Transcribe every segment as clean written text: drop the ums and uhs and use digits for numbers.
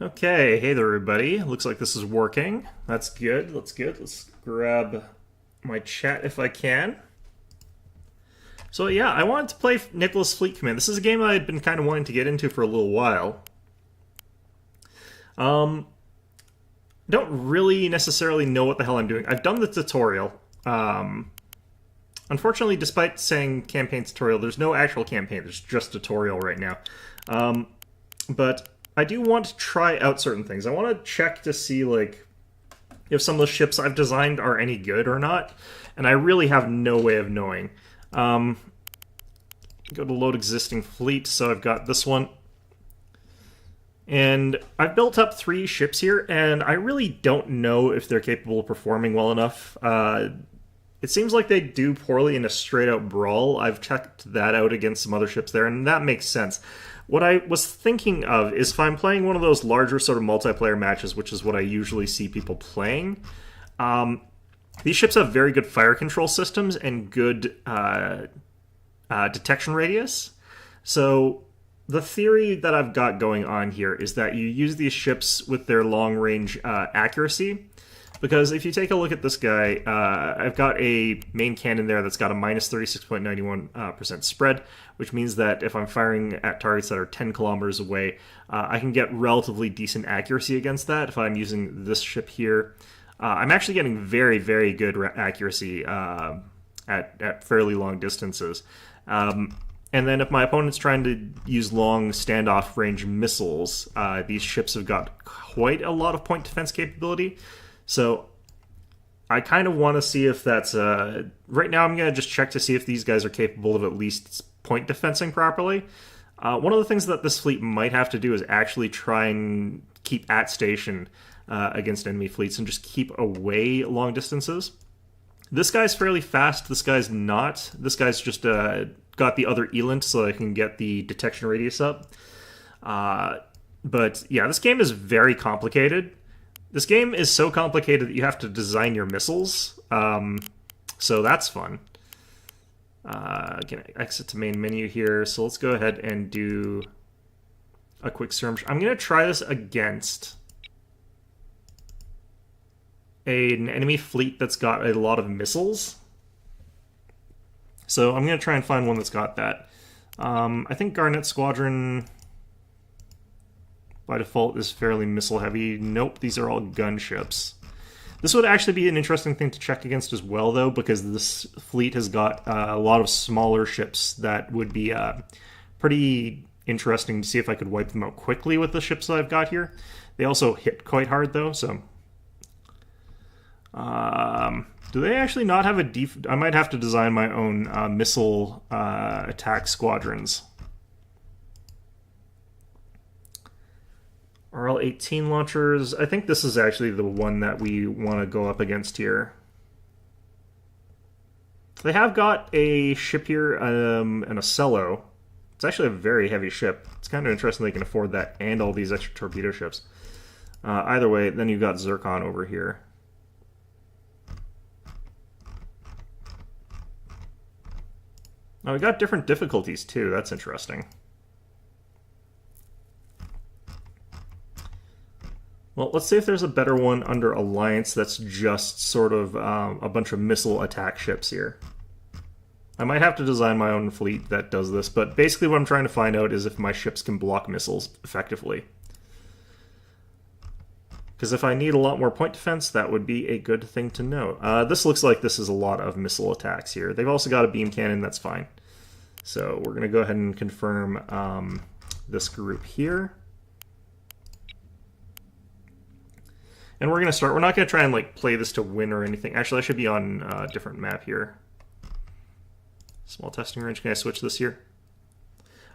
Okay, hey there, everybody. Looks like this is working. That's good. That's good. Let's grab my chat if I can. So yeah, I wanted to play Nebulous Fleet Command. This is a game I had been kind of wanting to get into for a little while. Don't really necessarily know what the hell I'm doing. I've done the tutorial. Unfortunately, despite saying campaign tutorial, there's no actual campaign. There's just tutorial right now. But I do want to try out certain things. I want to check to see like if some of the ships I've designed are any good or not, and I really have no way of knowing. Go to load existing fleet, so I've got this one. And I've built up 3 ships here, and I really don't know if they're capable of performing well enough. It seems like they do poorly in a straight-out brawl. I've checked that out against some other ships there, and that makes sense. What I was thinking of is if I'm playing one of those larger sort of multiplayer matches, which is what I usually see people playing, these ships have very good fire control systems and good detection radius. So the theory that I've got going on here is that you use these ships with their long-range accuracy. Because if you take a look at this guy, I've got a main cannon there that's got a minus 36.91% spread, which means that if I'm firing at targets that are 10 kilometers away, I can get relatively decent accuracy against that if I'm using this ship here. I'm actually getting very, very good accuracy at fairly long distances. And then if my opponent's trying to use long standoff range missiles, these ships have got quite a lot of point defense capability. So I kind of want to see if that's... right now I'm going to just check to see if these guys are capable of at least point defensing properly. One of the things that this fleet might have to do is actually try and keep at station against enemy fleets and just keep away long distances. This guy's fairly fast. This guy's not. This guy's just got the other elant so I can get the detection radius up. But yeah, this game is very complicated. This game is so complicated that you have to design your missiles, so that's fun. Can I exit to main menu here, so let's go ahead and do a quick skirmish. I'm going to try this against an enemy fleet that's got a lot of missiles. So I'm going to try and find one that's got that. I think Garnet Squadron... by default is fairly missile heavy. Nope, these are all gunships. This would actually be an interesting thing to check against as well, though, because this fleet has got a lot of smaller ships that would be pretty interesting to see if I could wipe them out quickly with the ships that I've got here. They also hit quite hard, though, so... do they actually not have a I might have to design my own missile attack squadrons. RL-18 launchers. I think this is actually the one that we want to go up against here. They have got a ship here and a cello. It's actually a very heavy ship. It's kind of interesting they can afford that and all these extra torpedo ships. Either way, then you've got Zircon over here. Oh, we got different difficulties too. That's interesting. Well, let's see if there's a better one under Alliance that's just sort of a bunch of missile attack ships here. I might have to design my own fleet that does this, but basically what I'm trying to find out is if my ships can block missiles effectively. Because if I need a lot more point defense, that would be a good thing to know. This looks like this is a lot of missile attacks here. They've also got a beam cannon, that's fine. So we're going to go ahead and confirm this group here. And we're going to start. We're not going to try and like play this to win or anything. Actually, I should be on a different map here. Small testing range. Can I switch this here?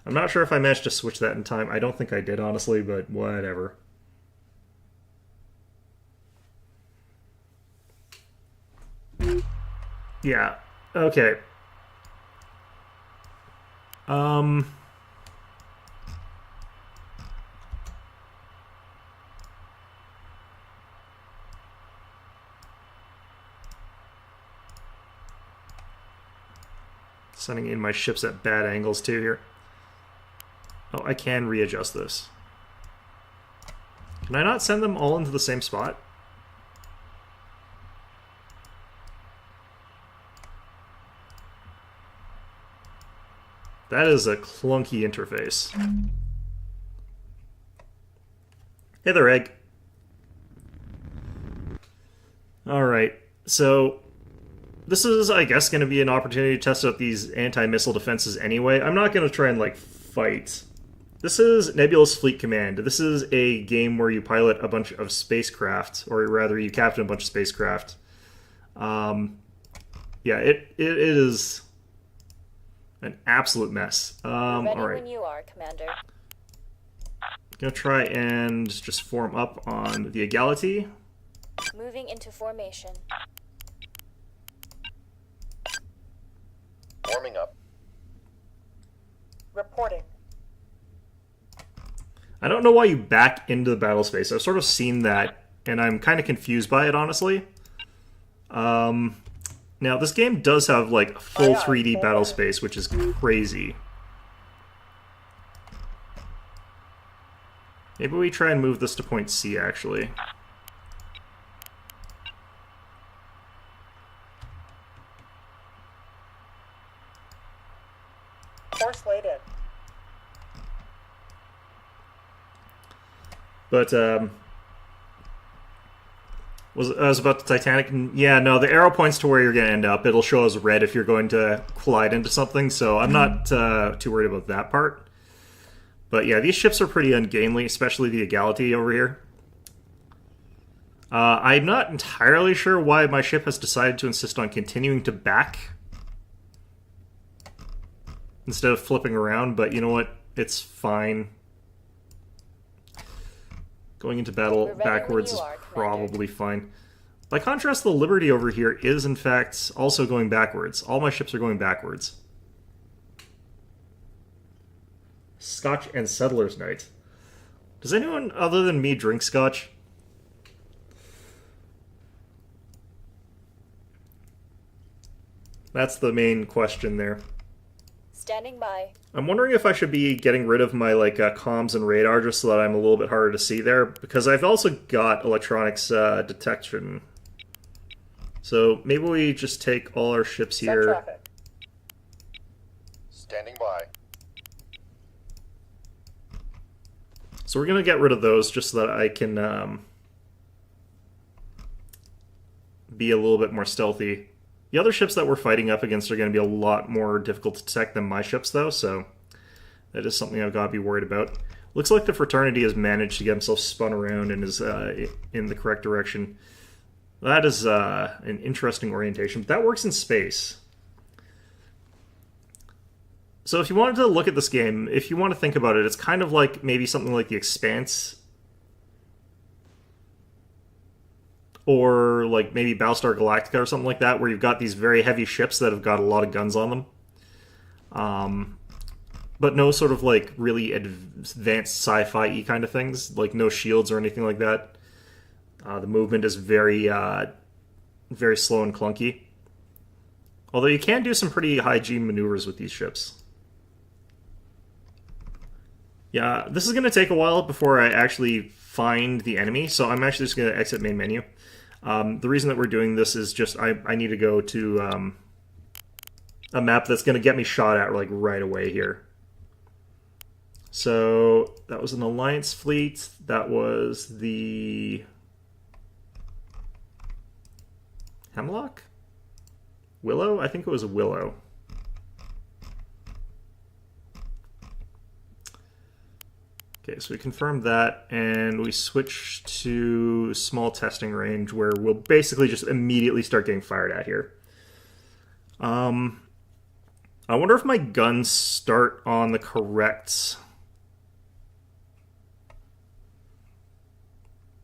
I'm not sure if I managed to switch that in time. I don't think I did, honestly, but whatever. Yeah. Okay. Sending in my ships at bad angles too here. Oh, I can readjust this. Can I not send them all into the same spot? That is a clunky interface. Hey there, Egg. Alright, so this is, I guess, going to be an opportunity to test out these anti-missile defenses anyway. I'm not going to try and, like, fight. This is Nebulous Fleet Command. This is a game where you pilot a bunch of spacecraft, or rather, you captain a bunch of spacecraft. Yeah, it is an absolute mess. Ready all right. when you are, Commander. Gonna try and just form up on the Egality. Moving into formation. Warming up. Reporting. I don't know why you back into the battle space. I've sort of seen that, and I'm kind of confused by it, honestly. Now, this game does have, like, full 3D battle space, which is crazy. Maybe we try and move this to point C, actually. Force laid in. But, I was about the Titanic. Yeah, no, the arrow points to where you're going to end up. It'll show as red if you're going to collide into something, so I'm not too worried about that part. But yeah, these ships are pretty ungainly, especially the Egality over here. I'm not entirely sure why my ship has decided to insist on continuing to back instead of flipping around, but you know what? It's fine. Going into battle backwards is probably fine. By contrast, the Liberty over here is, in fact, also going backwards. All my ships are going backwards. Scotch and Settler's Night. Does anyone other than me drink Scotch? That's the main question there. Standing by. I'm wondering if I should be getting rid of my comms and radar just so that I'm a little bit harder to see there, because I've also got electronics detection. So maybe we just take all our ships here. Standing by. So we're going to get rid of those just so that I can be a little bit more stealthy. The other ships that we're fighting up against are going to be a lot more difficult to detect than my ships, though, so that is something I've got to be worried about. Looks like the Fraternity has managed to get himself spun around and is in the correct direction. That is an interesting orientation, but that works in space. So if you wanted to look at this game, if you want to think about it, it's kind of like maybe something like The Expanse, or like maybe Battlestar Galactica or something like that, where you've got these very heavy ships that have got a lot of guns on them. But no sort of like really advanced sci-fi-y kind of things, like no shields or anything like that. The movement is very, very slow and clunky. Although you can do some pretty high-G maneuvers with these ships. Yeah, this is going to take a while before I actually find the enemy, so I'm actually just going to exit main menu. The reason that we're doing this is just I need to go to a map that's going to get me shot at like right away here. So that was an Alliance fleet. That was the Hemlock? Willow? I think it was a Willow. Okay, so we confirmed that, and we switch to small testing range, where we'll basically just immediately start getting fired at here. I wonder if my guns start on the correct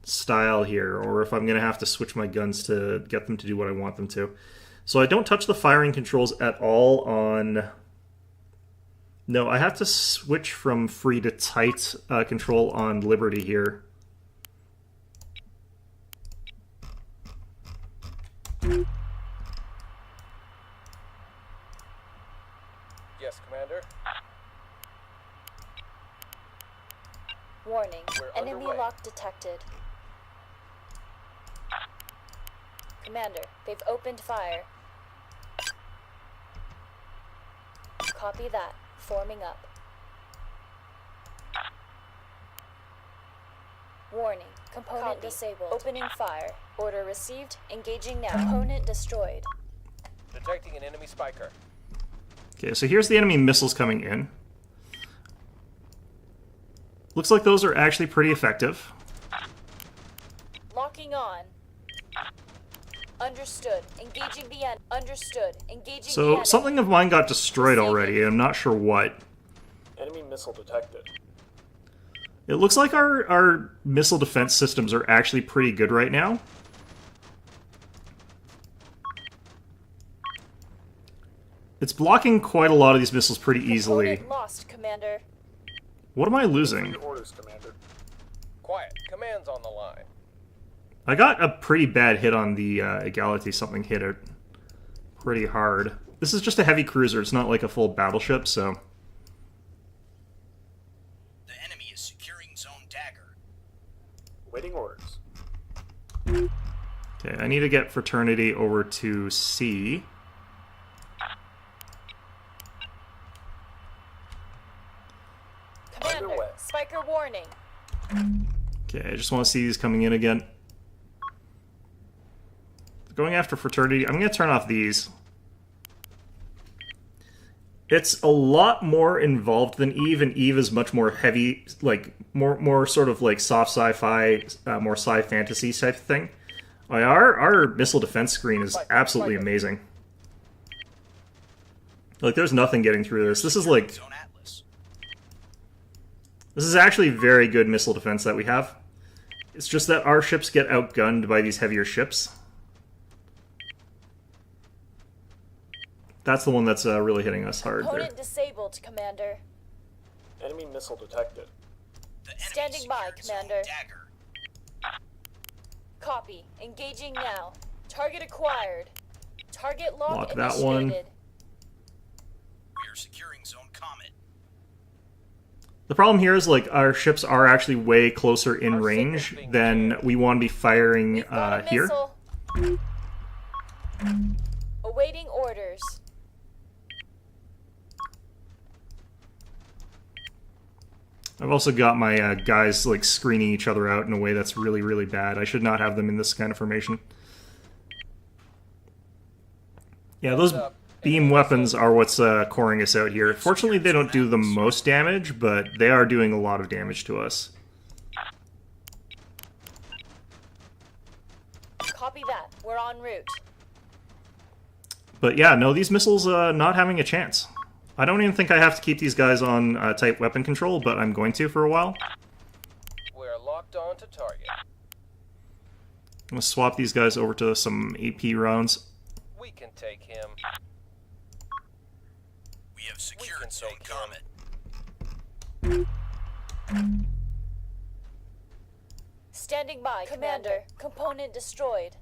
style here, or if I'm going to have to switch my guns to get them to do what I want them to. So I don't touch the firing controls at all on... No, I have to switch from free to tight control on Liberty here. Yes, Commander. Warning. We're Enemy underway. lock detected. Commander, they've opened fire. Copy that. Forming up. Warning. Component disabled. Opening fire. Order received. Engaging now. Component destroyed. Detecting an enemy spiker. Okay, so here's the enemy missiles coming in. Looks like those are actually pretty effective. Locking on. Understood. Engaging the end. Understood. Engaging the So enemy. something of mine got destroyed already, and I'm not sure what. Enemy missile detected. It looks like our missile defense systems are actually pretty good right now. It's blocking quite a lot of these missiles pretty easily. Component lost, Commander. What am I losing? Orders, Commander. Quiet. Command's on the line. I got a pretty bad hit on the Egality. Something hit it pretty hard. This is just a heavy cruiser. It's not like a full battleship, so... The enemy is securing Zone Dagger. Waiting orders. Okay, I need to get Fraternity over to C. Commander, Underway. Spiker warning. Okay, I just want to see these coming in again. Going after Fraternity, I'm going to turn off these. It's a lot more involved than Eve, and Eve is much more heavy, like, more sort of like soft sci-fi, more sci-fantasy type thing. Our missile defense screen is absolutely amazing. Like, there's nothing getting through this. This is like... Zone Atlas. This is actually very good missile defense that we have. It's just that our ships get outgunned by these heavier ships. That's the one that's really hitting us hard there. Component disabled, Commander. Enemy missile detected. The enemy Standing by, secured Zone Commander. Dagger. Copy. Engaging now. Target acquired. Target lock Lock that initiated. one. We are securing Zone Comet. The problem here is, like, our ships are actually way closer in Our range signal's being than jammed. we want to be firing We've got a here. missile. Awaiting orders. I've also got my guys, like, screening each other out in a way that's really, really bad. I should not have them in this kind of formation. Yeah, those beam weapons are what's coring us out here. Fortunately, they don't do the most damage, but they are doing a lot of damage to us. Copy that. We're en route. But yeah, no, these missiles not having a chance. I don't even think I have to keep these guys on tight weapon control, but I'm going to for a while. We're locked on to target. I'm going to swap these guys over to some AP rounds. We can take him. We have We secured can Zone take him. Comet. Standing by, Commander. Component destroyed.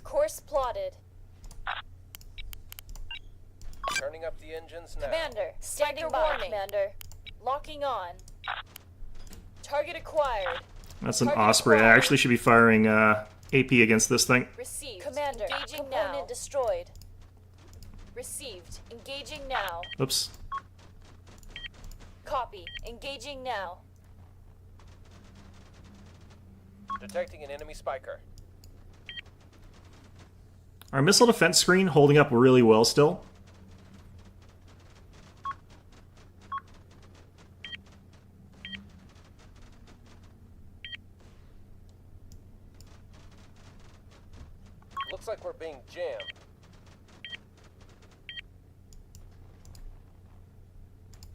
Course plotted. Turning up the engines now. Commander, standing by, Commander. Locking on. Target acquired. That's an Target Osprey. I acquired. actually should be firing AP against this thing. Received. Commander, engaging component now. Destroyed. Received. Engaging now. Oops. Copy. Engaging now. Detecting an enemy spiker. Our missile defense screen holding up really well still. Looks like we're being jammed.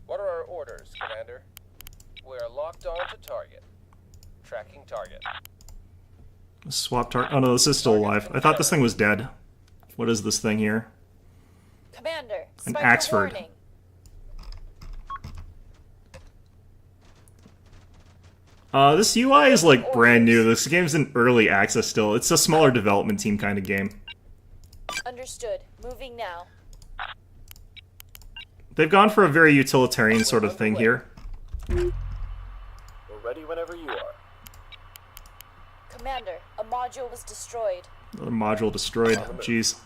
What are our orders, Commander? We are locked on to target. Tracking target. Swap target. Oh no, this is still alive. I thought this thing was dead. What is this thing here? Commander, An Spiker Axford. warning. This UI is like brand new. This game's in early access still. It's a smaller development team kind of game. Understood. Moving now. They've gone for a very utilitarian sort of thing here. We're ready whenever you are. Commander, a module was destroyed. Another module destroyed. Jeez.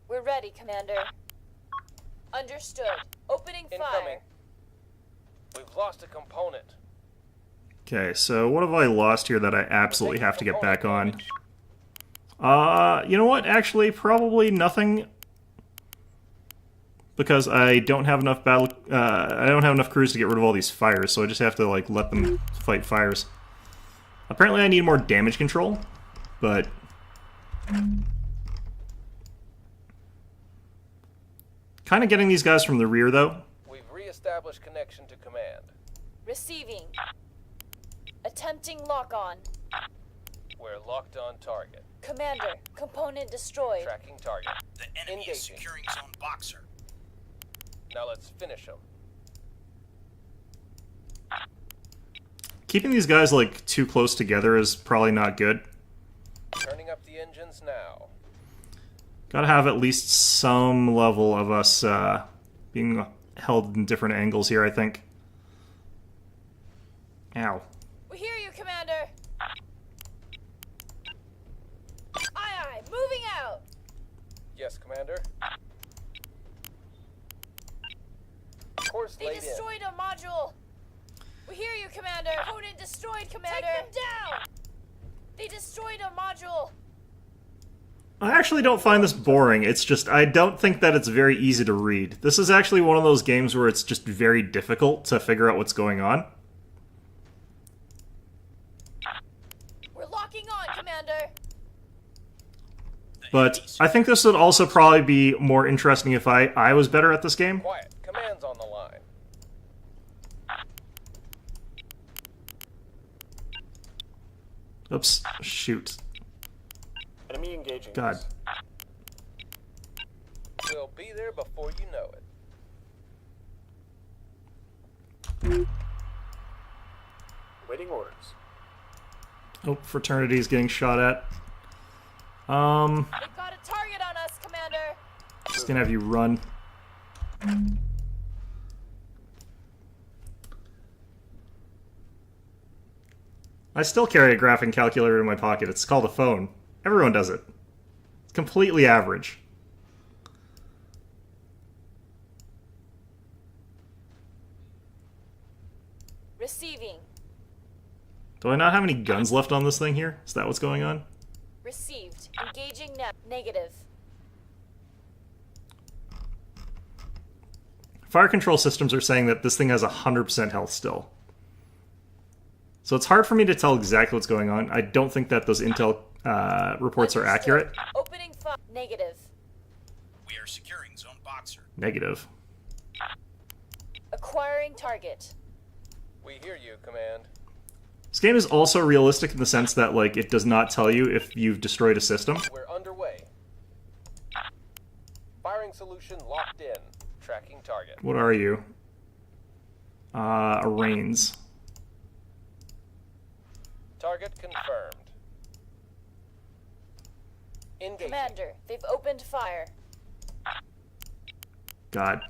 We're ready, Commander. Understood. Opening Incoming. fire. We've lost a component. Okay, so what have I lost here that I absolutely have to get back on? You know what? Actually, probably nothing, because I don't have enough I don't have enough crews to get rid of all these fires, so I just have to like let them fight fires. Apparently, I need more damage control, but kind of getting these guys from the rear though. We've re-established connection to command. Receiving. Attempting lock-on. We're locked on target. Commander, component destroyed. Tracking target. The enemy is Engaging. securing zone boxer. Now let's finish him. Keeping these guys like too close together is probably not good. Turning up the engines now. Gotta have at least some level of us being held in different angles here, I think. Ow. We hear you, Commander. Aye, aye. Moving out. Yes, Commander. Course They laid in. destroyed a module. We hear you, Commander. Component destroyed, Commander. Take them down. They destroyed a module. I actually don't find this boring, it's just I don't think that it's very easy to read. This is actually one of those games where it's just very difficult to figure out what's going on. We're locking on, Commander. But I think this would also probably be more interesting if I was better at this game. Quiet. Command's on the line. Oops, shoot. Enemy engaging. God. us. We'll be there before you know it. Waiting orders. Oh, Fraternity's getting shot at. They've got a target on us, Commander. Just gonna have you run. I still carry a graphing calculator in my pocket. It's called a phone. Everyone does it. It's completely average. Receiving. Do I not have any guns left on this thing here? Is that what's going on? Received. Engaging now. Negative. Fire control systems are saying that this thing has 100% health still. So it's hard for me to tell exactly what's going on. I don't think that those intel reports are accurate. Opening fire. Negative. We are securing zone boxer. Negative. Acquiring target. We hear you, Command. This game is also realistic in the sense that, like, it does not tell you if you've destroyed a system. We're underway. Firing solution locked in. Tracking target. What are you? A Reigns. Target confirmed. Engaging. Commander, they've opened fire. God.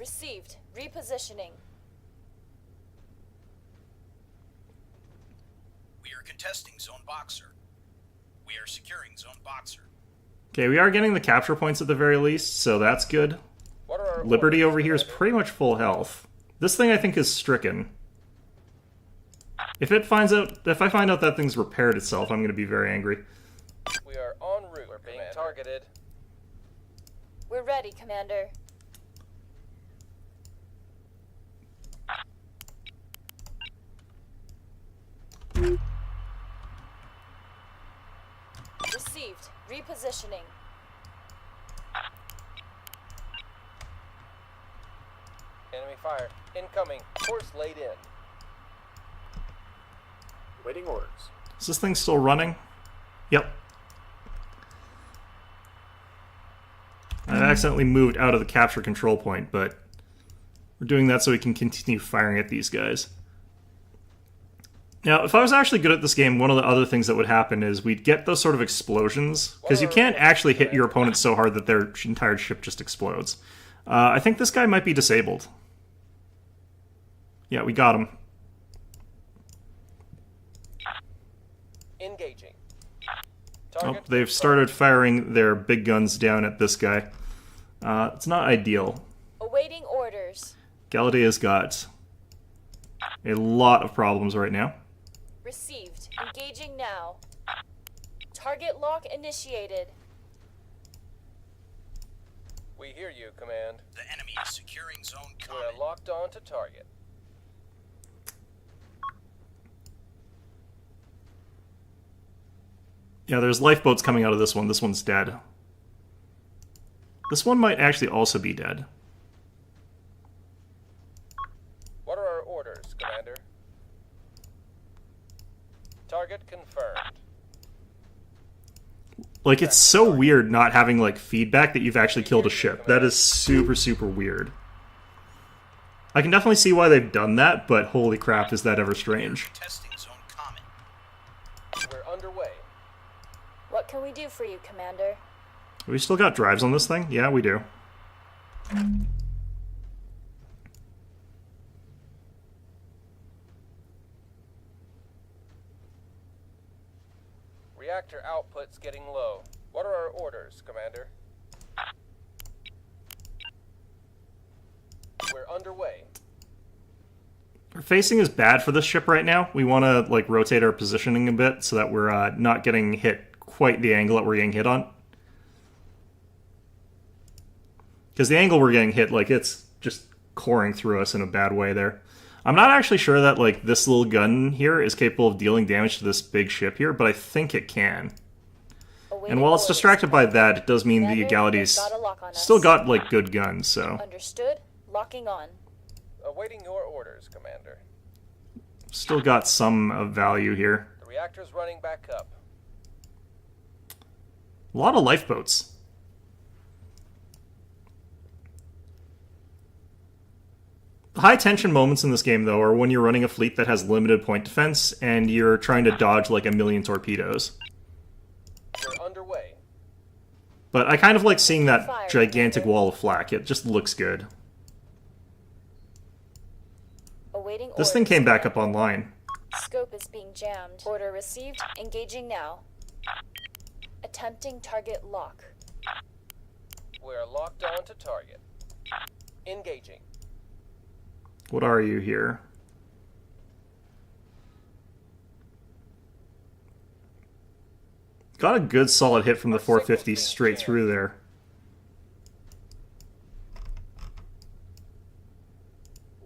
Received. Repositioning. We are contesting zone boxer. We are securing zone boxer. Okay, we are getting the capture points at the very least, so that's good. What are our Liberty orders, over here is Commander? pretty much full health. This thing I think is stricken. If I find out that thing's repaired itself, I'm going to be very angry. We are en route. We're being targeted. We're ready, Commander. Received. Repositioning. Enemy fire. Incoming. Course laid in. Waiting orders. Is this thing still running? Yep. I accidentally moved out of the capture control point, but we're doing that so we can continue firing at these guys. Now, if I was actually good at this game, one of the other things that would happen is we'd get those sort of explosions, because you can't actually hit your opponent so hard that their entire ship just explodes. I think this guy might be disabled. Yeah, we got him. Engaging. Oh, Target they've started firing their big guns down at this guy. It's not ideal. Awaiting orders. Galadea's got a lot of problems right now. Received. Engaging now. Target lock initiated. We hear you, Command. The enemy is securing zone We're common. locked on to target. Yeah, there's lifeboats coming out of this one. This one's dead. This one might actually also be dead. What are our orders, Commander? Target confirmed. Like, it's so weird not having, like, feedback that you've actually killed a ship. That is super, super weird. I can definitely see why they've done that, but holy crap, is that ever strange. Testing zone common. We're underway. What can we do for you, Commander? We still got drives on this thing? Yeah, we do. Reactor output's getting low. What are our orders, Commander? We're underway. Our facing is bad for this ship right now. We want to, like, rotate our positioning a bit so that we're not getting hit quite the angle that we're getting hit on. Because the angle we're getting hit, like, it's just coring through us in a bad way there. I'm not actually sure that, like, this little gun here is capable of dealing damage to this big ship here, but I think it can. And while it's distracted by that, it does mean the Egality's still got, like, good guns, so... Understood. Locking on. Awaiting your orders, Commander. Still got some value here. The reactor's running back up. A lot of lifeboats. The high tension moments in this game, though, are when you're running a fleet that has limited point defense and you're trying to dodge like a million torpedoes. We're underway. But I kind of like seeing that gigantic wall of flak. It just looks good. Awaiting This thing came back up online. Scope is being jammed. Order received. Engaging now. Attempting target lock. We're locked on to target. Engaging. What are you here? Got a good solid hit from the 450 straight through there.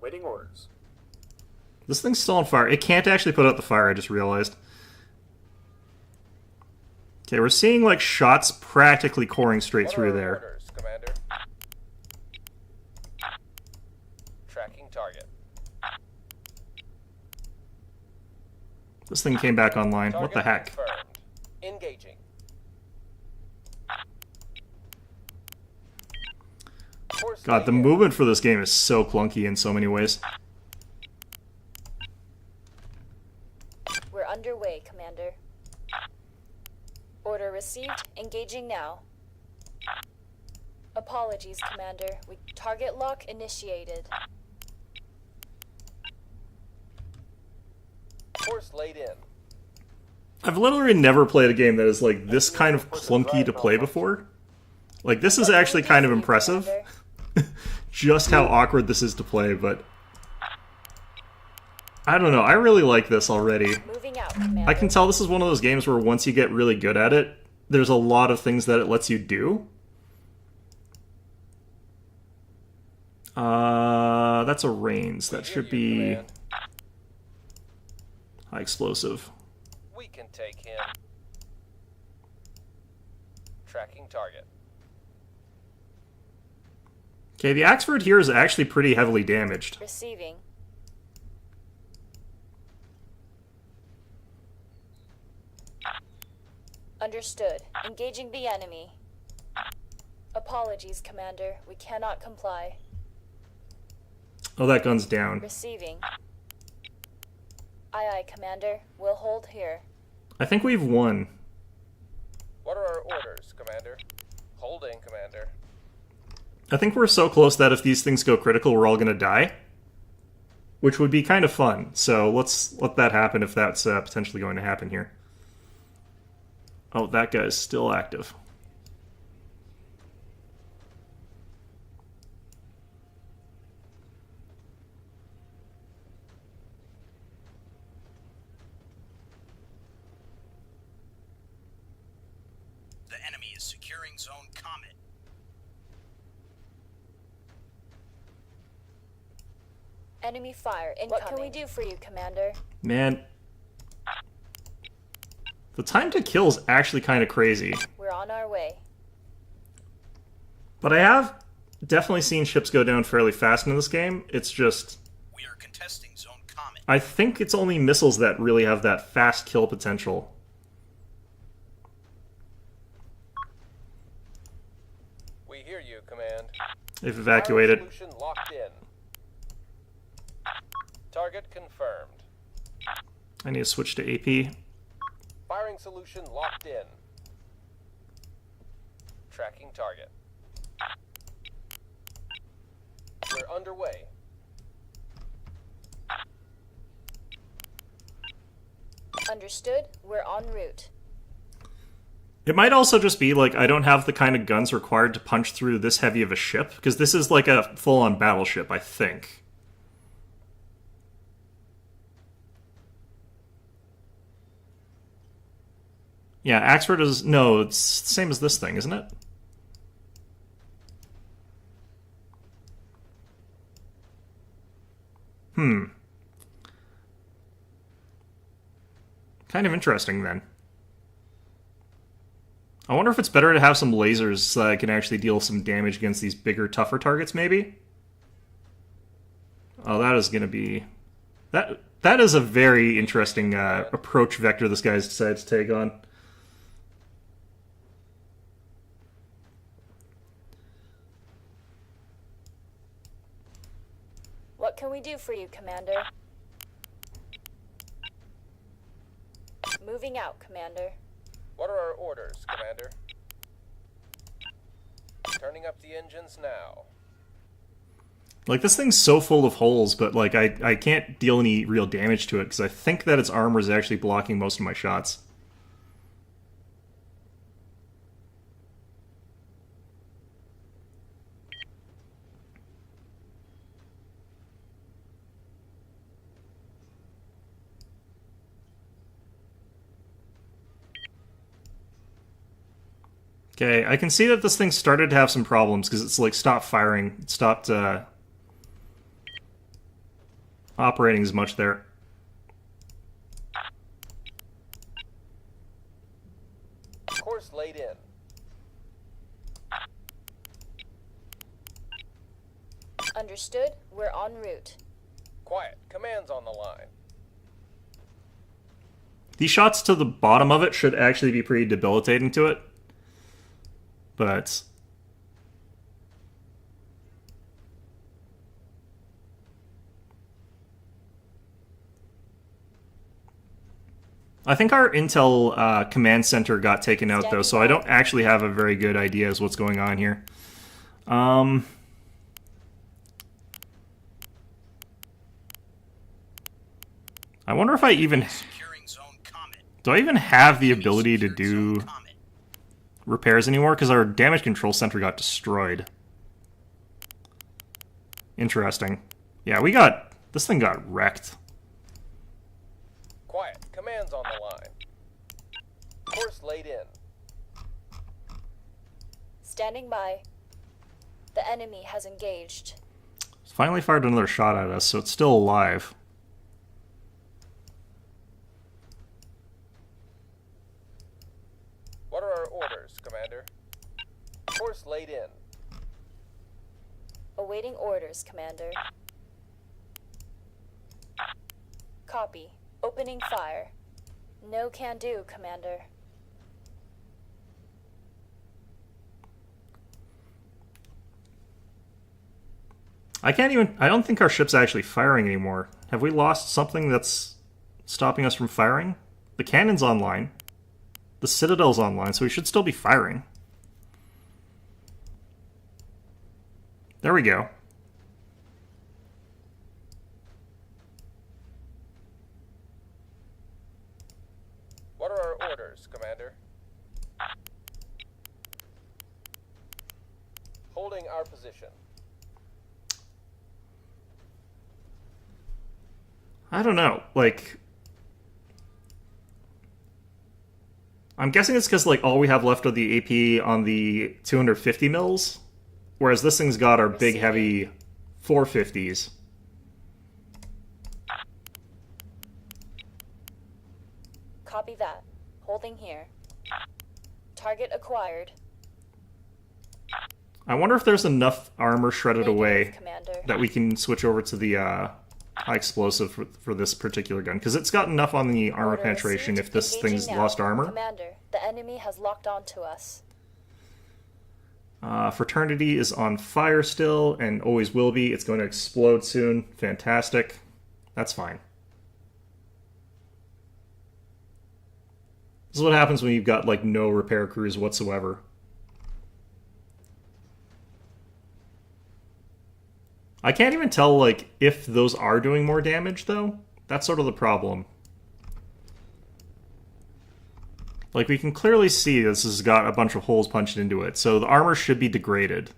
Waiting orders. This thing's still on fire. It can't actually put out the fire, I just realized. Okay, we're seeing, like, shots practically coring straight What through are our there. orders, Commander? Tracking target. This thing came back online. What the Target heck? confirmed. Engaging. Force God, the laid in. movement for this game is so clunky in so many ways. We're underway, Commander. Order received. Engaging now. Apologies, Commander. We target lock initiated. Force laid in. I've literally never played a game that is, like, this kind of clunky to play before. Like, this is actually kind of impressive. Just how awkward this is to play, but... I don't know, I really like this already. Moving out, Commander. I can tell this is one of those games where once you get really good at it, there's a lot of things that it lets you do. That's a Reigns. That should be Command. high explosive. We can take him. Tracking target. Okay, the Axford here is actually pretty heavily damaged. Receiving. Understood. Engaging the enemy. Apologies, Commander. We cannot comply. Oh, that gun's down. Receiving. Aye, aye, Commander. We'll hold here. I think we've won. What are our orders, Commander? Holding, Commander. I think we're so close that if these things go critical, we're all going to die. Which would be kind of fun. So let's let that happen if that's potentially going to happen here. Oh, that guy's still active. The enemy is securing Zone Comet. Enemy fire incoming. What can we do for you, Commander? Man. The time to kill is actually kind of crazy. We're on our way. But I have definitely seen ships go down fairly fast in this game. It's just... We are contesting Zone Comet. I think it's only missiles that really have that fast kill potential. We hear you, Command. They've evacuated. Firing solution locked in. Target confirmed. I need to switch to AP. Firing solution locked in. Tracking target. We're underway. Understood. We're en route. It might also just be like I don't have the kind of guns required to punch through this heavy of a ship, because this is like a full-on battleship, I think. Yeah, Axford is... No, it's the same as this thing, isn't it? Kind of interesting, then. I wonder if it's better to have some lasers so that I can actually deal some damage against these bigger, tougher targets, maybe? Oh, that is going to be... That is a very interesting approach vector this guy's decided to take on. What can we do for you, Commander? Moving out, Commander. What are our orders, Commander? Turning up the engines now. Like, this thing's so full of holes, but, like, I can't deal any real damage to it, because I think that its armor is actually blocking most of my shots. Okay, I can see that this thing started to have some problems, because it's, like, stopped firing. It stopped, operating as much there. Course laid in. Understood. We're en route. Quiet. Command's on the line. These shots to the bottom of it should actually be pretty debilitating to it. But... I think our intel command center got taken out, though, so I don't actually have a very good idea as what's going on here. I wonder if I even... Do I even have the ability to do repairs anymore? Because our damage control center got destroyed. Interesting. Yeah, we got... This thing got wrecked. Quiet. Command's on the line. Course laid in. Standing by. The enemy has engaged. It's finally fired another shot at us, so it's still alive. What are our orders, Commander? Course laid in. Awaiting orders, Commander. Copy. Opening fire. No can do, Commander. I can't even... I don't think our ship's actually firing anymore. Have we lost something that's stopping us from firing. The cannon's online. The Citadel's online, so we should still be firing. There we go. What are our orders, Commander? Holding our position. I don't know, like... I'm guessing it's because, like, all we have left of the AP on the 250 mils, whereas this thing's got our big, heavy 450s. Copy that. Holding here. Target acquired. I wonder if there's enough armor shredded Negative, away Commander. that we can switch over to the high explosive for this particular gun, because it's got enough on the armor Order penetration received. if this Engaging thing's now. lost armor. Commander, the enemy has locked onto us. Fraternity is on fire still, and always will be. It's going to explode soon. Fantastic. That's fine. This is what happens when you've got, like, no repair crews whatsoever. I can't even tell, like, if those are doing more damage, though. That's sort of the problem. Like, we can clearly see this has got a bunch of holes punched into it, so the armor should be degraded.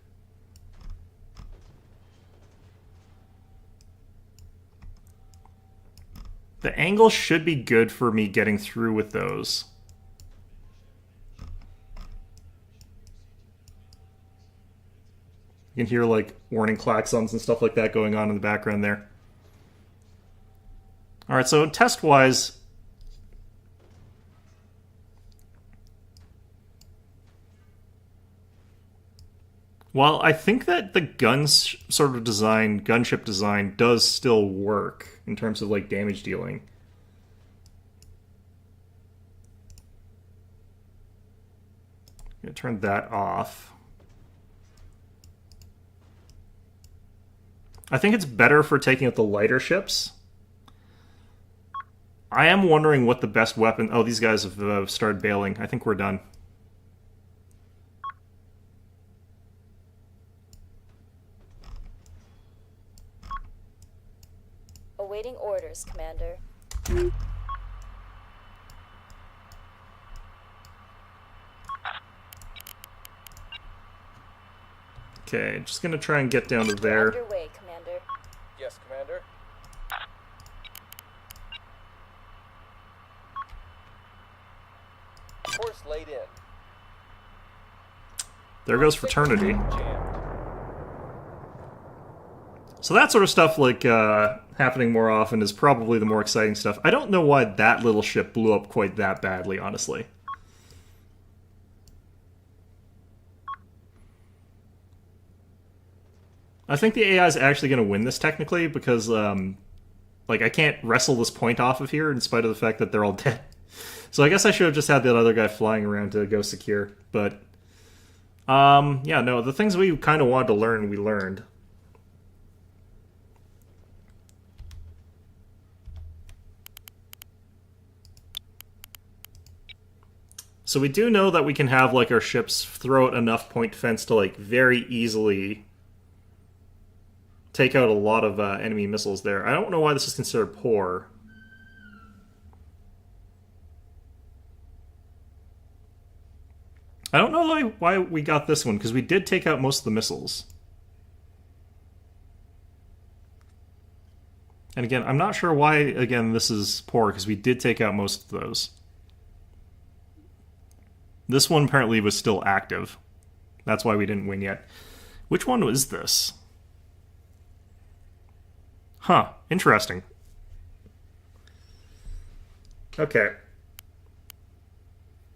The angle should be good for me getting through with those. You can hear, like, warning klaxons and stuff like that going on in the background there. Alright, so test-wise... While I think that the gunship design does still work in terms of, like, damage dealing. I'm gonna turn that off. I think it's better for taking out the lighter ships. I am wondering what the best weapon... Oh, these guys have started bailing. I think we're done. Awaiting orders, Commander. Okay, just gonna try and get down to there. Underway, Commander. Yes, Commander. Course laid in. There goes Fraternity. Jammed. So that sort of stuff, like, happening more often is probably the more exciting stuff. I don't know why that little ship blew up quite that badly, honestly. I think the AI is actually going to win this, technically, because, like, I can't wrestle this point off of here in spite of the fact that they're all dead. So I guess I should have just had that other guy flying around to go secure. But, yeah, no, the things we kind of wanted to learn, we learned. So we do know that we can have, like, our ships throw out enough point defense to, like, very easily take out a lot of enemy missiles there. I don't know why this is considered poor. I don't know why we got this one, because we did take out most of the missiles. And again, I'm not sure why, again, this is poor, because we did take out most of those. This one apparently was still active. That's why we didn't win yet. Which one was this? Huh, interesting. Okay.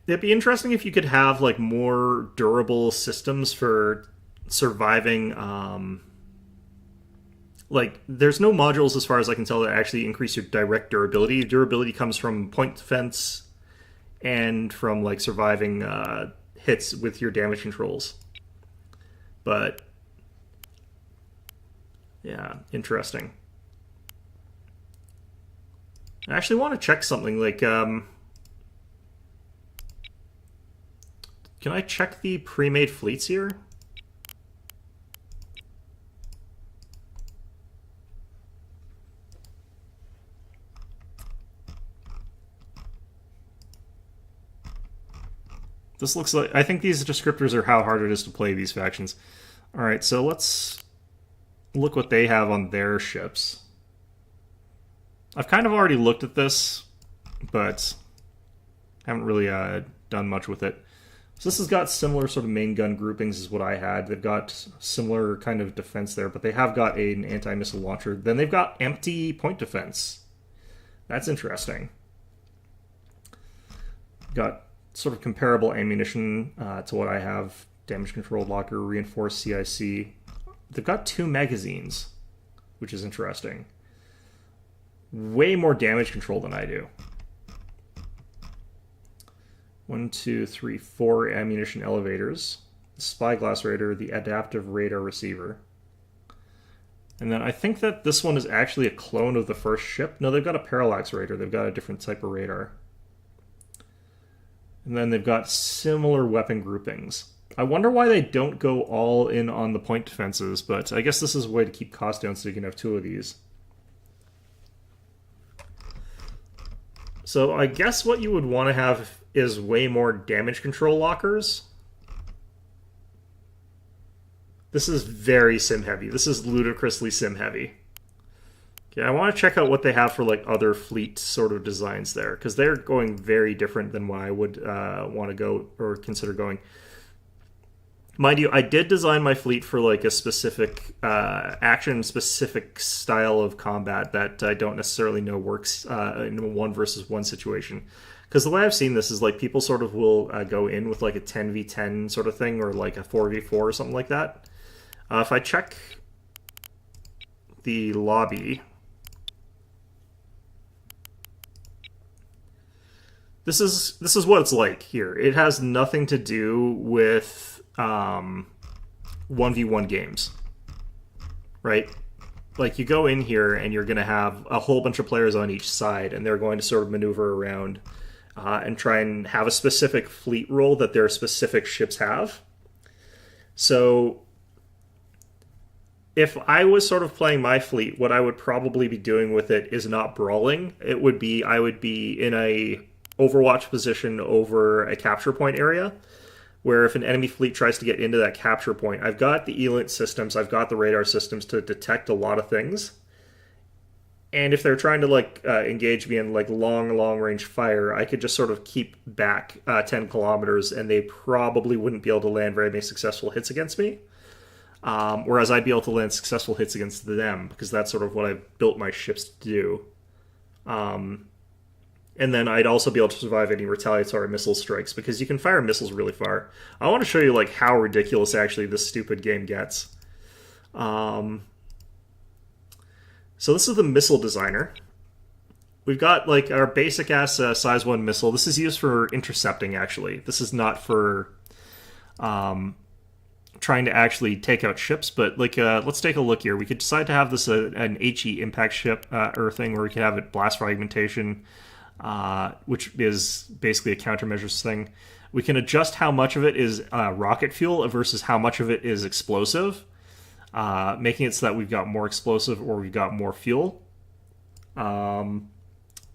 It'd be interesting if you could have, like, more durable systems for surviving, like, there's no modules, as far as I can tell, that actually increase your direct durability. Durability comes from point defense and from, like, surviving hits with your damage controls. But, yeah, interesting. I actually want to check something like, can I check the pre-made fleets here? This looks like... I think these descriptors are how hard it is to play these factions. Alright, so let's look what they have on their ships. I've kind of already looked at this, but haven't really done much with it. So this has got similar sort of main gun groupings as what I had. They've got similar kind of defense there, but they have got an anti-missile launcher. Then they've got empty point defense. That's interesting. Got sort of comparable ammunition to what I have. Damage control locker, reinforced CIC. They've got 2 magazines, which is interesting. Way more damage control than I do. 1, 2, 3, 4 ammunition elevators. The spyglass radar, the adaptive radar receiver. And then I think that this one is actually a clone of the first ship. No, they've got a parallax radar. They've got a different type of radar. And then they've got similar weapon groupings. I wonder why they don't go all in on the point defenses, but I guess this is a way to keep costs down so you can have 2 of these. So I guess what you would want to have is way more damage control lockers. This is very sim heavy. This is ludicrously sim heavy. Okay, I want to check out what they have for like other fleet sort of designs there, because they're going very different than what I would want to go or consider going. Mind you, I did design my fleet for like a specific action-specific style of combat that I don't necessarily know works in a 1 versus 1 situation. Because the way I've seen this is like people sort of will go in with like a 10v10 sort of thing or like a 4v4 or something like that. If I check the lobby, this is what it's like here. It has nothing to do with 1v1 games, right? Like you go in here and you're going to have a whole bunch of players on each side, and they're going to sort of maneuver around and try and have a specific fleet role that their specific ships have. So if I was sort of playing my fleet, what I would probably be doing with it is not brawling. It would be, I would be in a overwatch position over a capture point area, where if an enemy fleet tries to get into that capture point, I've got the ELINT systems, I've got the radar systems to detect a lot of things. And if they're trying to like engage me in like long range fire, I could just sort of keep back 10 kilometers and they probably wouldn't be able to land very many successful hits against me. Whereas I'd be able to land successful hits against them, because that's sort of what I've built my ships to do. And then I'd also be able to survive any retaliatory missile strikes, because you can fire missiles really far. I want to show you like how ridiculous actually this stupid game gets. So this is the missile designer. We've got like our basic ass size 1 missile. This is used for intercepting actually. This is not for trying to actually take out ships, but like let's take a look here. We could decide to have this an HE impact ship or thing where we could have it blast fragmentation, which is basically a countermeasures thing. We can adjust how much of it is rocket fuel versus how much of it is explosive, making it so that we've got more explosive or we've got more fuel.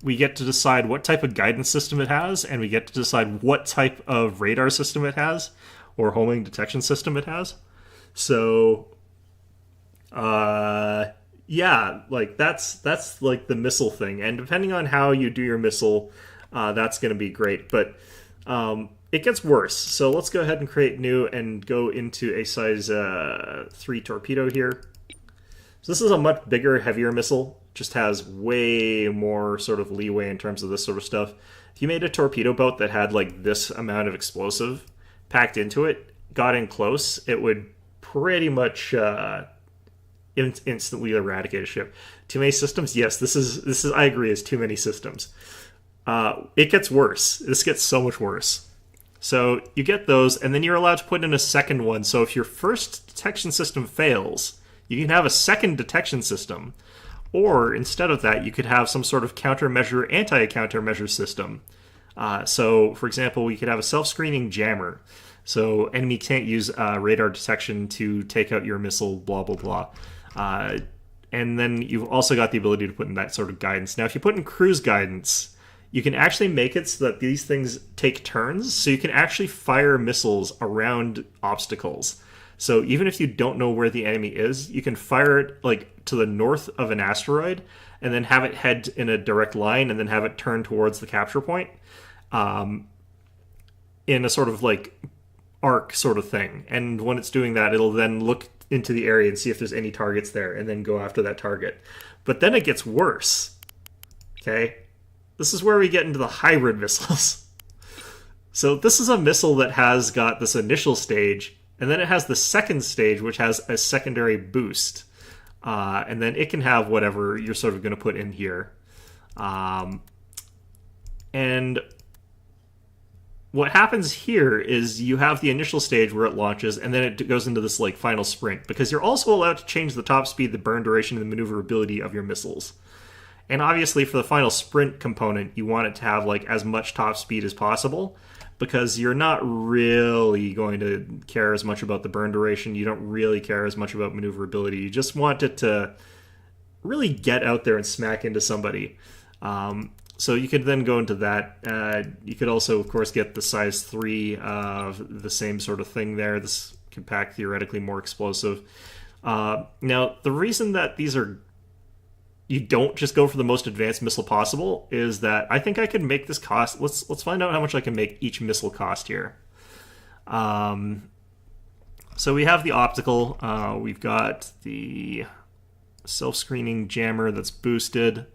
We get to decide what type of guidance system it has, and we get to decide what type of radar system it has, or homing detection system it has. So, yeah, like that's like the missile thing, and depending on how you do your missile, that's going to be great. But it gets worse. So let's go ahead and create new and go into a size 3 torpedo here. So this is a much bigger, heavier missile. Just has way more sort of leeway in terms of this sort of stuff. If you made a torpedo boat that had like this amount of explosive packed into it, got in close, it would pretty much instantly eradicate a ship. Too many systems? Yes, this is I agree, is too many systems. It gets worse. This gets so much worse. So you get those, and then you're allowed to put in a second one. So if your first detection system fails, you can have a second detection system. Or instead of that, you could have some sort of countermeasure, anti-countermeasure system. So, for example, we could have a self-screening jammer. So enemy can't use radar detection to take out your missile, blah, blah, blah. And then you've also got the ability to put in that sort of guidance. Now, if you put in cruise guidance, you can actually make it so that these things take turns. So you can actually fire missiles around obstacles. So even if you don't know where the enemy is, you can fire it like to the north of an asteroid and then have it head in a direct line and then have it turn towards the capture point in a sort of like arc sort of thing. And when it's doing that, it'll then look into the area and see if there's any targets there and then go after that target. But then it gets worse. Okay? This is where we get into the hybrid missiles. So this is a missile that has got this initial stage, and then it has the second stage, which has a secondary boost. And then it can have whatever you're sort of going to put in here. And what happens here is you have the initial stage where it launches, and then it goes into this like final sprint, because you're also allowed to change the top speed, the burn duration, and the maneuverability of your missiles. And obviously for the final sprint component, you want it to have like as much top speed as possible, because you're not really going to care as much about the burn duration. You don't really care as much about maneuverability. You just want it to really get out there and smack into somebody. So you could then go into that. You could also, of course, get the size 3 of the same sort of thing there. This can pack theoretically more explosive. Now, the reason that these are... you don't just go for the most advanced missile possible is that I think I could make this cost... Let's find out how much I can make each missile cost here. So we have the optical. We've got the self-screening jammer that's boosted.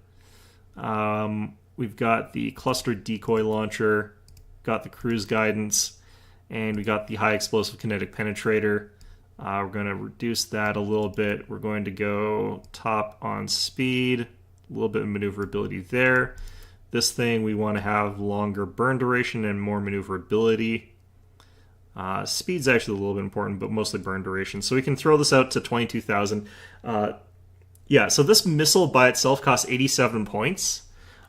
We've got the cluster decoy launcher, got the cruise guidance, and we got the high explosive kinetic penetrator. We're going to reduce that a little bit. We're going to go top on speed, a little bit of maneuverability there. This thing, we want to have longer burn duration and more maneuverability. Speed's actually a little bit important, but mostly burn duration. So we can throw this out to 22,000. Yeah, so this missile by itself costs 87 points.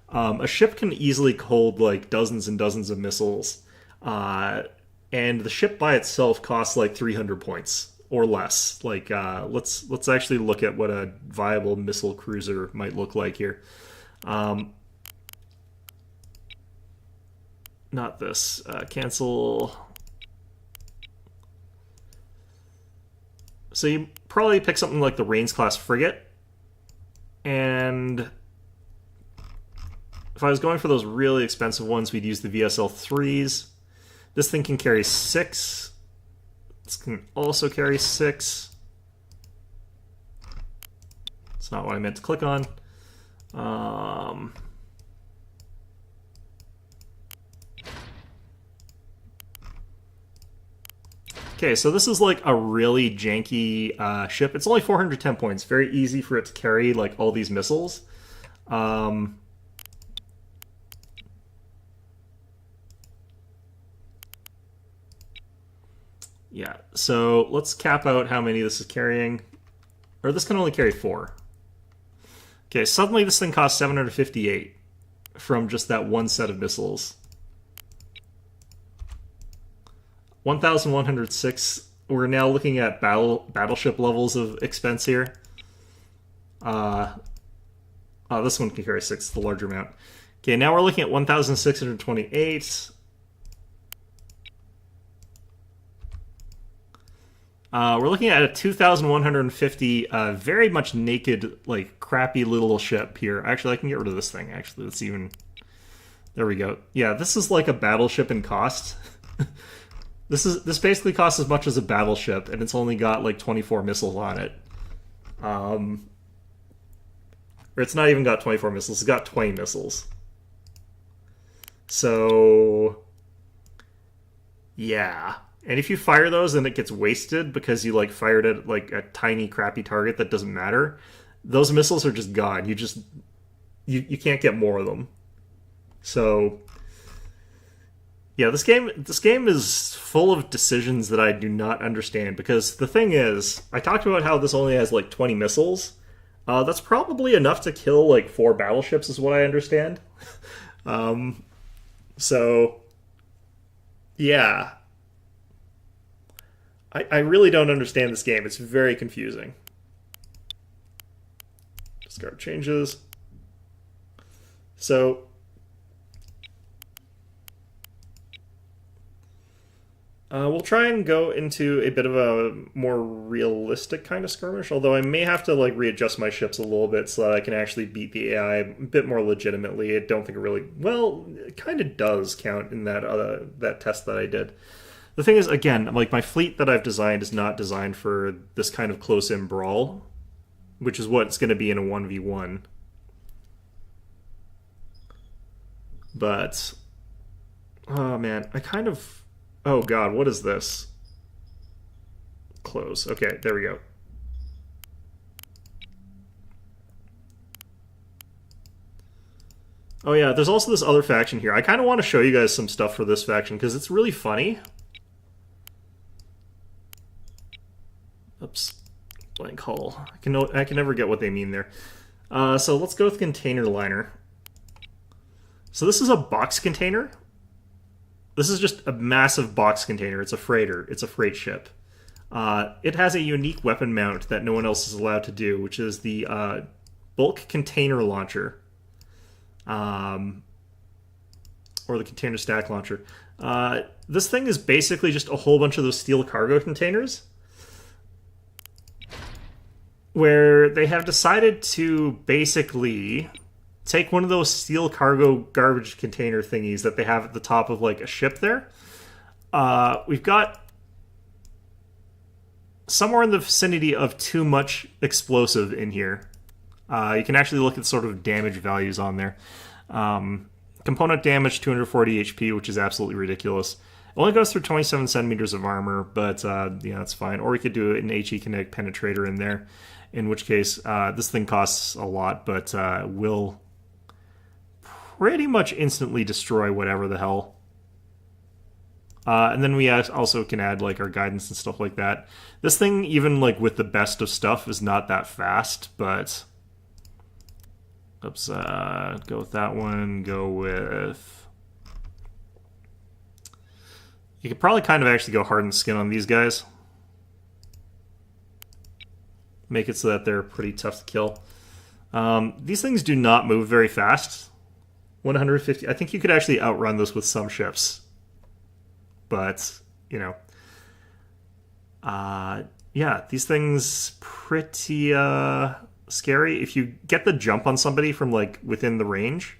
A ship can easily hold like dozens and dozens of missiles. And the ship by itself costs like 300 points or less. Like, let's actually look at what a viable missile cruiser might look like here. Not this. Cancel. So you probably pick something like the Rains class frigate. And if I was going for those really expensive ones, we'd use the VSL 3s. This thing can carry 6. This can also carry 6. That's not what I meant to click on. Okay, so this is like a really janky ship. It's only 410 points. Very easy for it to carry like all these missiles. Yeah, so let's cap out how many this is carrying. Or this can only carry 4. Okay, suddenly this thing costs 758 from just that one set of missiles. 1,106. We're now looking at battleship levels of expense here. This one can carry 6, the larger amount. Okay, now we're looking at 1,628. We're looking at a 2,150, very much naked, like, crappy little ship here. Actually, I can get rid of this thing, actually. Let's even... There we go. Yeah, this is like a battleship in cost. This basically costs as much as a battleship, and it's only got, like, 24 missiles on it. Or it's not even got 24 missiles, it's got 20 missiles. So... yeah. And if you fire those and it gets wasted because you like fired at like a tiny crappy target that doesn't matter, those missiles are just gone. You can't get more of them. So yeah, this game is full of decisions that I do not understand, because the thing is, I talked about how this only has like 20 missiles. That's probably enough to kill like 4 battleships, is what I understand. So, yeah. I really don't understand this game. It's very confusing. Discard changes. So, we'll try and go into a bit of a more realistic kind of skirmish, although I may have to like readjust my ships a little bit so that I can actually beat the AI a bit more legitimately. I don't think it really... Well, it kind of does count in that test that I did. The thing is, again, like my fleet that I've designed is not designed for this kind of close-in brawl, which is what it's going to be in a 1v1. But, oh man, I kind of... Oh god, what is this? Close. Okay, there we go. Oh yeah, there's also this other faction here. I kind of want to show you guys some stuff for this faction, because it's really funny. Oops. Blank hull. I can never get what they mean there. So let's go with container liner. So this is a box container. This is just a massive box container. It's a freighter. It's a freight ship. It has a unique weapon mount that no one else is allowed to do, which is the bulk container launcher. Or the container stack launcher. This thing is basically just a whole bunch of those steel cargo containers, where they have decided to basically take one of those steel cargo garbage container thingies that they have at the top of like a ship there. We've got somewhere in the vicinity of too much explosive in here. You can actually look at sort of damage values on there. Component damage 240 HP, which is absolutely ridiculous. It only goes through 27 centimeters of armor, but yeah, that's fine. Or we could do an HE Kinetic Penetrator in there, in which case this thing costs a lot, but will pretty much instantly destroy whatever the hell. And then we also can add like our guidance and stuff like that. This thing, even like with the best of stuff, is not that fast, but... Oops, go with that one, go with... You could probably kind of actually go hardened skin on these guys. Make it so that they're pretty tough to kill. These things do not move very fast. 150. I think you could actually outrun this with some ships. But, you know. Yeah, these things pretty scary. If you get the jump on somebody from like within the range,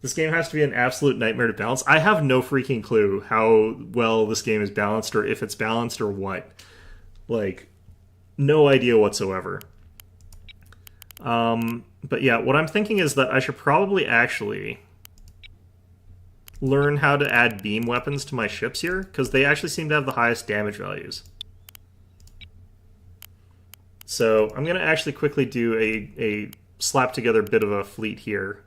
this game has to be an absolute nightmare to balance. I have no freaking clue how well this game is balanced, or if it's balanced or what. Like, no idea whatsoever. But yeah, what I'm thinking is that I should probably actually learn how to add beam weapons to my ships here, because they actually seem to have the highest damage values. So I'm going to actually quickly do a slap together bit of a fleet here.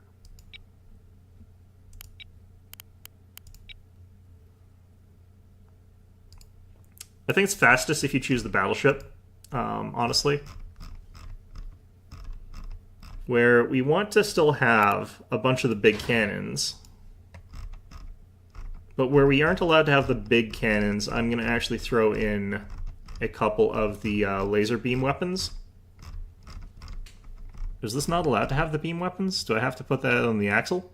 I think it's fastest if you choose the battleship, honestly. Where we want to still have a bunch of the big cannons. But where we aren't allowed to have the big cannons, I'm going to actually throw in a couple of the laser beam weapons. Is this not allowed to have the beam weapons? Do I have to put that on the axle?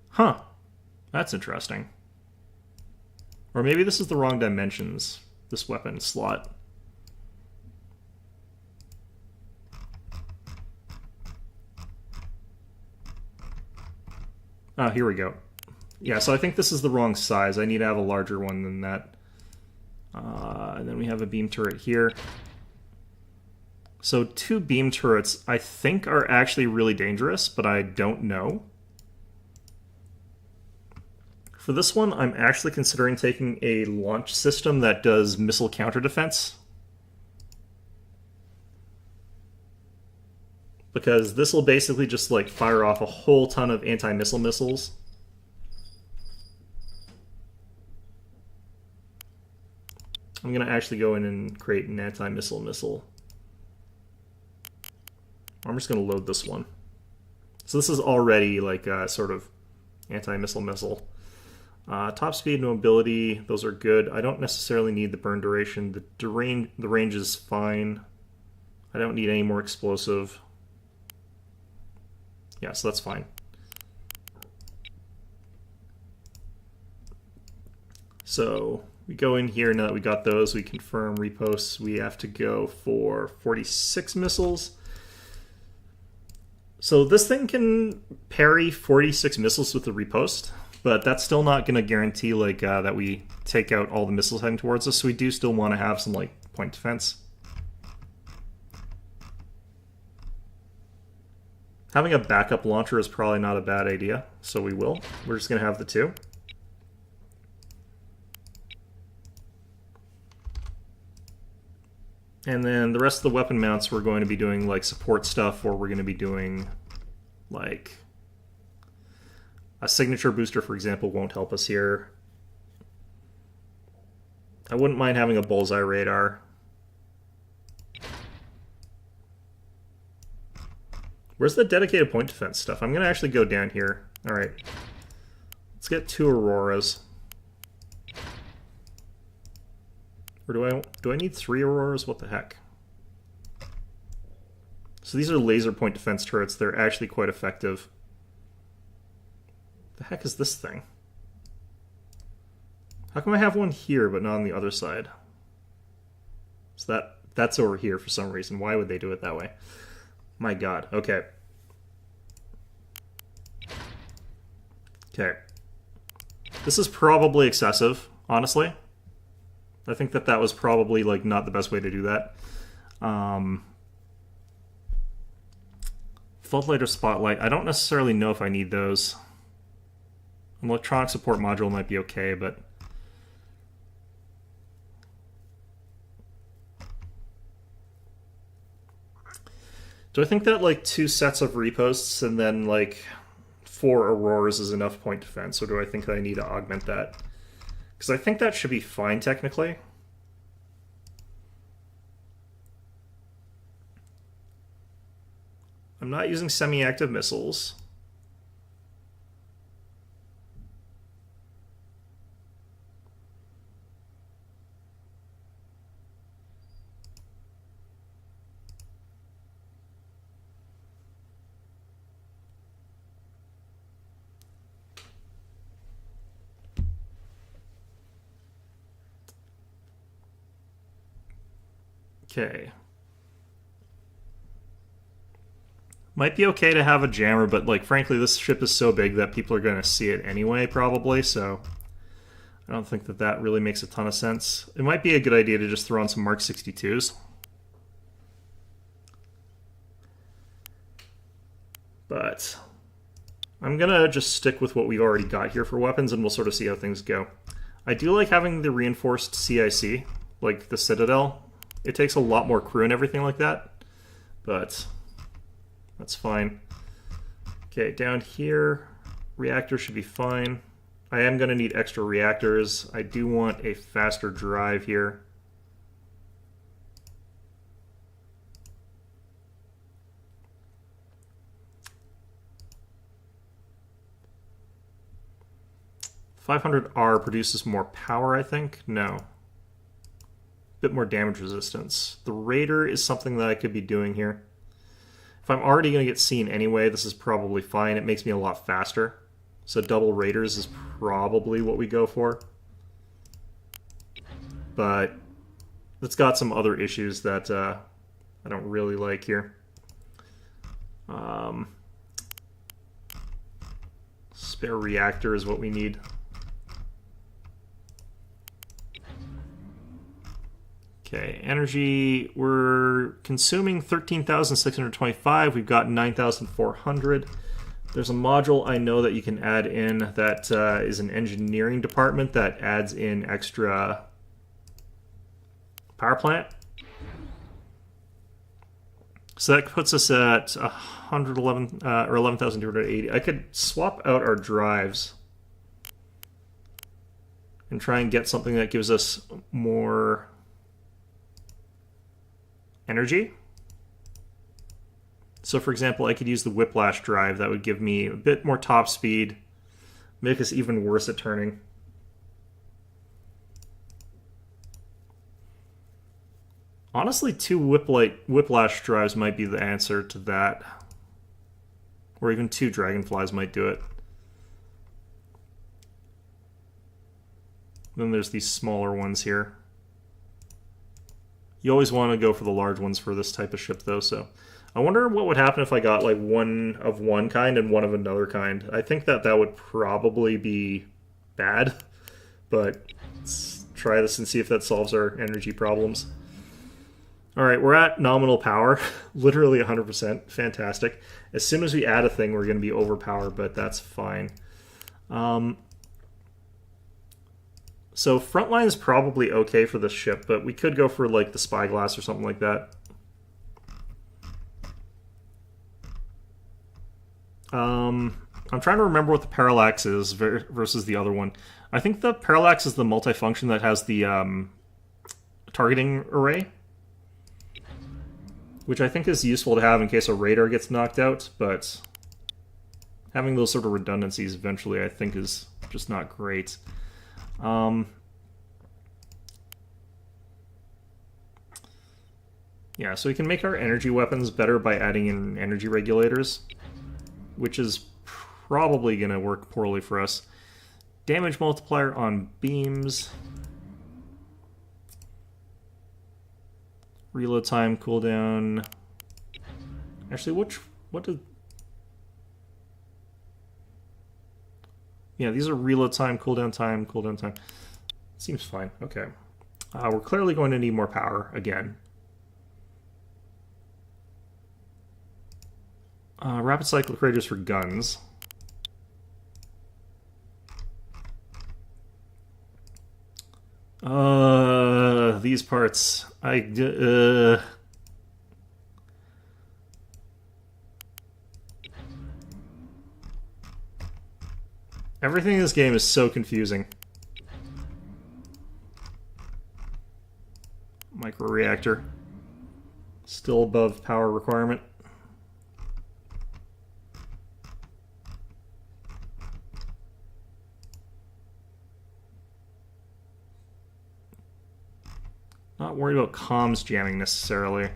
Huh. That's interesting. Or maybe this is the wrong dimensions, this weapon slot. Oh, here we go. Yeah, so I think this is the wrong size. I need to have a larger one than that. And then we have a beam turret here. So 2 beam turrets, I think, are actually really dangerous, but I don't know. For this one, I'm actually considering taking a launch system that does missile counter defense. Because this will basically just like fire off a whole ton of anti-missile missiles. I'm going to actually go in and create an anti-missile missile. I'm just going to load this one. So this is already like a sort of anti-missile missile. Top speed and mobility, those are good. I don't necessarily need the burn duration. The range is fine. I don't need any more explosive. Yeah, so that's fine. So we go in here, now that we got those, we confirm reposts. We have to go for 46 missiles. So this thing can parry 46 missiles with the repost, but that's still not going to guarantee like that we take out all the missiles heading towards us. So we do still want to have some like point defense. Having a backup launcher is probably not a bad idea, so we will. We're just going to have the two. And then the rest of the weapon mounts, we're going to be doing like support stuff, or we're going to be doing like a signature booster, for example, won't help us here. I wouldn't mind having a bullseye radar. Where's the dedicated point defense stuff? I'm going to actually go down here. All right. Let's get 2 Auroras. Or do I need 3 Auroras? What the heck? So these are laser point defense turrets. They're actually quite effective. The heck is this thing? How come I have one here but not on the other side? So that's over here for some reason. Why would they do it that way? My god. Okay. Okay. This is probably excessive, honestly. I think that was probably like not the best way to do that. Floodlight or Spotlight. I don't necessarily know if I need those. An electronic support module might be okay, but do I think that like 2 sets of reposts and then like 4 Auroras is enough point defense, or do I think that I need to augment that? Because I think that should be fine technically. I'm not using semi-active missiles. Okay. Might be okay to have a jammer, but like frankly this ship is so big that people are going to see it anyway probably, so I don't think that really makes a ton of sense. It might be a good idea to just throw on some Mark 62s. But I'm going to just stick with what we've already got here for weapons, and we'll sort of see how things go. I do like having the reinforced CIC, like the Citadel. It takes a lot more crew and everything like that, but that's fine. Okay, down here, reactors should be fine. I am going to need extra reactors. I do want a faster drive here. $500R produces more power, I think? No. Bit more damage resistance. The Raider is something that I could be doing here. If I'm already going to get seen anyway, this is probably fine. It makes me a lot faster. So double Raiders is probably what we go for. But it's got some other issues that I don't really like here. Spare reactor is what we need. Okay, energy, we're consuming 13,625. We've got 9,400. There's a module I know that you can add in that is an engineering department that adds in extra power plant. So that puts us at 111 or 11,280. I could swap out our drives and try and get something that gives us more energy. So for example, I could use the Whiplash drive. That would give me a bit more top speed, make us even worse at turning. Honestly, 2 Whiplash drives might be the answer to that. Or even 2 Dragonflies might do it. Then there's these smaller ones here. You always want to go for the large ones for this type of ship, though, so... I wonder what would happen if I got, like, one of one kind and one of another kind. I think that that would probably be bad, but let's try this and see if that solves our energy problems. Alright, we're at nominal power. Literally 100%. Fantastic. As soon as we add a thing, we're going to be overpowered, but that's fine. So frontline is probably okay for this ship, but we could go for like the spyglass or something like that. I'm trying to remember what the parallax is versus the other one. I think the parallax is the multifunction that has the targeting array, which I think is useful to have in case a radar gets knocked out, but having those sort of redundancies eventually I think is just not great. Yeah, so we can make our energy weapons better by adding in energy regulators, which is probably going to work poorly for us. Damage multiplier on beams. Reload time, cooldown. Actually, what did... Yeah, these are reload time, cooldown time, cooldown time. Seems fine. Okay. We're clearly going to need more power again. Rapid cyclic radius for guns. These parts. Everything in this game is so confusing. Microreactor. Still above power requirement. Not worried about comms jamming necessarily.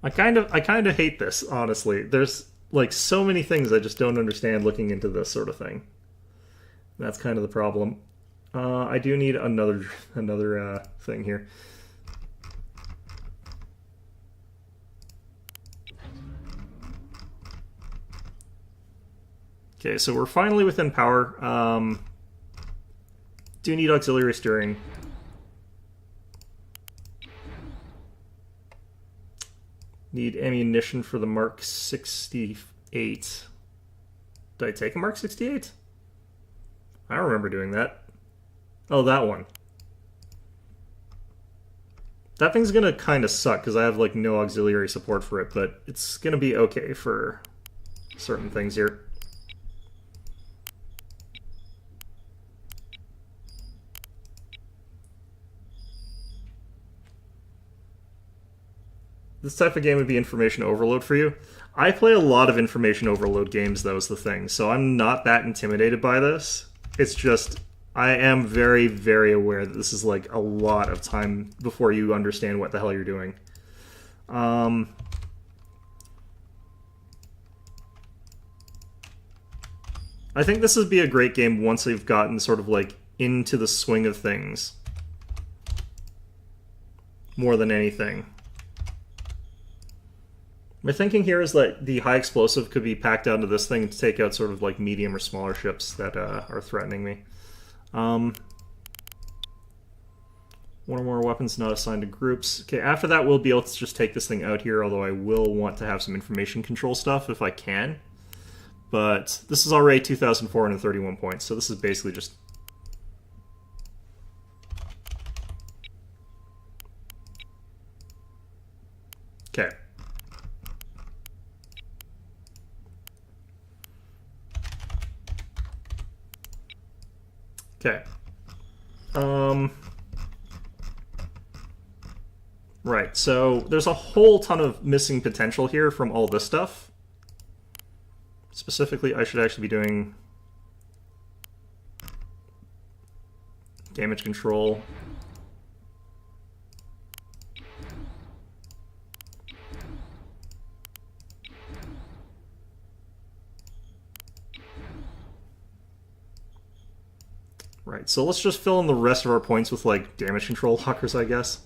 I kind of hate this, honestly. There's like so many things I just don't understand looking into this sort of thing. That's kind of the problem. I do need another thing here. Okay, so we're finally within power. Do need auxiliary steering. Need ammunition for the Mark 68. Did I take a Mark 68? I don't remember doing that. Oh, that one. That thing's gonna kind of suck because I have like no auxiliary support for it, but it's gonna be okay for certain things here. This type of game would be information overload for you. I play a lot of information overload games, though, is the thing, so I'm not that intimidated by this. It's just, I am very, very aware that this is like a lot of time before you understand what the hell you're doing. I think this would be a great game once they've gotten sort of like into the swing of things. More than anything. My thinking here is that the high explosive could be packed onto this thing to take out sort of like medium or smaller ships that are threatening me. One or more weapons not assigned to groups. Okay, after that we'll be able to just take this thing out here, although I will want to have some information control stuff if I can. But this is already 2,431 points, so this is basically just... Okay. Okay. Right, so there's a whole ton of missing potential here from all this stuff. Specifically, I should actually be doing damage control. Right, so let's just fill in the rest of our points with, like, damage control lockers, I guess.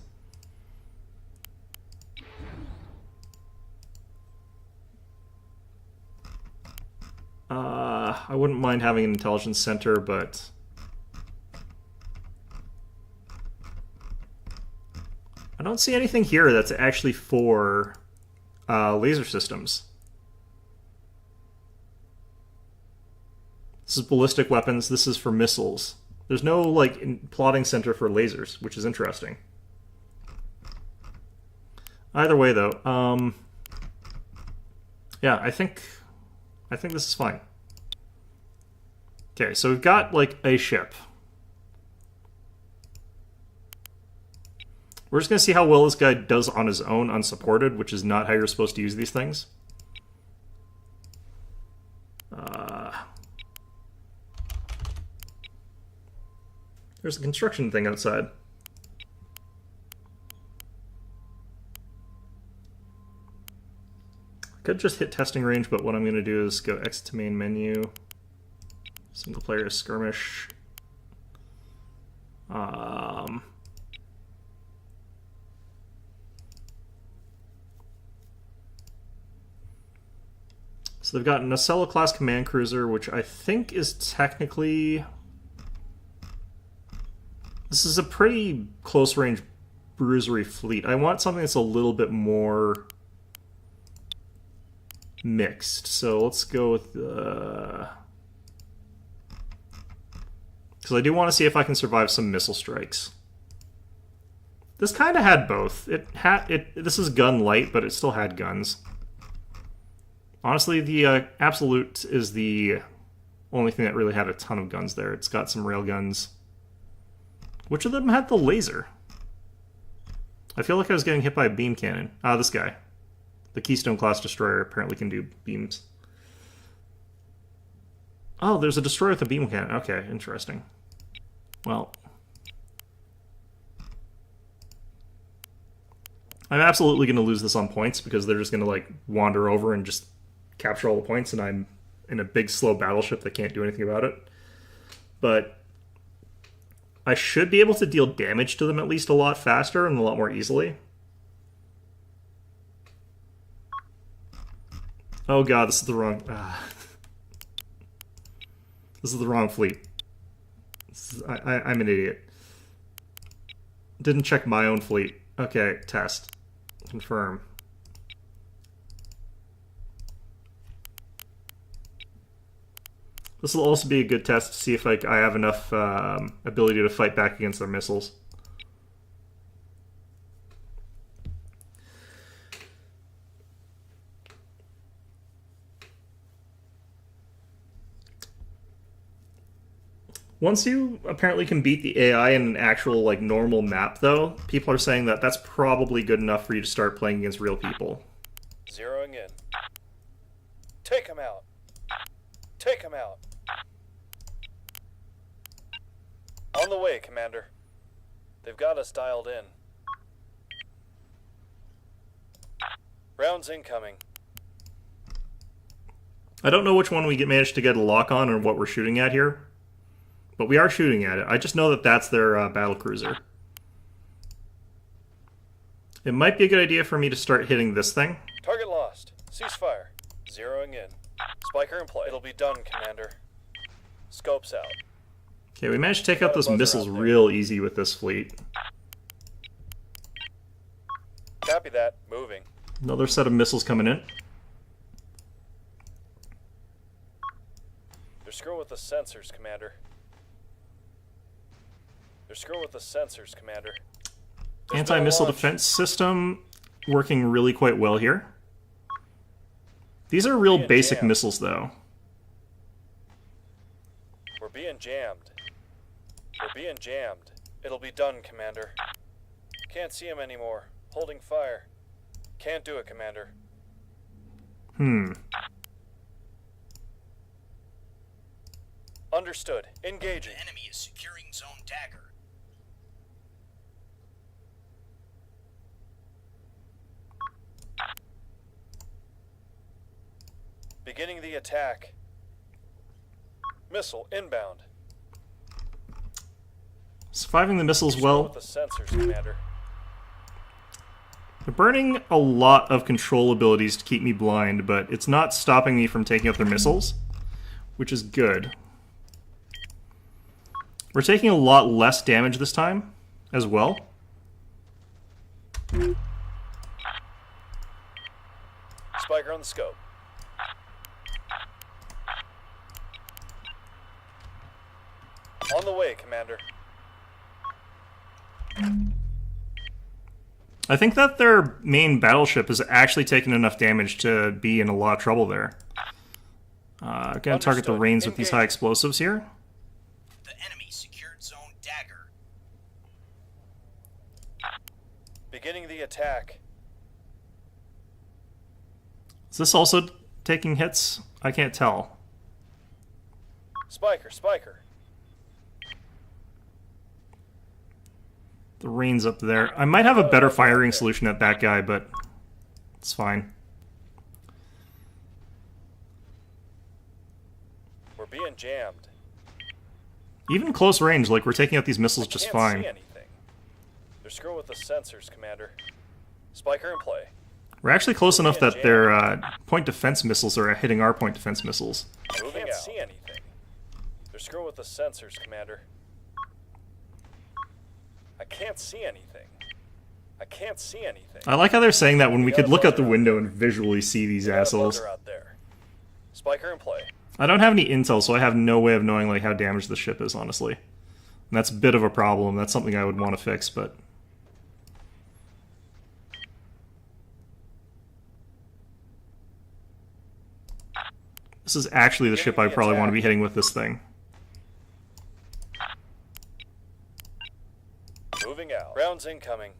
I wouldn't mind having an intelligence center, but I don't see anything here that's actually for laser systems. This is ballistic weapons. This is for missiles. There's no, like, plotting center for lasers, which is interesting. Either way, though, yeah, I think this is fine. Okay, so we've got, like, a ship. We're just going to see how well this guy does on his own, unsupported, which is not how you're supposed to use these things. There's a construction thing outside. I could just hit testing range, but what I'm going to do is go exit to main menu. Single player skirmish. So they've got an Nacella class command cruiser, which I think is technically... This is a pretty close range bruisery fleet. I want something that's a little bit more mixed. So let's go with the... Because I do want to see if I can survive some missile strikes. This kind of had both. This is gun light, but it still had guns. Honestly, the Absolute is the only thing that really had a ton of guns there. It's got some railguns. Which of them had the laser? I feel like I was getting hit by a beam cannon. Ah, this guy. The Keystone class destroyer apparently can do beams. Oh, there's a destroyer with a beam cannon. Okay, interesting. Well, I'm absolutely going to lose this on points because they're just going to, like, wander over and just capture all the points, and I'm in a big, slow battleship that can't do anything about it. But I should be able to deal damage to them at least a lot faster and a lot more easily. Oh god, this is the wrong... This is the wrong fleet. I'm an idiot. Didn't check my own fleet. Okay, test. Confirm. This will also be a good test to see if I have enough ability to fight back against their missiles. Once you apparently can beat the AI in an actual, like, normal map, though, people are saying that that's probably good enough for you to start playing against real people. Zeroing in. Take him out. Take him out. On the way, Commander. They've got us dialed in. Rounds incoming. I don't know which one we managed to get a lock on or what we're shooting at here. But we are shooting at it. I just know that that's their battle cruiser. It might be a good idea for me to start hitting this thing. Target lost. Ceasefire. Zeroing in. Spiker in play. It'll be done, Commander. Scopes out. Okay, we managed to take out those missiles real easy with this fleet. Copy that. Moving. Another set of missiles coming in. They're screwing with the sensors, Commander. They're screwing with the sensors, Commander. Anti-missile defense system working really quite well here. These are real basic missiles, though. We're being jammed. We're being jammed. It'll be done, Commander. Can't see him anymore. Holding fire. Can't do it, Commander. Understood. Engaging. The enemy is securing Zone Dagger. Beginning the attack. Missile inbound. Surviving the missiles With well. the sensors, Commander. They're burning a lot of control abilities to keep me blind, but it's not stopping me from taking out their missiles, which is good. We're taking a lot less damage this time, as well. Spiker on the scope. On the way, Commander. I think that their main battleship has actually taken enough damage to be in a lot of trouble there. I'm going to target the Understood. reins with these high Engage. explosives here. The enemy secured Zone Dagger. Beginning the attack. Is this also taking hits? I can't tell. Spiker, Spiker. The reins up there. I might have a better firing solution at that guy, but it's fine. We're being jammed. Even close range, like, we're taking out these missiles just Can't fine. see anything. They're screwing with the sensors, Commander. Spiker in play. We're actually close enough that their point defense missiles are hitting our point defense missiles. Moving out. See anything. They're screwing with the sensors, Commander. I can't see anything. I can't see anything. I like how they're saying that when we got could a look out the bugger out window and visually see these Got a assholes. bugger out there. Spiker in play. I don't have any intel, so I have no way of knowing like how damaged the ship is, honestly. And that's a bit of a problem. That's something I would want to fix, but... This is actually the ship I probably want to be hitting with this thing. Moving out. Rounds incoming.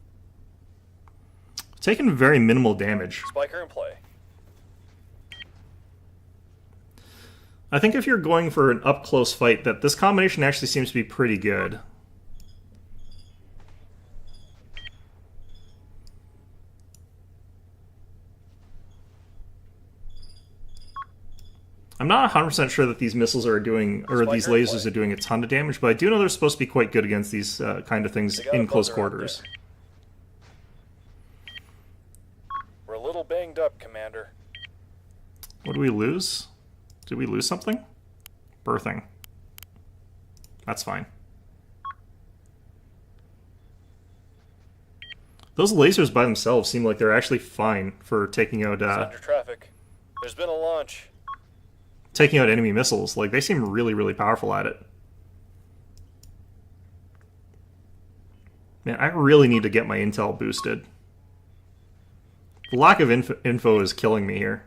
Taken very minimal damage. Spiker in play. I think if you're going for an up-close fight, that this combination actually seems to be pretty good. I'm not 100% sure that these missiles are doing, or these Spiker in lasers play. are doing a ton of damage, but I do know they're supposed to be quite good against these kind of things They got a in close bugger out quarters. there. We're a little banged up, Commander. What did we lose? Did we lose something? Birthing. That's fine. Those lasers by themselves seem like they're actually fine for taking out It's under traffic. There's been a launch. enemy missiles. Like, they seem really, really powerful at it. Man, I really need to get my intel boosted. The lack of info is killing me here.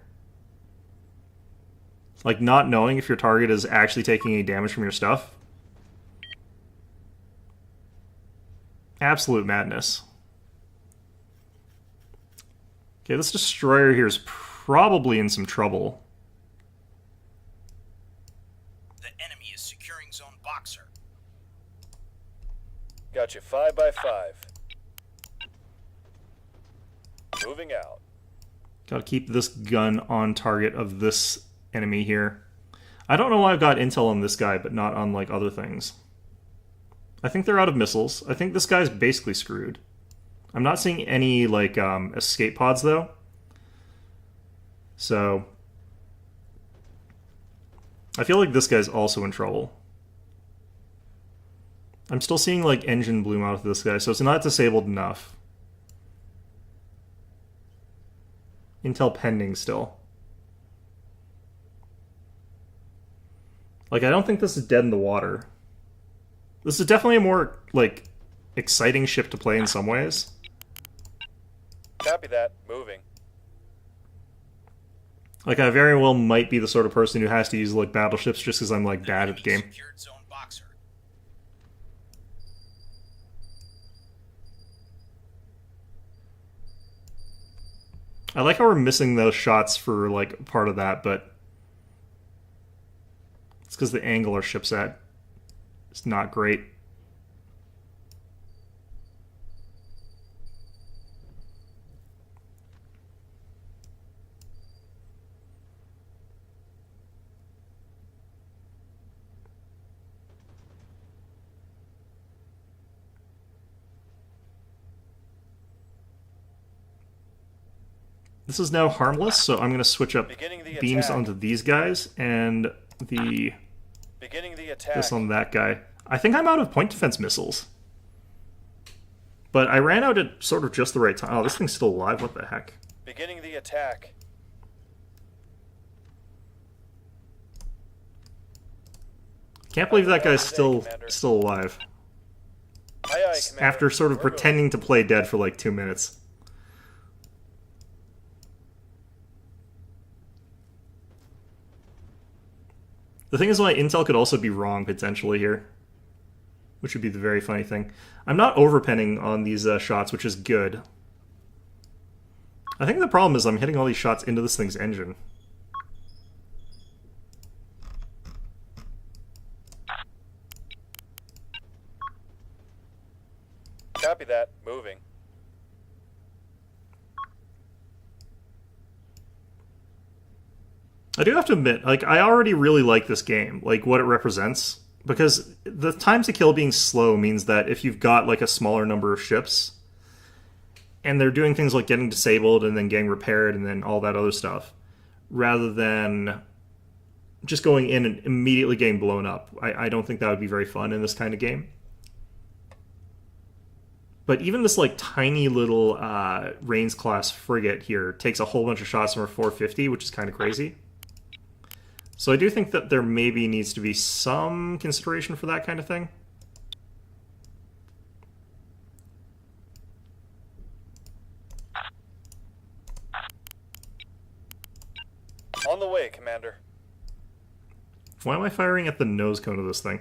Like, not knowing if your target is actually taking any damage from your stuff. Absolute madness. Okay, this destroyer here is probably in some trouble. The enemy is securing Zone Boxer. Got you 5 by 5. Moving out. Gotta keep this gun on target of this enemy here. I don't know why I've got intel on this guy, but not on, like, other things. I think they're out of missiles. I think this guy's basically screwed. I'm not seeing any, like, escape pods, though. So... I feel like this guy's also in trouble. I'm still seeing, like, engine bloom out of this guy, so it's not disabled enough. Intel pending still. Like, I don't think this is dead in the water. This is definitely a more, like, exciting ship to play in some ways. Copy that. Moving. Like, I very well might be the sort of person who has to use, like, battleships just because I'm, like, bad at the game. Secured Zone Boxer. I like how we're missing those shots for, like, part of that, but it's because the angle our ship's at is not great. This is now harmless, so I'm going to switch up Beginning the beams attack. onto these guys and Beginning the attack. this on that guy. I think I'm out of point defense missiles. But I ran out at sort of just the right time. Oh, this thing's still alive. What the heck? Beginning the attack. Can't believe that guy's Today, Commander. still alive. Aye, aye, Commander. After sort of We're pretending to play dead for like 2 minutes. The thing is, my intel could also be wrong potentially here, which would be the very funny thing. I'm not overpenning on these shots, which is good. I think the problem is I'm hitting all these shots into this thing's engine. Copy that. Moving. I do have to admit, like, I already really like this game, like what it represents, because the time to kill being slow means that if you've got like a smaller number of ships, and they're doing things like getting disabled and then getting repaired and then all that other stuff, rather than just going in and immediately getting blown up. I don't think that would be very fun in this kind of game. But even this like tiny little Reigns class frigate here takes a whole bunch of shots from her 450, which is kind of crazy. So I do think that there maybe needs to be some consideration for that kind of thing. On the way, Commander. Why am I firing at the nose cone of this thing?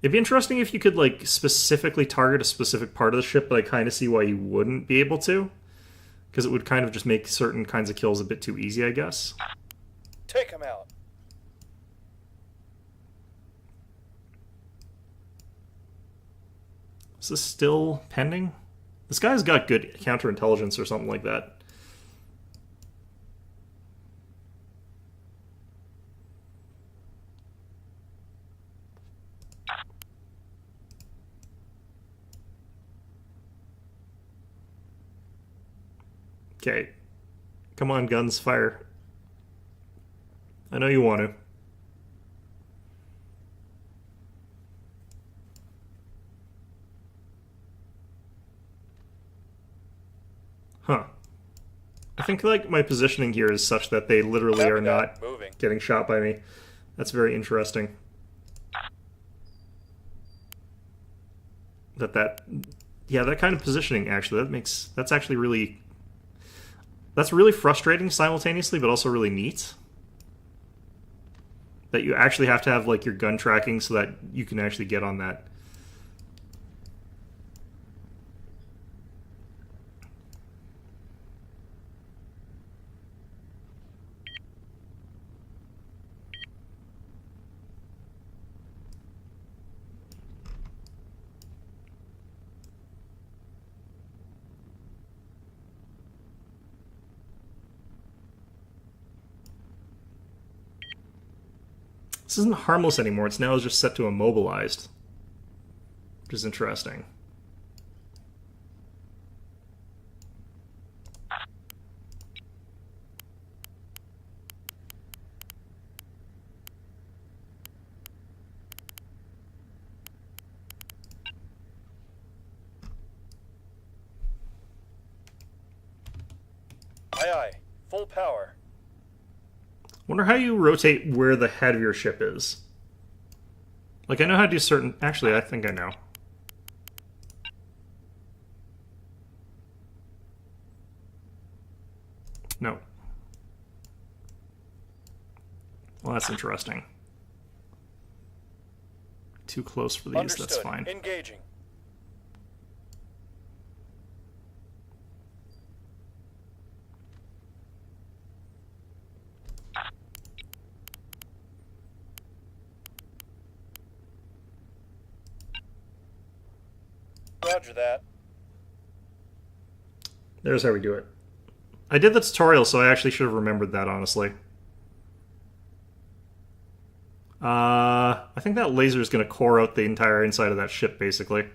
It'd be interesting if you could like specifically target a specific part of the ship, but I kind of see why you wouldn't be able to. Because it would kind of just make certain kinds of kills a bit too easy, I guess. Take him out. Is this still pending? This guy's got good counterintelligence or something like that. Okay. Come on, guns, fire. I know you want to. Huh. I think like my positioning here is such that they literally Copy are that. not Moving. getting shot by me. That's very interesting. Yeah, that kind of positioning actually, that's actually really, that's really frustrating simultaneously, but also really neat. That you actually have to have like your gun tracking so that you can actually get on that. This isn't harmless anymore. It's now just set to immobilized, which is interesting. Aye, aye. Full power. Wonder how you rotate where the head of your ship is. Like, I know how to do certain... Actually, I think I know. No. Well, that's interesting. Too close for these, Understood. that's fine. Engaging. Roger that. There's how we do it. I did the tutorial, so I actually should have remembered that, honestly. I think that laser is going to core out the entire inside of that ship, basically.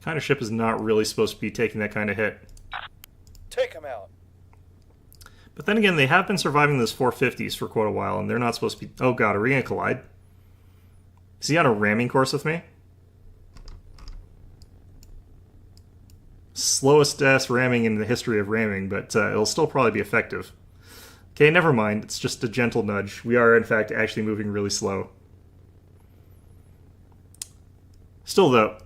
Kind of ship is not really supposed to be taking that kind of hit. Take him out. But then again, they have been surviving those 450s for quite a while, and they're not supposed to be... Oh god, are we going to collide? Is he on a ramming course with me? Slowest ass ramming in the history of ramming, but it'll still probably be effective. Okay, never mind. It's just a gentle nudge. We are, in fact, actually moving really slow. Still, though,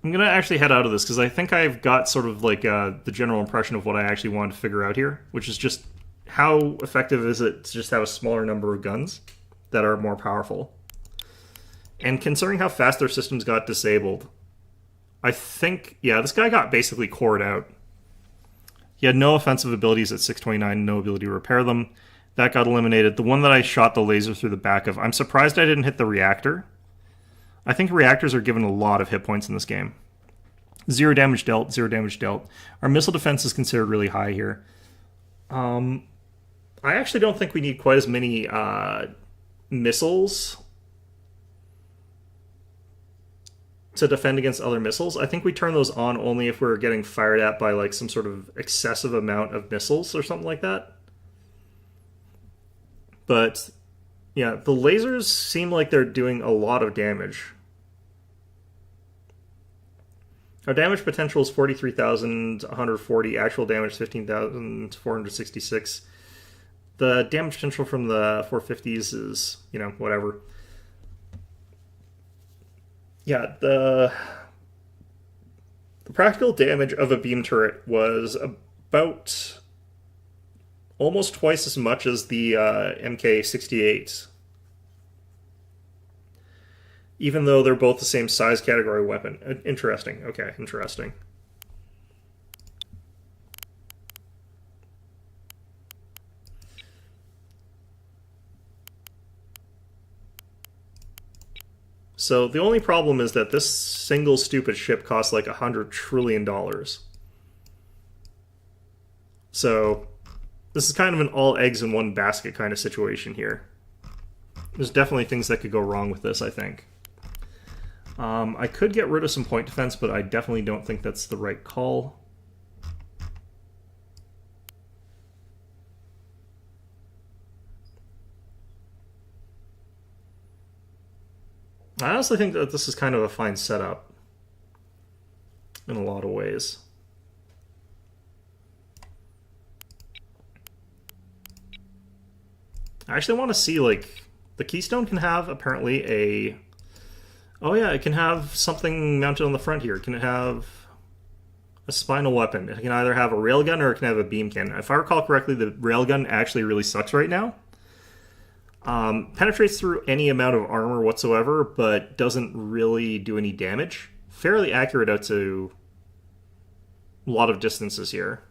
I'm going to actually head out of this, because I think I've got sort of like the general impression of what I actually wanted to figure out here, which is just how effective is it to just have a smaller number of guns that are more powerful. And considering how fast their systems got disabled, I think, yeah, this guy got basically cored out. He had no offensive abilities at 629, no ability to repair them. That got eliminated. The one that I shot the laser through the back of, I'm surprised I didn't hit the reactor. I think reactors are given a lot of hit points in this game. 0 damage dealt, 0 damage dealt. Our missile defense is considered really high here. I actually don't think we need quite as many missiles to defend against other missiles. I think we turn those on only if we're getting fired at by like some sort of excessive amount of missiles or something like that. But yeah, the lasers seem like they're doing a lot of damage. Our damage potential is 43,140, actual damage 15,466. The damage potential from the 450s is, you know, whatever. Yeah, the practical damage of a beam turret was about almost twice as much as the MK68. Even though they're both the same size category weapon. Interesting. Okay, interesting. So the only problem is that this single stupid ship costs like $100 trillion. So this is kind of an all eggs in one basket kind of situation here. There's definitely things that could go wrong with this, I think. I could get rid of some point defense, but I definitely don't think that's the right call. I honestly think that this is kind of a fine setup in a lot of ways. I actually want to see, like, the Keystone can have apparently a... Oh yeah, it can have something mounted on the front here. Can it have a spinal weapon? It can either have a railgun or it can have a beam cannon. If I recall correctly, the railgun actually really sucks right now. Penetrates through any amount of armor whatsoever, but doesn't really do any damage. Fairly accurate out to a lot of distances here.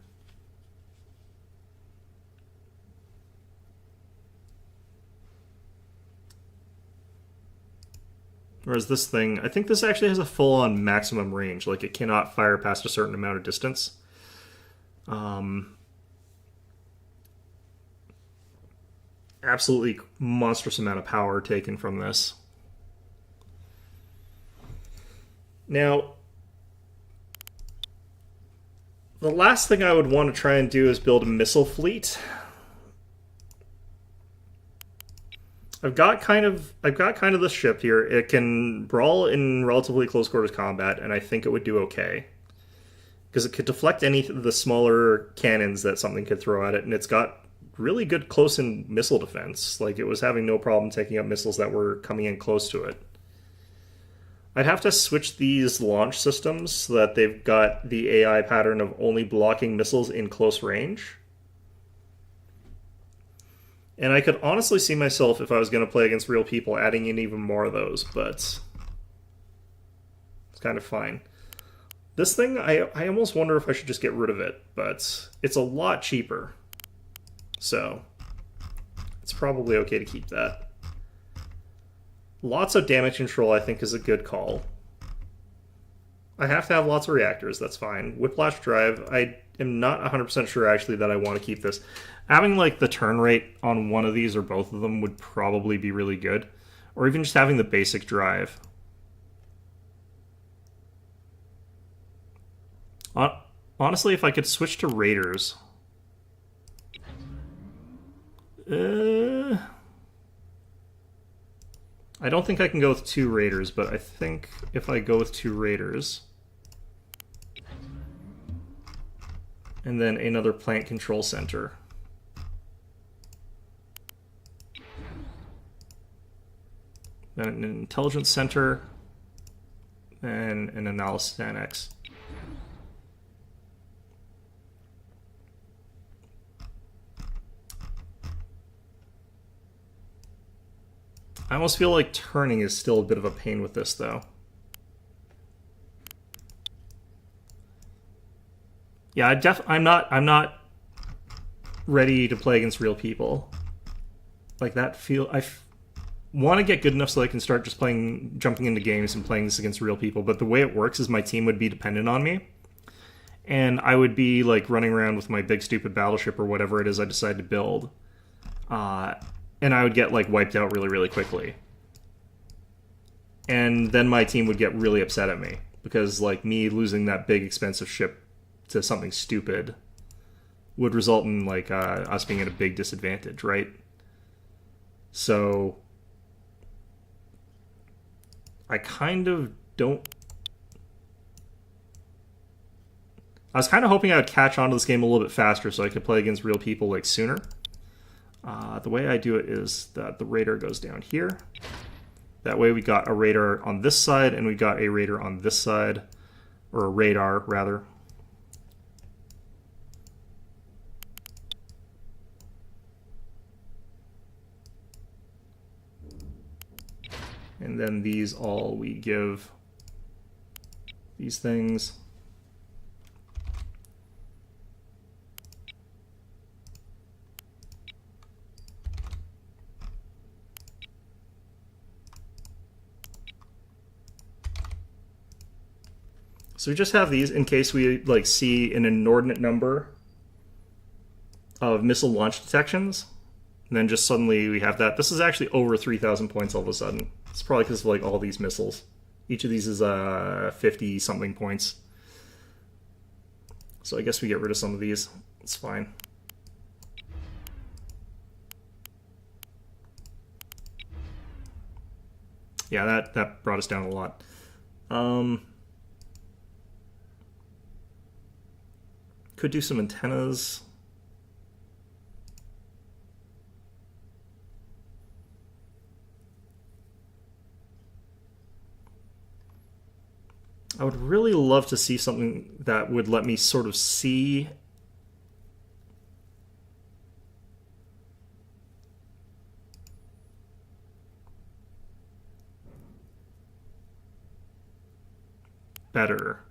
Whereas this thing, I think this actually has a full-on maximum range. Like, it cannot fire past a certain amount of distance. Absolutely monstrous amount of power taken from this. Now, the last thing I would want to try and do is build a missile fleet. I've got kind of this ship here. It can brawl in relatively close quarters combat, and I think it would do okay. Because it could deflect any of the smaller cannons that something could throw at it, and it's got really good close-in missile defense. Like, it was having no problem taking up missiles that were coming in close to it. I'd have to switch these launch systems so that they've got the AI pattern of only blocking missiles in close range. And I could honestly see myself, if I was going to play against real people, adding in even more of those, but it's kind of fine. This thing, I almost wonder if I should just get rid of it, but it's a lot cheaper. So it's probably okay to keep that. Lots of damage control, I think, is a good call. I have to have lots of reactors, that's fine. Whiplash Drive, I am not 100% sure actually that I want to keep this. Having like the turn rate on one of these or both of them would probably be really good. Or even just having the basic drive. Honestly, if I could switch to Raiders... I don't think I can go with 2 Raiders, but I think if I go with 2 Raiders... and then another plant control center... then an intelligence center... and an analysis annex. I almost feel like turning is still a bit of a pain with this, though. Yeah, I'm not ready to play against real people. Like that I want to get good enough so I can start just jumping into games and playing this against real people. But the way it works is my team would be dependent on me, and I would be like running around with my big stupid battleship or whatever it is I decide to build. And I would get like wiped out really, really quickly. And then my team would get really upset at me because like me losing that big expensive ship to something stupid would result in like us being at a big disadvantage, right? So I kind of don't... I was kind of hoping I would catch on to this game a little bit faster so I could play against real people like sooner. The way I do it is that the radar goes down here. That way we got a radar on this side and we got a radar on this side. Or a radar, rather. And then these all we give these things. So we just have these in case we like see an inordinate number of missile launch detections. And then just suddenly we have that. This is actually over 3,000 points all of a sudden. It's probably because of like all these missiles. Each of these is 50 something points. So I guess we get rid of some of these. It's fine. Yeah, that brought us down a lot. Could do some antennas. I would really love to see something that would let me sort of see better.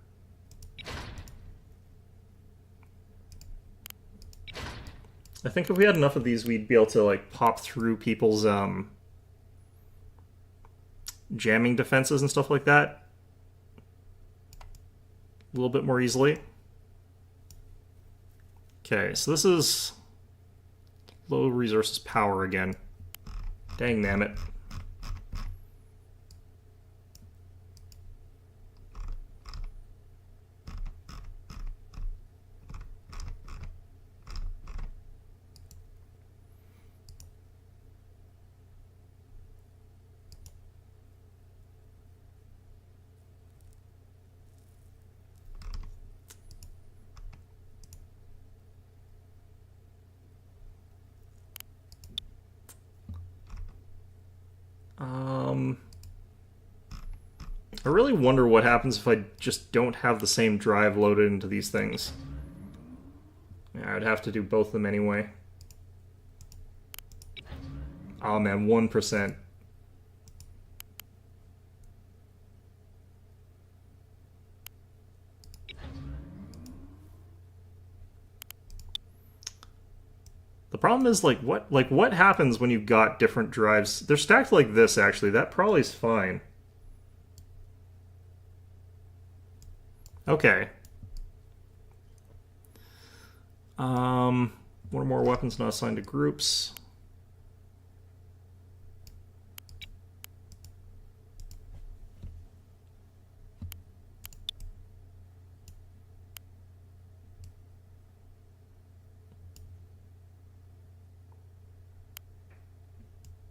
I think if we had enough of these, we'd be able to like pop through people's jamming defenses and stuff like that a little bit more easily. Okay, so this is low resources power again. Dang damn it. I really wonder what happens if I just don't have the same drive loaded into these things. Yeah, I'd have to do both of them anyway. Oh man, 1%. The The problem is, what happens when you've got different drives? They're stacked like this, actually. That probably is fine. Okay. One or more weapons not assigned to groups.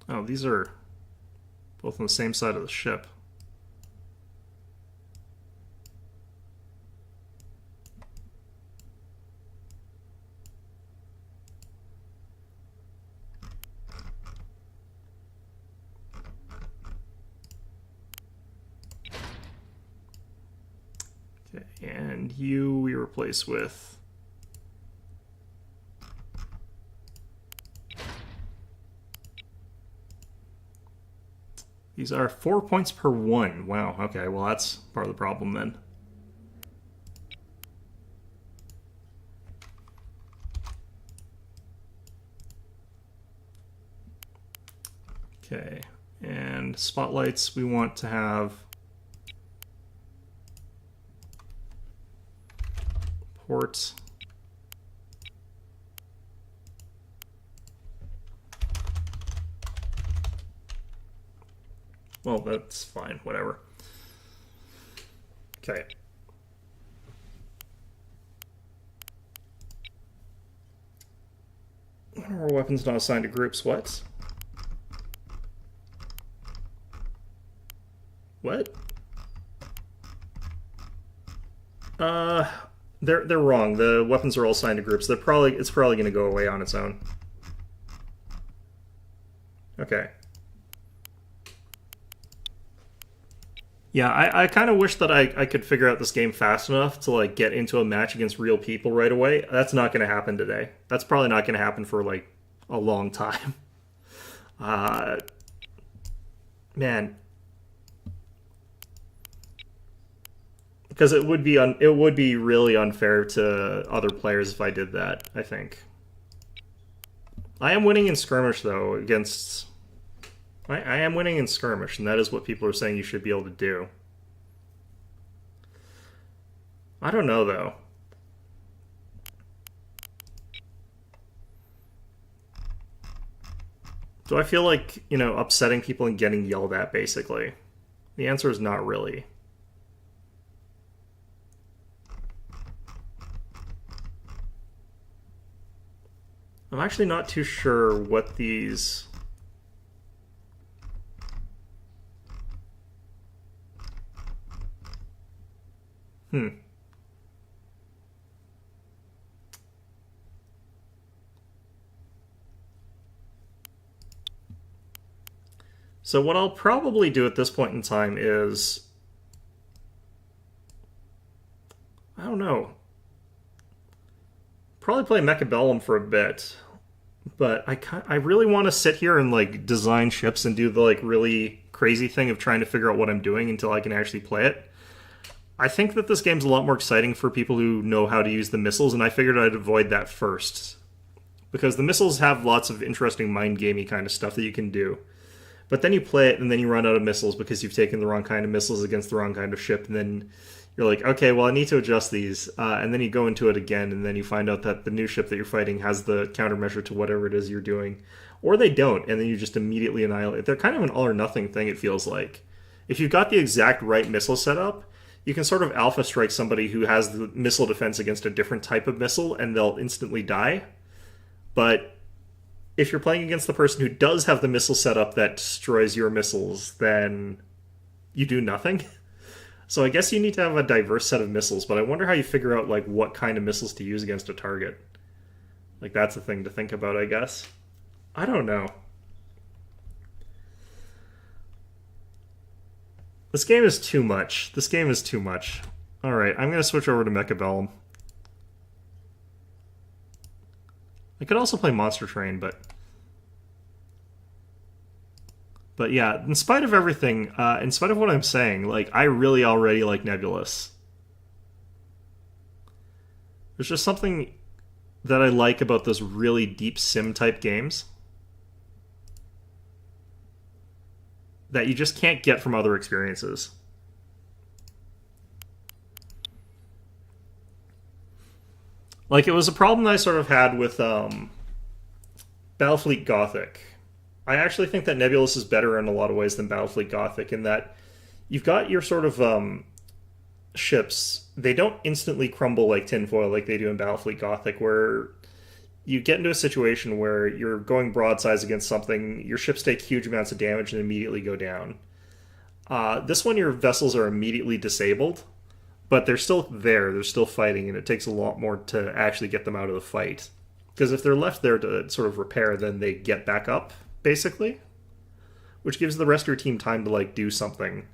Oh, these are both on the same side of the ship. Okay, and you we replace with... These are 4 points per one. Wow, okay, well that's part of the problem then. Okay, and spotlights we want to have port. Well, that's fine, whatever. Okay. What are our weapons not assigned to groups? What? What? They're wrong. The weapons are all assigned to groups. It's probably going to go away on its own. Okay. Yeah, I kind of wish that I could figure out this game fast enough to like get into a match against real people right away. That's not going to happen today. That's probably not going to happen for like a long time. Man, because it would be really unfair to other players if I did that, I think. I am winning in skirmish though against... I am winning in skirmish, and that is what people are saying you should be able to do. I don't know, though. Do I feel like, upsetting people and getting yelled at, basically? The answer is not really. I'm actually not too sure what these... So what I'll probably do at this point in time is... I don't know. Probably play Mechabellum for a bit. But I really want to sit here and like design ships and do the like really crazy thing of trying to figure out what I'm doing until I can actually play it. I think that this game's a lot more exciting for people who know how to use the missiles, and I figured I'd avoid that first. Because the missiles have lots of interesting mind-gamey kind of stuff that you can do. But then you play it, and then you run out of missiles because you've taken the wrong kind of missiles against the wrong kind of ship, and then you're like, okay, well, I need to adjust these. And then you go into it again, and then you find out that the new ship that you're fighting has the countermeasure to whatever it is you're doing. Or they don't, and then you just immediately annihilate. They're kind of an all-or-nothing thing, it feels like. If you've got the exact right missile setup, you can sort of alpha strike somebody who has the missile defense against a different type of missile, and they'll instantly die. But if you're playing against the person who does have the missile setup that destroys your missiles, then you do nothing. So I guess you need to have a diverse set of missiles, but I wonder how you figure out like what kind of missiles to use against a target. Like that's a thing to think about, I guess. I don't know. This game is too much. This game is too much. Alright, I'm going to switch over to Mechabellum. I could also play Monster Train, but yeah, in spite of everything, in spite of what I'm saying, like, I really already like Nebulous. There's just something that I like about those really deep sim type games that you just can't get from other experiences. Like, it was a problem that I sort of had with Battlefleet Gothic. I actually think that Nebulous is better in a lot of ways than Battlefleet Gothic, in that you've got your sort of ships. They don't instantly crumble like tinfoil like they do in Battlefleet Gothic, where you get into a situation where you're going broadsides against something, your ships take huge amounts of damage and immediately go down. This one, your vessels are immediately disabled, but they're still there, they're still fighting, and it takes a lot more to actually get them out of the fight. Because if they're left there to sort of repair, then they get back up, basically. Which gives the rest of your team time to, like, do something.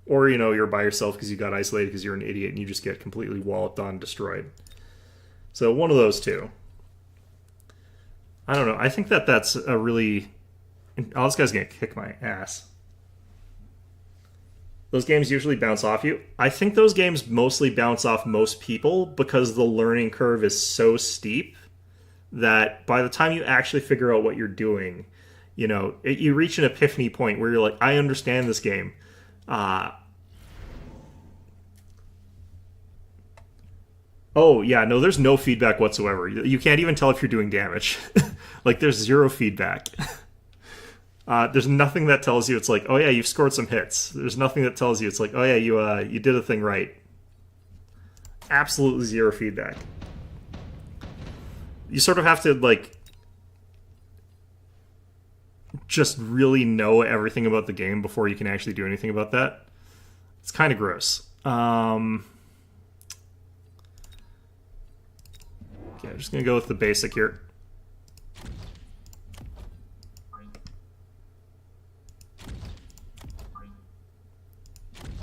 Or, you know, you're by yourself because you got isolated because you're an idiot and you just get completely walloped on and destroyed. So, one of those two. I don't know, I think that that's a really... Oh, this guy's gonna kick my ass. Those games usually bounce off you. I think those games mostly bounce off most people because the learning curve is so steep that by the time you actually figure out what you're doing, you know, you reach an epiphany point where you're like, I understand this game. Oh, yeah, no, there's no feedback whatsoever. You can't even tell if you're doing damage. Like, there's zero feedback. There's nothing that tells you it's like, oh yeah, you've scored some hits. There's nothing that tells you it's like, oh yeah, you did a thing right. Absolutely zero feedback. You sort of have to, like, just really know everything about the game before you can actually do anything about that. It's kind of gross. Okay, I'm just going to go with the basic here.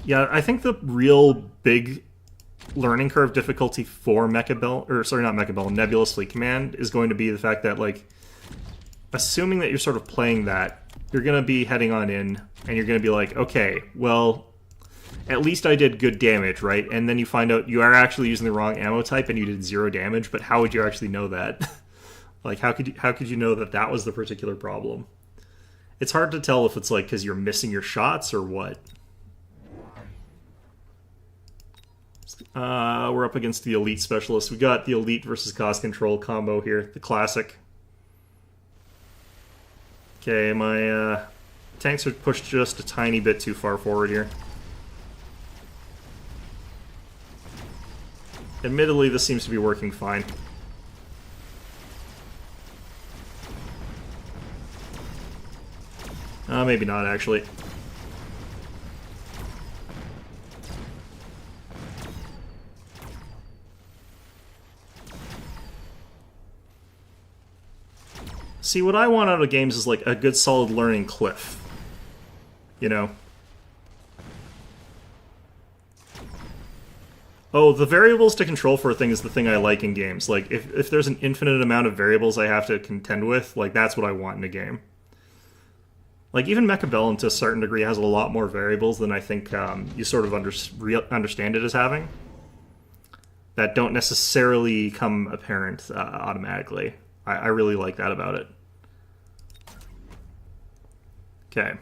Yeah, I think the real big learning curve difficulty for Nebulous Fleet Command is going to be the fact that, like, assuming that you're sort of playing that, you're going to be heading on in, and you're going to be like, okay, well, at least I did good damage, right? And then you find out you are actually using the wrong ammo type and you did 0 damage, but how would you actually know that? Like, how could you know that that was the particular problem? It's hard to tell if it's, like, because you're missing your shots or what. We're up against the Elite Specialist. We got the Elite versus Cost Control combo here, the classic. Okay, my tanks are pushed just a tiny bit too far forward here. Admittedly, this seems to be working fine. Maybe not, actually. See, what I want out of games is, like, a good solid learning cliff. You know? Oh, the variables to control for a thing is the thing I like in games. Like, if there's an infinite amount of variables I have to contend with, like, that's what I want in a game. Like, even Mechabellum, to a certain degree, has a lot more variables than I think you sort of understand it as having. That don't necessarily come apparent automatically. I really like that about it. Okay.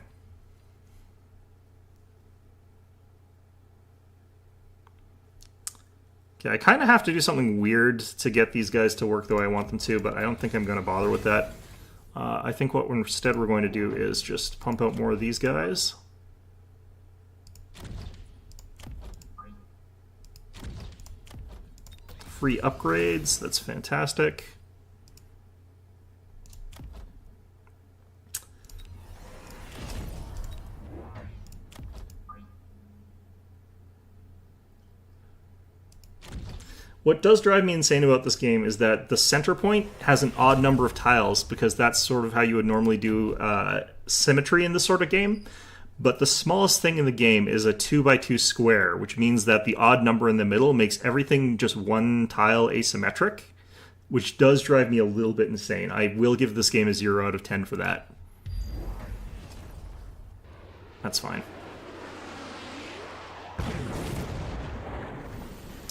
Okay, I kind of have to do something weird to get these guys to work the way I want them to, but I don't think I'm going to bother with that. I think what instead we're going to do is just pump out more of these guys. Free upgrades, that's fantastic. What does drive me insane about this game is that the center point has an odd number of tiles, because that's sort of how you would normally do symmetry in this sort of game. But the smallest thing in the game is a 2x2 square, which means that the odd number in the middle makes everything just one tile asymmetric, which does drive me a little bit insane. I will give this game a 0 out of 10 for that. That's fine.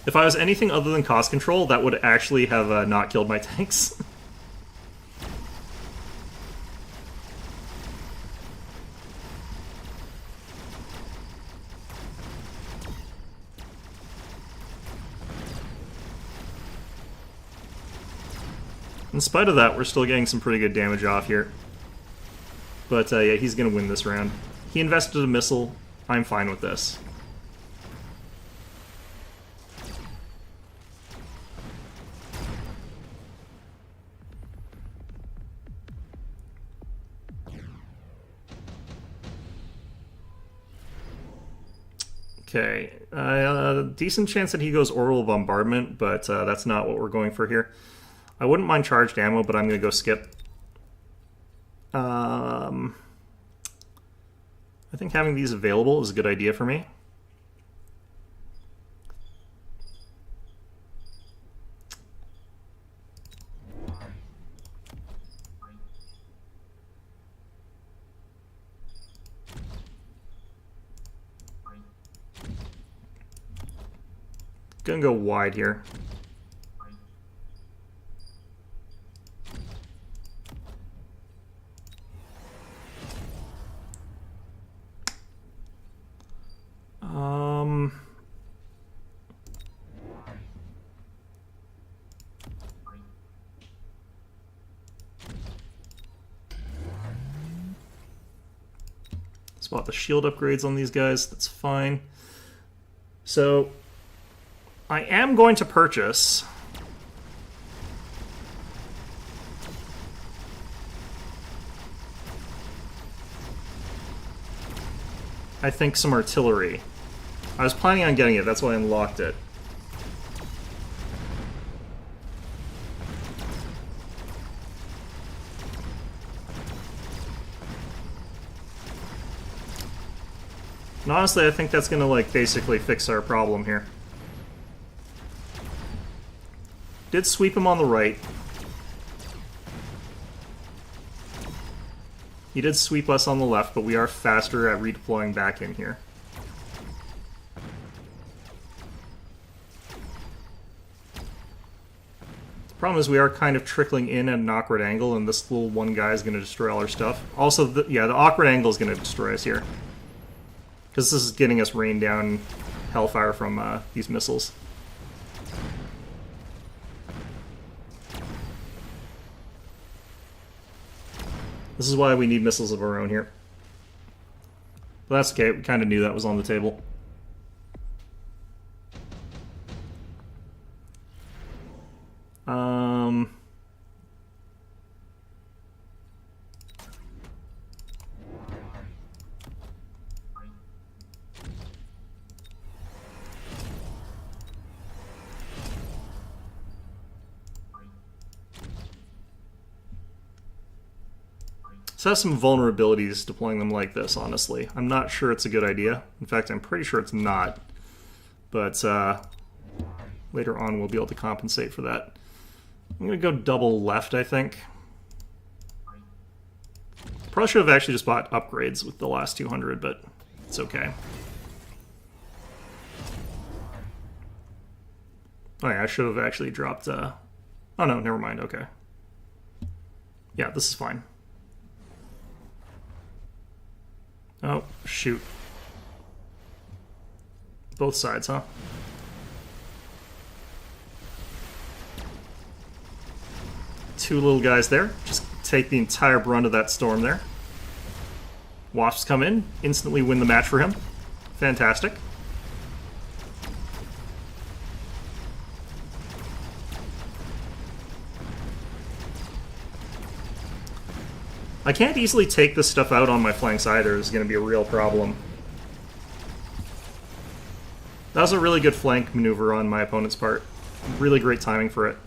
If I was anything other than cost control, that would actually have not killed my tanks. In spite of that, we're still getting some pretty good damage off here. But yeah, he's going to win this round. He invested a missile. I'm fine with this. Okay, decent chance that he goes orbital bombardment, but that's not what we're going for here. I wouldn't mind charged ammo, but I'm going to go skip. I think having these available is a good idea for me. Gonna go wide here. Spot the shield upgrades on these guys, that's fine. So, I am going to purchase I think some artillery. I was planning on getting it, that's why I unlocked it. And honestly, I think that's gonna, like, basically fix our problem here. Did sweep him on the right. He did sweep us on the left, but we are faster at redeploying back in here. The problem is we are kind of trickling in at an awkward angle, and this little one guy is going to destroy all our stuff. Also, yeah, the awkward angle is going to destroy us here. Because this is getting us rained down hellfire from these missiles. This is why we need missiles of our own here. But that's okay, we kind of knew that was on the table. This has some vulnerabilities deploying them like this, honestly. I'm not sure it's a good idea. In fact, I'm pretty sure it's not. But later on we'll be able to compensate for that. I'm going to go double left, I think. Probably should have actually just bought upgrades with the last 200, but it's okay. Oh yeah, I should have actually dropped... Oh no, never mind, okay. Yeah, this is fine. Oh, shoot. Both sides, huh? Two little guys there. Just take the entire brunt of that storm there. Wasps come in, instantly win the match for him. Fantastic. I can't easily take this stuff out on my flanks either. It's going to be a real problem. That was a really good flank maneuver on my opponent's part. Really great timing for it.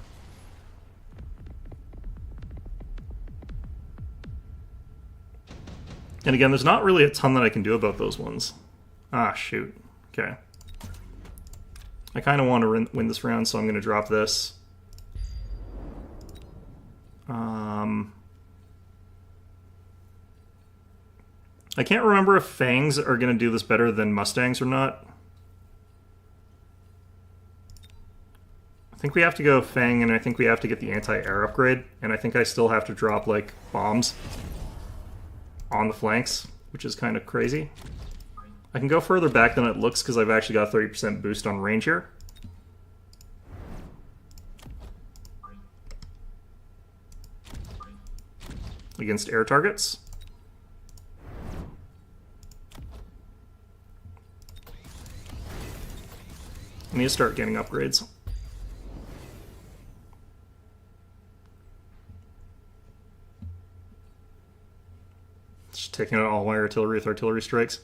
And again, there's not really a ton that I can do about those ones. Ah, shoot. Okay. I kind of want to win this round, so I'm going to drop this. I can't remember if Fangs are going to do this better than Mustangs or not. think we have to go Fang, and I think we have to get the anti-air upgrade, and I think I still have to drop, like, bombs on the flanks, which is kind of crazy. I can go further back than it looks because I've actually got a 30% boost on range here. Against air targets. I need to start getting upgrades. Just taking out all my artillery with artillery strikes.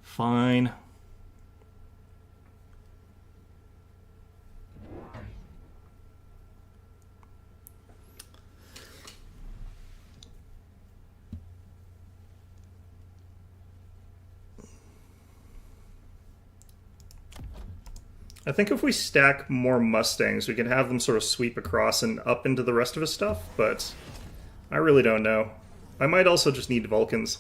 Fine. I think if we stack more Mustangs, we can have them sort of sweep across and up into the rest of his stuff, but I really don't know. I might also just need Vulcans.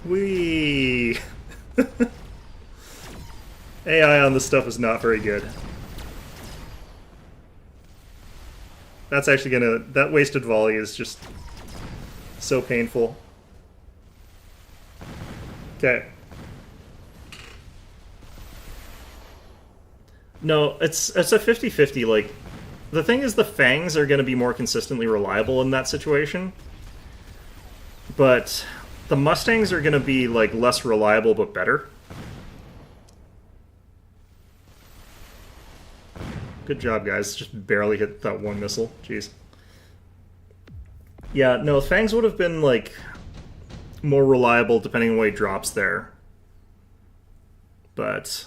Whee! AI on this stuff is not very good. That's actually gonna... That wasted volley is just so painful. Okay. No, it's a 50-50, like... The thing is the Fangs are gonna be more consistently reliable in that situation. But... the Mustangs are going to be, like, less reliable but better. Good job, guys. Just barely hit that one missile. Jeez. Yeah, no, Fangs would have been, like, more reliable depending on what he drops there. But...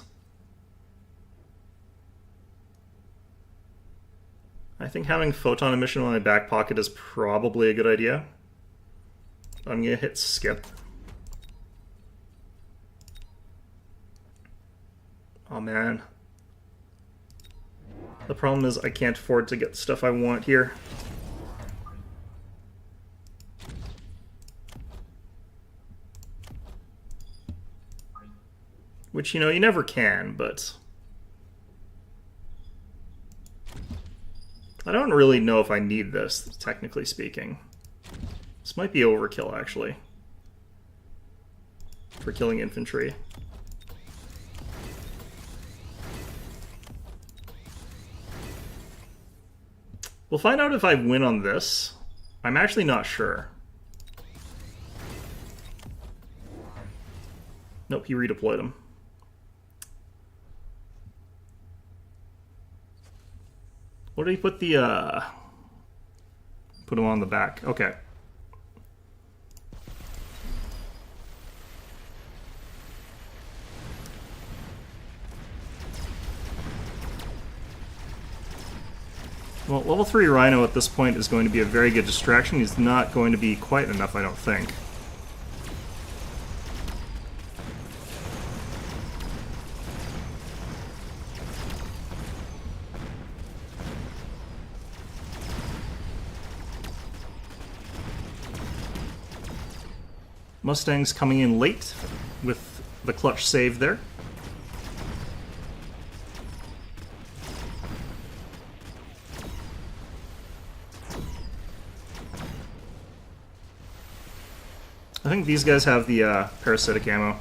I think having photon emission in my back pocket is probably a good idea. I'm gonna hit skip. Oh man. The problem is I can't afford to get the stuff I want here. Which, you know, you never can, but... I don't really know if I need this, technically speaking. This might be overkill, actually, for killing infantry. We'll find out if I win on this. I'm actually not sure. Nope, he redeployed him. What did he put the, Put him on the back. Okay. Well, level 3 Rhino at this point is going to be a very good distraction. He's not going to be quite enough, I don't think. Mustangs coming in late with the clutch save there. I think these guys have the parasitic ammo.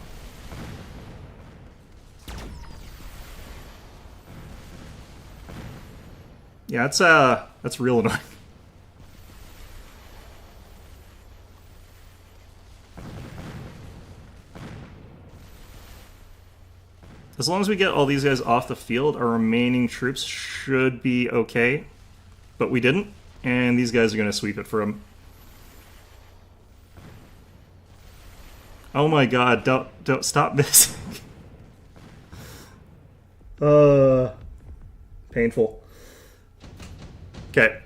Yeah, that's real annoying. As long as we get all these guys off the field, our remaining troops should be okay. But we didn't, and these guys are going to sweep it for him. Oh my god, don't stop missing. Painful. Okay.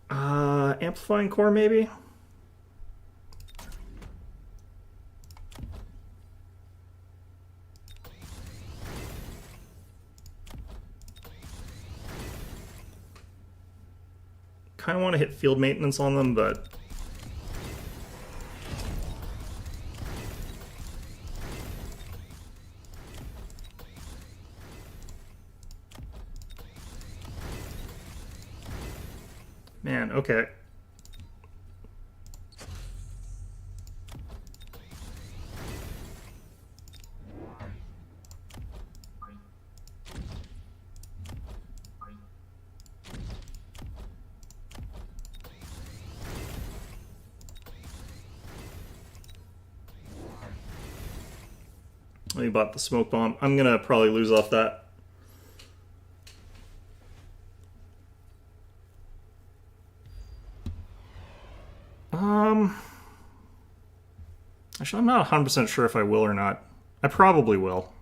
Amplifying core maybe? kind of want to hit field maintenance on them, but... Man, okay. We bought the smoke bomb. I'm gonna probably lose off that. Actually, I'm not 100% sure if I will or not. I probably will.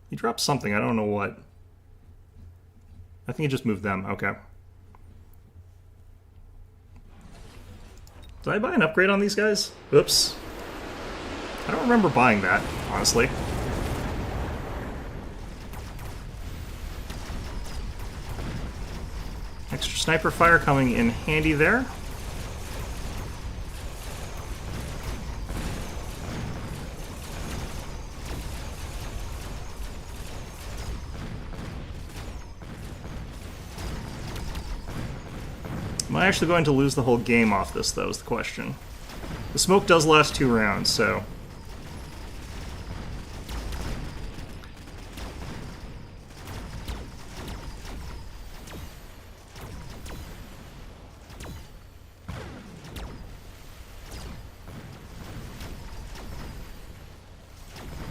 He dropped something, I don't know what. I think he just moved them, okay. Did I buy an upgrade on these guys? Oops. I don't remember buying that, honestly. Extra sniper fire coming in handy there. Am I actually going to lose the whole game off this, though, is the question. The smoke does last 2 rounds, so...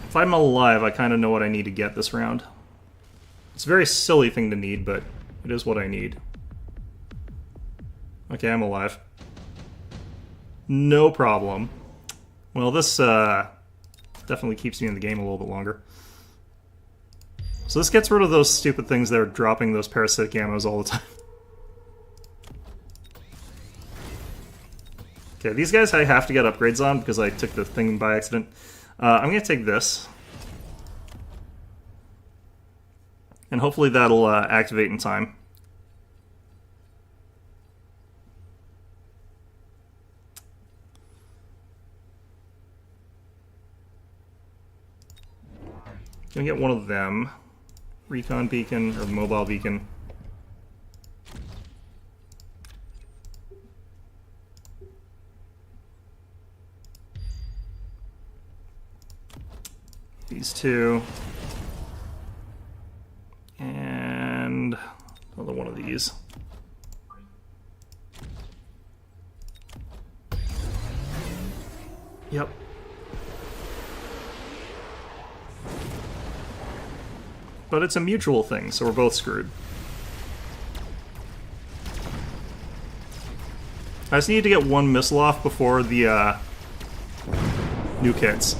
If I'm alive, I kind of know what I need to get this round. It's a very silly thing to need, but it is what I need. Okay, I'm alive. No problem. Well, this definitely keeps me in the game a little bit longer. So this gets rid of those stupid things that are dropping those parasitic ammos all the time. Okay, these guys I have to get upgrades on because I took the thing by accident. I'm going to take this. And hopefully that'll activate in time. Gonna get one of them. Recon beacon, or mobile beacon. These two. And another one of these. Yep. But it's a mutual thing, so we're both screwed. I just need to get one missile off before the nuke hits.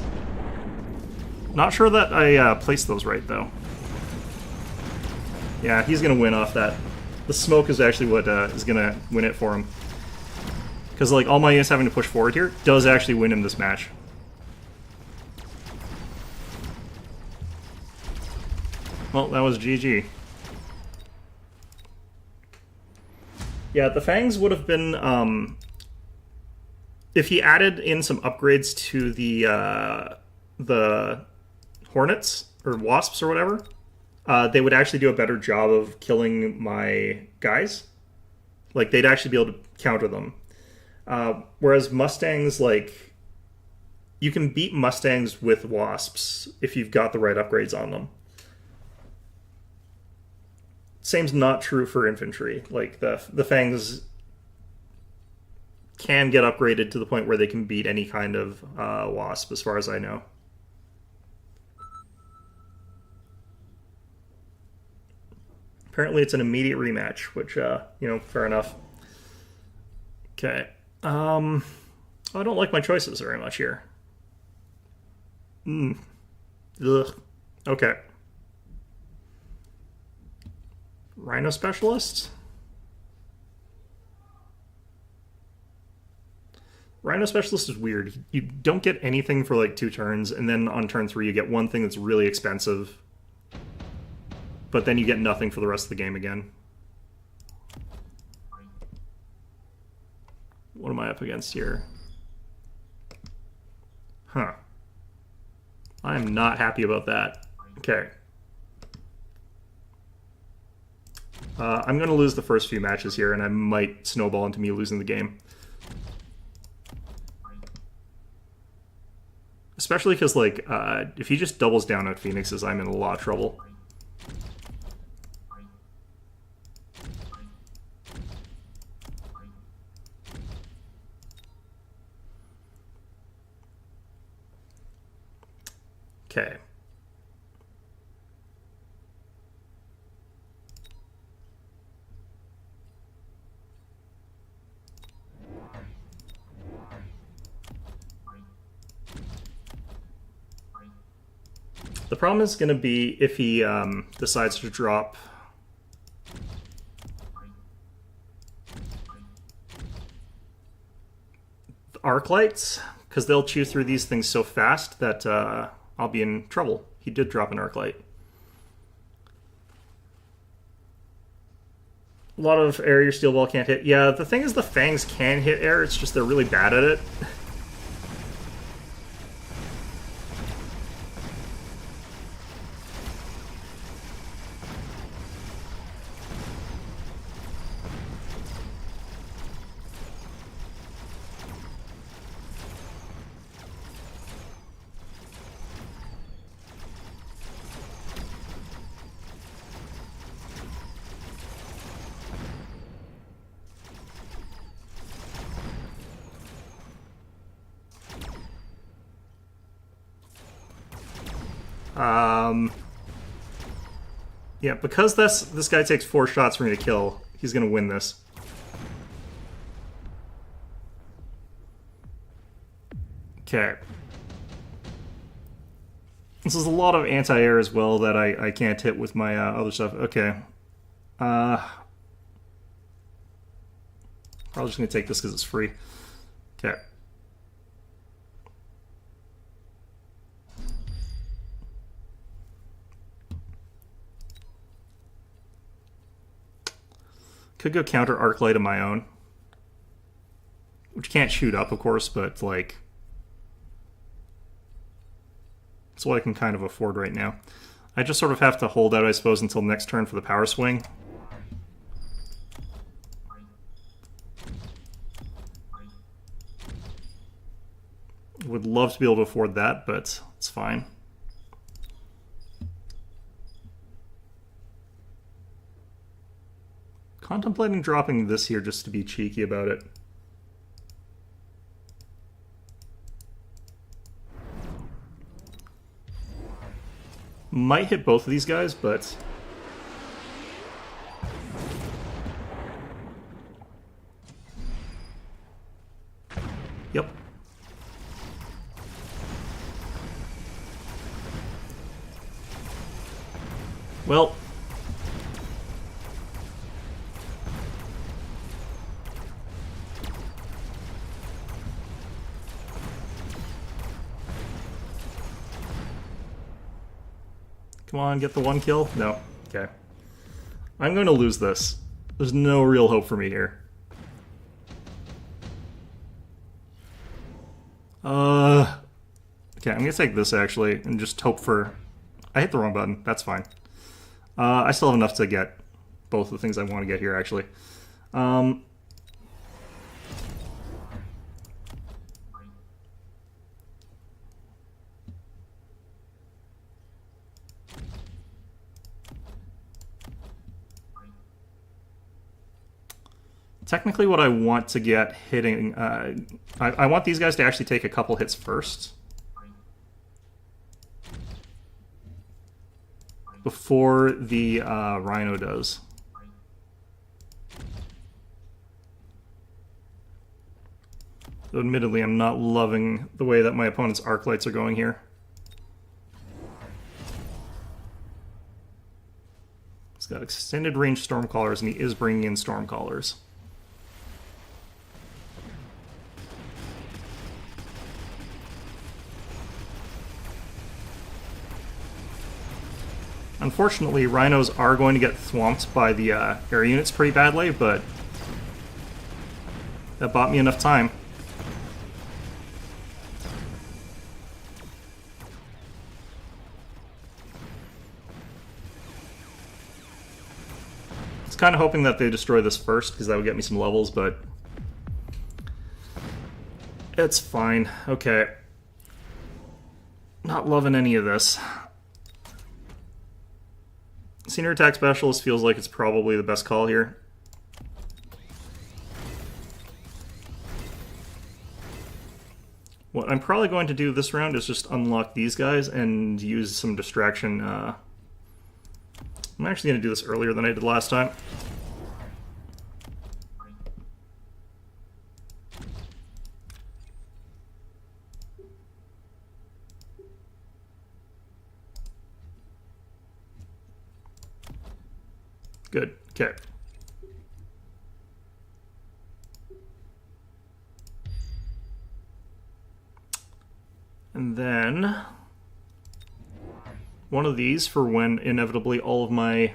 Not sure that I placed those right, though. Yeah, he's gonna win off that. The smoke is actually what is gonna win it for him. Because like all my units having to push forward here does actually win him this match. Well, that was GG. Yeah, the Fangs would have been, if he added in some upgrades to the Hornets, or Wasps or whatever, they would actually do a better job of killing my guys. Like, they'd actually be able to counter them. Whereas Mustangs, like, you can beat Mustangs with Wasps if you've got the right upgrades on them. Same's not true for infantry. Like, the Fangs can get upgraded to the point where they can beat any kind of Wasp, as far as I know. Apparently it's an immediate rematch, which, you know, fair enough. Okay. I don't like my choices very much here. Ugh. Okay. Rhino Specialist? Rhino Specialist is weird. You don't get anything for like 2 turns, and then on turn 3 you get one thing that's really expensive. But then you get nothing for the rest of the game again. What am I up against here? Huh. I'm not happy about that. Okay. I'm going to lose the first few matches here, and I might snowball into me losing the game. Especially because, like, if he just doubles down on Phoenixes, I'm in a lot of trouble. Okay. The problem is going to be if he decides to drop the arc lights, because they'll chew through these things so fast that I'll be in trouble. He did drop an arc light. A lot of air your steel ball can't hit. Yeah, the thing is the fangs can hit air, it's just they're really bad at it. Yeah, because this guy takes 4 shots for me to kill, he's gonna win this. Okay. This is a lot of anti-air as well that I can't hit with my other stuff. Okay. Probably just gonna take this because it's free. Okay. Could go counter arc light of my own, which can't shoot up, of course, but like it's what I can kind of afford right now. I just sort of have to hold out, I suppose, until next turn for the power swing. Would love to be able to afford that, but it's fine. Contemplating dropping this here just to be cheeky about it. Might hit both of these guys, but... Yep. Well... Come on, get the 1 kill? No. Okay. I'm going to lose this. There's no real hope for me here. Okay, I'm going to take this, actually, and just hope for... I hit the wrong button. That's fine. I still have enough to get both of the things I want to get here, actually. Technically what I want to get hitting... I want these guys to actually take a couple hits first. Before the Rhino does. Though admittedly, I'm not loving the way that my opponent's arc lights are going here. He's got extended range Stormcallers, and he is bringing in Stormcallers. Unfortunately, rhinos are going to get swamped by the air units pretty badly, but that bought me enough time. I was kind of hoping that they destroy this first, because that would get me some levels, but it's fine. Okay. Not loving any of this. Senior Attack Specialist feels like it's probably the best call here. What I'm probably going to do this round is just unlock these guys and use some distraction. I'm actually going to do this earlier than I did last time. Good. Okay. And then one of these for when inevitably all of my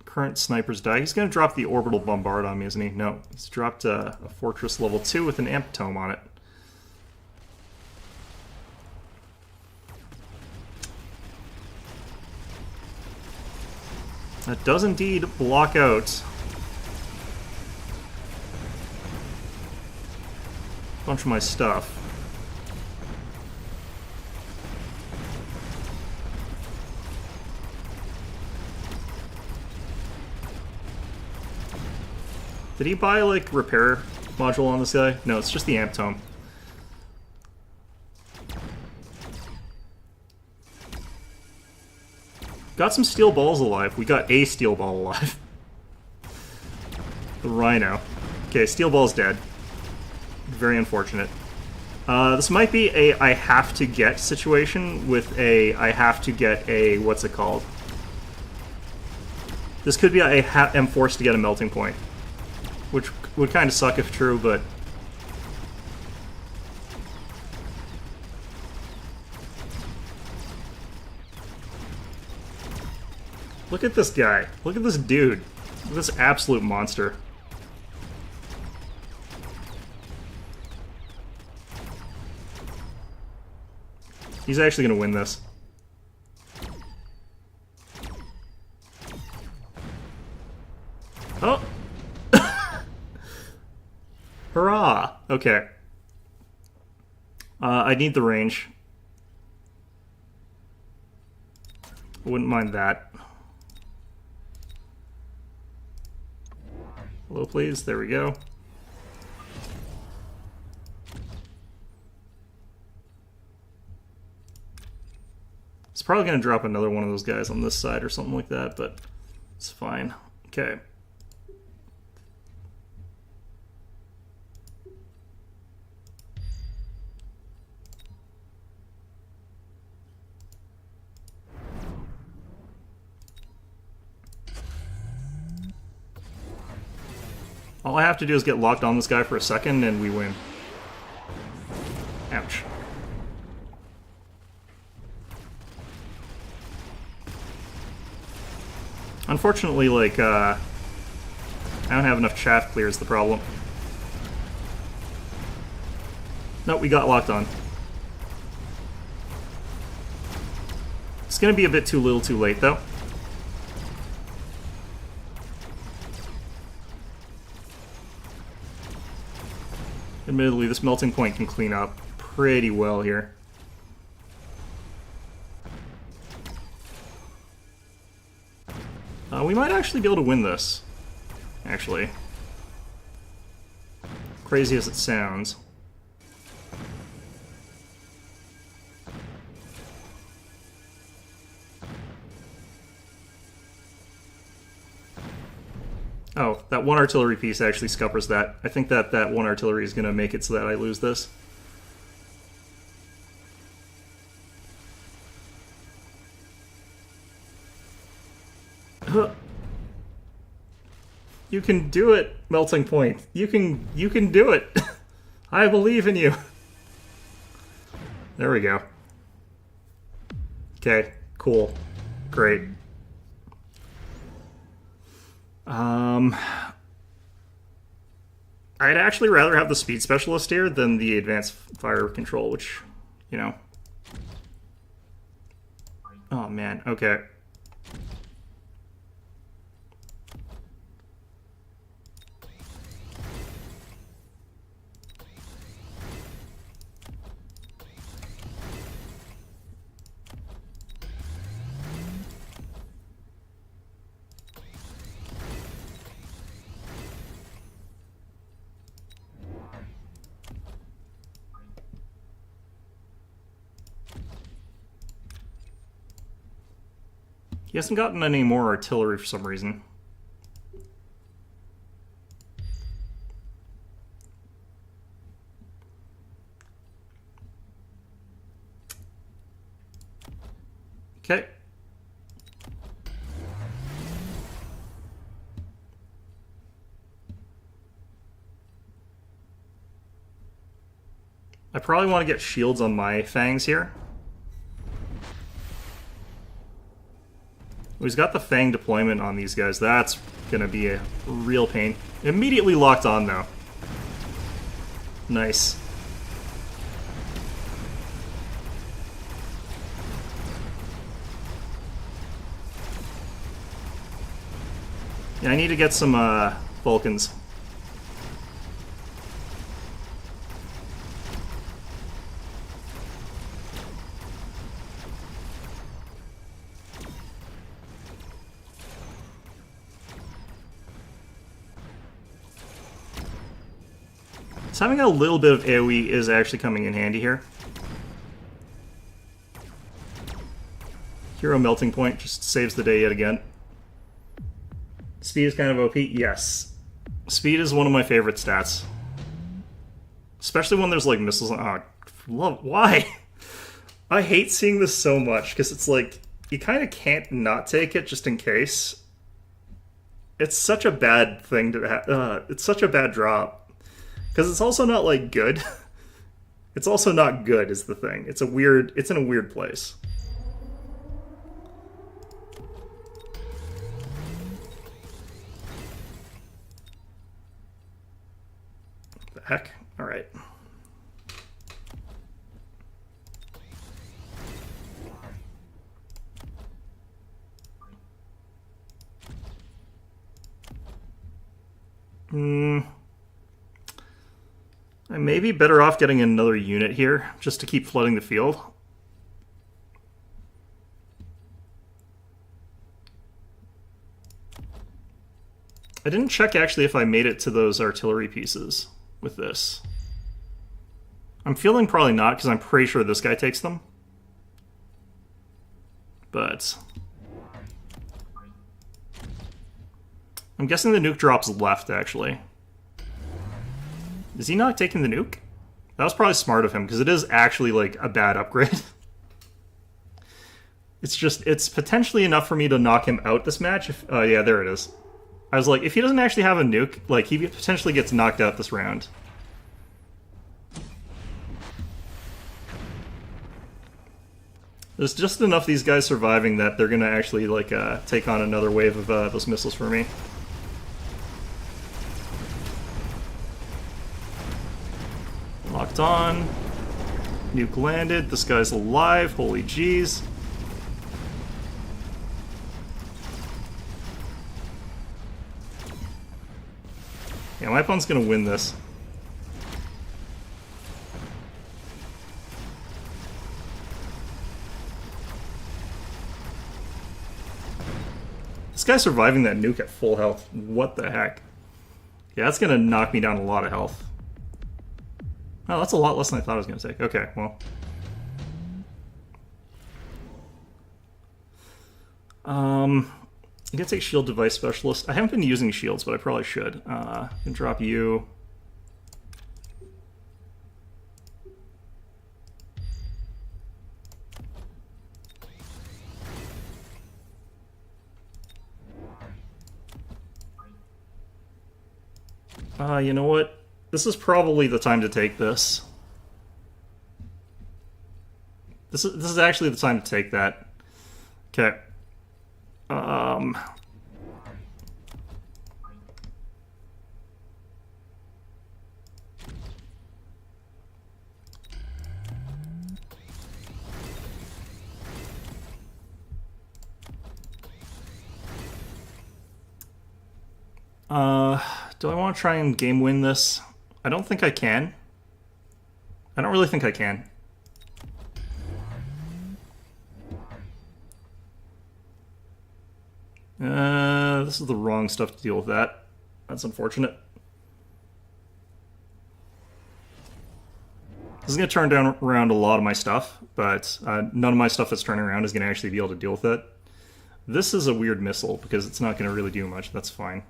current snipers die. He's going to drop the orbital bombard on me, isn't he? No, he's dropped a fortress level 2 with an amp tome on it. That does indeed block out a bunch of my stuff. Did he buy, like, repair module on this guy? No, it's just the amp tome. Got some steel balls alive. We got a steel ball alive. The rhino. Okay, steel ball's dead. Very unfortunate. This might be a I have to get situation with a I have to get a, what's it called? This could be a am forced to get a melting point. Which would kind of suck if true, but... Look at this guy. Look at this dude. Look at this absolute monster. He's actually going to win this. Oh! Hurrah! Okay. I need the range. Wouldn't mind that. Hello, please. There we go. It's probably going to drop another one of those guys on this side or something like that, but it's fine. Okay. All I have to do is get locked on this guy for a second and we win. Ouch. Unfortunately, like, I don't have enough chaff clear is the problem. Nope, we got locked on. It's gonna be a bit too little too late, though. Admittedly, this melting point can clean up pretty well here. We might actually be able to win this, actually. Crazy as it sounds. Oh, that one artillery piece actually scuppers that. I think that that one artillery is going to make it so that I lose this. You can do it, Melting Point. You can do it. I believe in you. There we go. Okay, cool. Great. great. I'd actually rather have the speed specialist here than the advanced fire control, which, you know. Oh man, okay. He hasn't gotten any more artillery for some reason. Okay. I probably want to get shields on my fangs here. He's got the Fang deployment on these guys. That's going to be a real pain. Immediately locked on, though. Nice. Yeah, I need to get some Vulcans. So having a little bit of AoE is actually coming in handy here. Hero Melting Point just saves the day yet again. Speed is kind of OP? Yes. Speed is one of my favorite stats. Especially when there's like missiles. Oh, why? I hate seeing this so much because it's like you kind of can't not take it just in case. It's such a bad thing to have. It's such a bad drop. Because it's also not, like, good. It's also not good, is the thing. It's in a weird place. What the heck? Alright. I may be better off getting another unit here, just to keep flooding the field. I didn't check, actually, if I made it to those artillery pieces with this. I'm feeling probably not, because I'm pretty sure this guy takes them. But I'm guessing the nuke drops left, actually. Is he not taking the nuke? That was probably smart of him, because it is actually, like, a bad upgrade. It's potentially enough for me to knock him out this match. Oh, yeah, there it is. I was like, if he doesn't actually have a nuke, like, he potentially gets knocked out this round. There's just enough of these guys surviving that they're gonna actually, like, take on another wave of those missiles for me. Locked on. Nuke landed. This guy's alive. Holy jeez. Yeah, my opponent's gonna win this. This guy's surviving that nuke at full health. What the heck? Yeah, that's gonna knock me down a lot of health. Oh, that's a lot less than I thought I was going to take. Okay, well. I'm going to take Shield Device Specialist. I haven't been using shields, but I probably should. I can drop you. You know what? This is probably the time to take this. This is actually the time to take that. Okay. Um... Do I want to try and game win this? I don't think I can. I don't really think I can. This is the wrong stuff to deal with that. That's unfortunate. This is going to turn around a lot of my stuff, but none of my stuff that's turning around is going to actually be able to deal with it. This is a weird missile because it's not going to really do much. That's fine.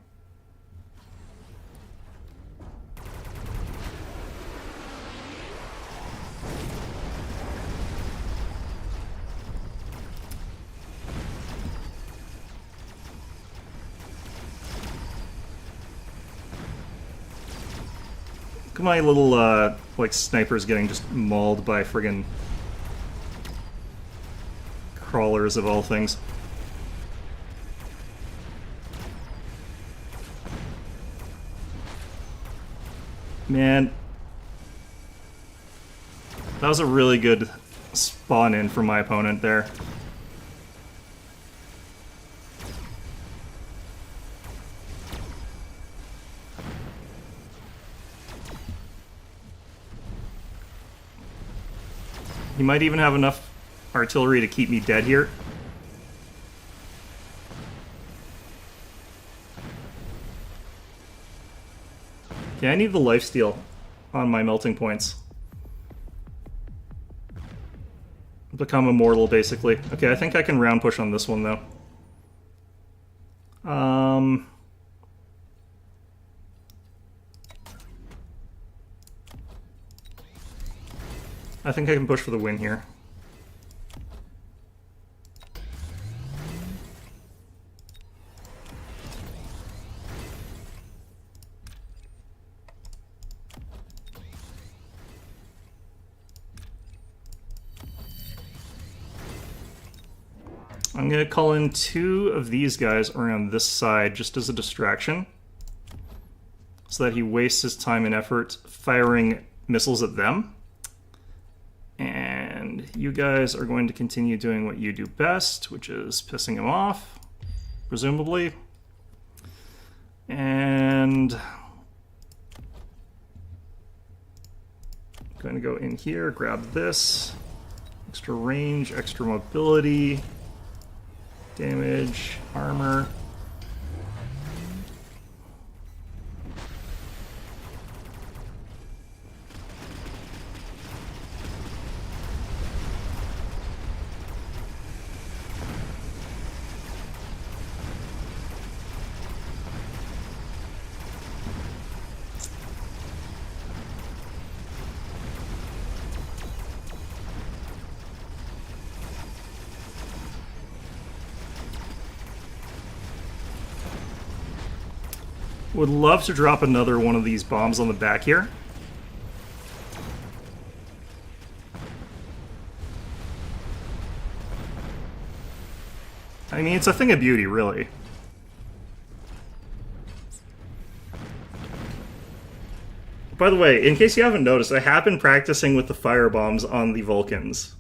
My little, like, snipers getting just mauled by friggin' crawlers of all things. Man. That was a really good spawn in from my opponent there. He might even have enough artillery to keep me dead here. Okay, I need the lifesteal on my melting points. Become immortal, basically. Okay, I think I can round push on this one, though. I think I can push for the win here. I'm going to call in 2 of these guys around this side just as a distraction, so that he wastes his time and effort firing missiles at them. And you guys are going to continue doing what you do best, which is pissing him off, presumably. And I'm going to go in here, grab this. Extra range, extra mobility, damage, armor. Would love to drop another one of these bombs on the back here. I mean, it's a thing of beauty, really. By the way, in case you haven't noticed, I have been practicing with the fire bombs on the Vulcans.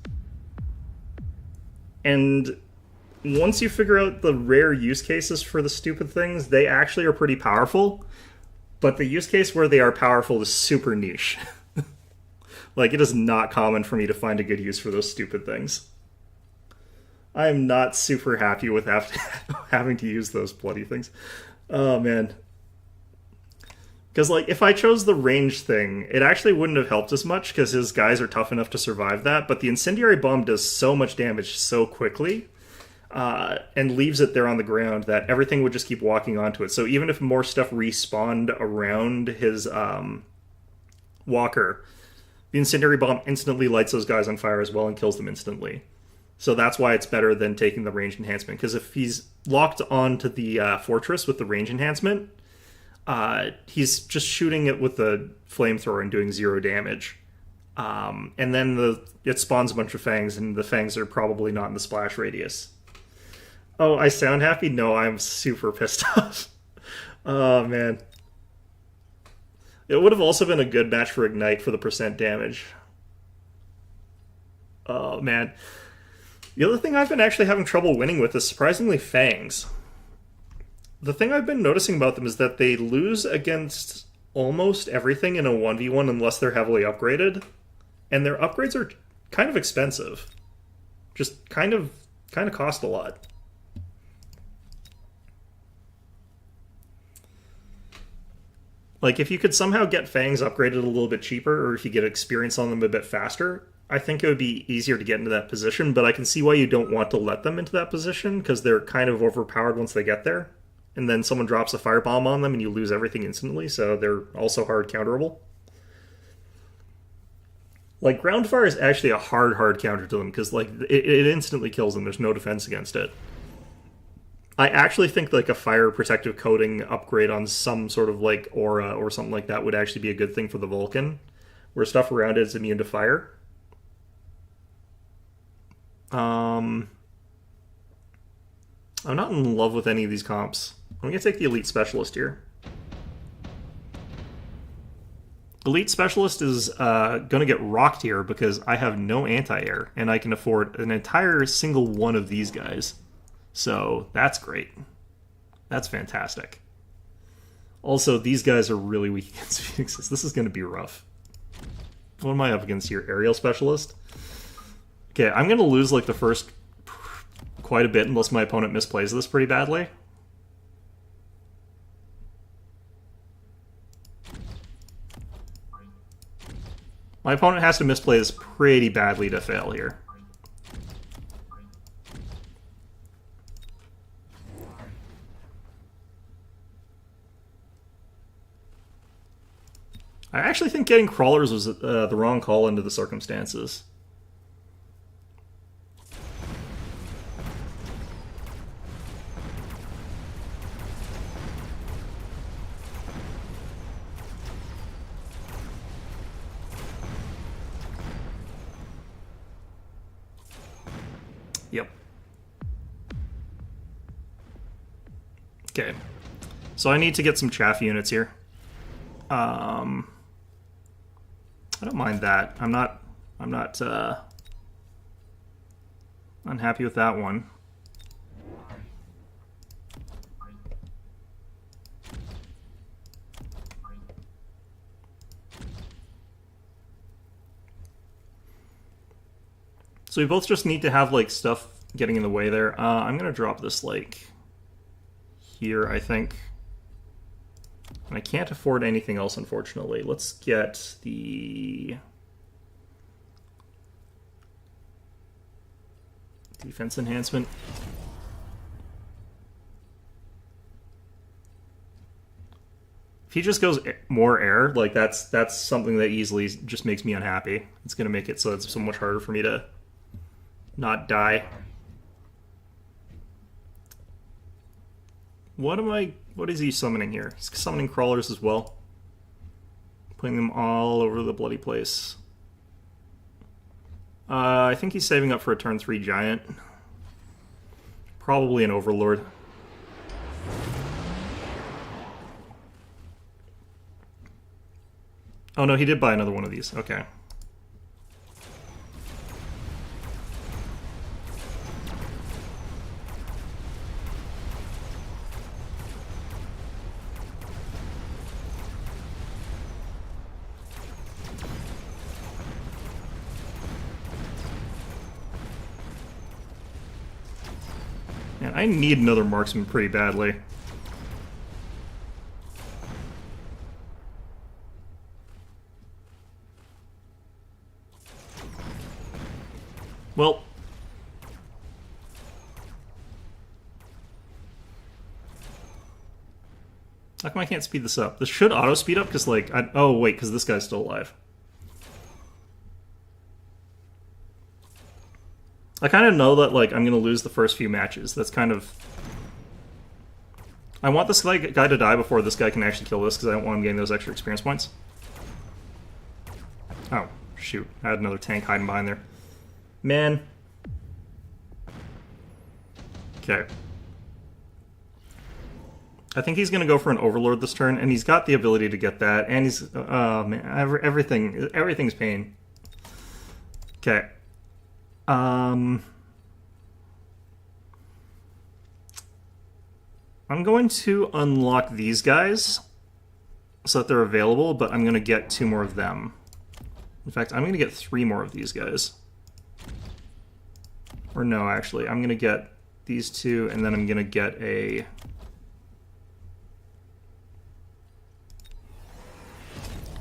And once you figure out the rare use cases for the stupid things, they actually are pretty powerful. But the use case where they are powerful is super niche. Like, it is not common for me to find a good use for those stupid things. I am not super happy with having to use those bloody things. Oh, man. Because, like, if I chose the range thing, it actually wouldn't have helped as much, because his guys are tough enough to survive that. But the incendiary bomb does so much damage so quickly, and leaves it there on the ground, that everything would just keep walking onto it. So even if more stuff respawned around his walker, the incendiary bomb instantly lights those guys on fire as well and kills them instantly. So that's why it's better than taking the range enhancement, because if he's locked onto the fortress with the range enhancement, he's just shooting it with the flamethrower and doing 0 damage. And then it spawns a bunch of fangs, and the fangs are probably not in the splash radius. Oh, I sound happy? No, I'm super pissed off. Oh, man. It would have also been a good match for Ignite for the percent damage. Oh, man. The other thing I've been actually having trouble winning with is surprisingly Fangs. The thing I've been noticing about them is that they lose against almost everything in a 1v1 unless they're heavily upgraded. And their upgrades are kind of expensive. Just kind of cost a lot. Like, if you could somehow get Fangs upgraded a little bit cheaper, or if you get experience on them a bit faster, I think it would be easier to get into that position, but I can see why you don't want to let them into that position, because they're kind of overpowered once they get there. And then someone drops a firebomb on them and you lose everything instantly, so they're also hard counterable. Like, ground fire is actually a hard counter to them, because like it instantly kills them. There's no defense against it. I actually think like a fire protective coating upgrade on some sort of like aura or something like that would actually be a good thing for the Vulcan, where stuff around it is immune to fire. I'm not in love with any of these comps. I'm going to take the Elite Specialist here. Elite Specialist is going to get rocked here because I have no anti-air, and I can afford an entire single one of these guys. So that's great. That's fantastic. Also, these guys are really weak against Phoenixes. This is going to be rough. What am I up against here? Aerial Specialist? Okay, I'm going to lose like the first quite a bit unless my opponent misplays this pretty badly. My opponent has to misplay this pretty badly to fail here. I actually think getting crawlers was the wrong call under the circumstances. Yep. Okay. So I need to get some chaff units here. I don't mind that. I'm not unhappy with that one. So we both just need to have like stuff getting in the way there. I'm gonna drop this like here, I think. And I can't afford anything else, unfortunately. Let's get the defense enhancement. If he just goes more air, like that's something that easily just makes me unhappy. It's going to make it so it's so much harder for me to not die. What is he summoning here? He's summoning crawlers as well. Putting them all over the bloody place. I think he's saving up for a turn 3 giant. Probably an overlord. Oh no, he did buy another one of these. Okay. Man, I need another marksman pretty badly. Well, how come I can't speed this up? This should auto speed up because, like, oh wait, because this guy's still alive. I kind of know that, like, I'm going to lose the first few matches. That's kind of... I want this guy to die before this guy can actually kill this, because I don't want him getting those extra experience points. Oh, shoot. I had another tank hiding behind there. Man. Okay. I think he's going to go for an Overlord this turn, and he's got the ability to get that, and he's... Oh, man, everything's pain. Okay. I'm going to unlock these guys so that they're available, but I'm going to get 2 more of them. In fact, I'm going to get 3 more of these guys. Or no, actually, I'm going to get these 2, and then I'm going to get a...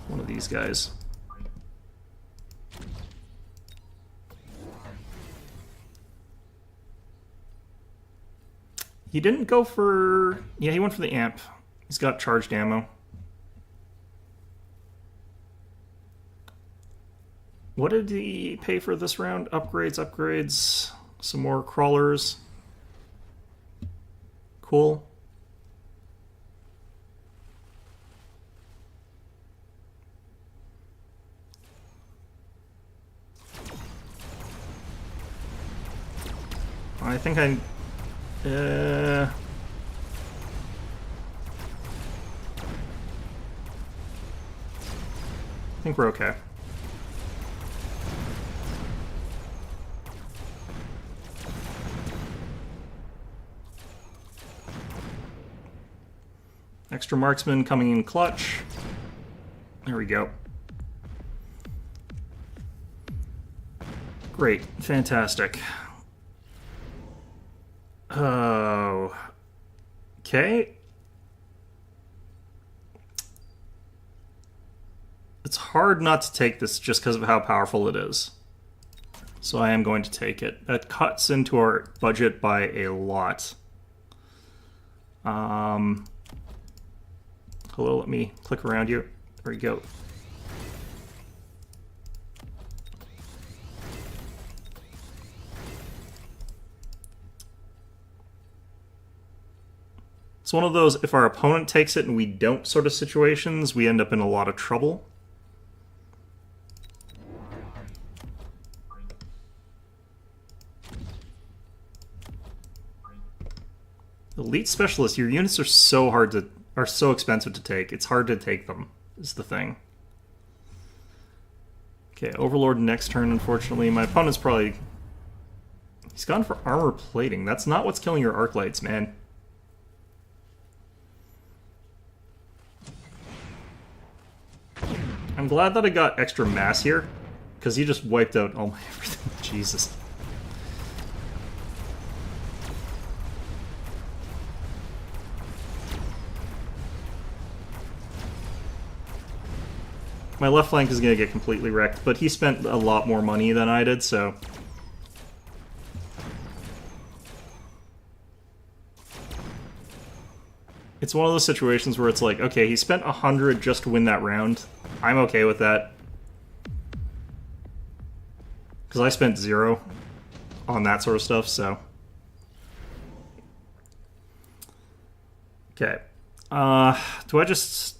one of these guys. He didn't go for... Yeah, he went for the amp. He's got charged ammo. What did he pay for this round? Upgrades. Some more crawlers. Cool. I think I think we're okay. Extra marksman coming in clutch. There we go. Great. Fantastic. Oh. Okay. It's hard not to take this just because of how powerful it is. So I am going to take it. That cuts into our budget by a lot. Hello, let me click around you. There we go. It's one of those, if our opponent takes it and we don't sort of situations, we end up in a lot of trouble. Elite Specialist, your units are so expensive to take. It's hard to take them, is the thing. Okay, Overlord next turn, unfortunately. My opponent's probably... He's gone for armor plating. That's not what's killing your arc lights, man. I'm glad that I got extra mass here, because he just wiped out all my everything. Jesus. My left flank is going to get completely wrecked, but he spent a lot more money than I did, so... It's one of those situations where it's like, okay, he spent 100 just to win that round. I'm okay with that. Because I spent 0 on that sort of stuff, so... Okay. Do I just...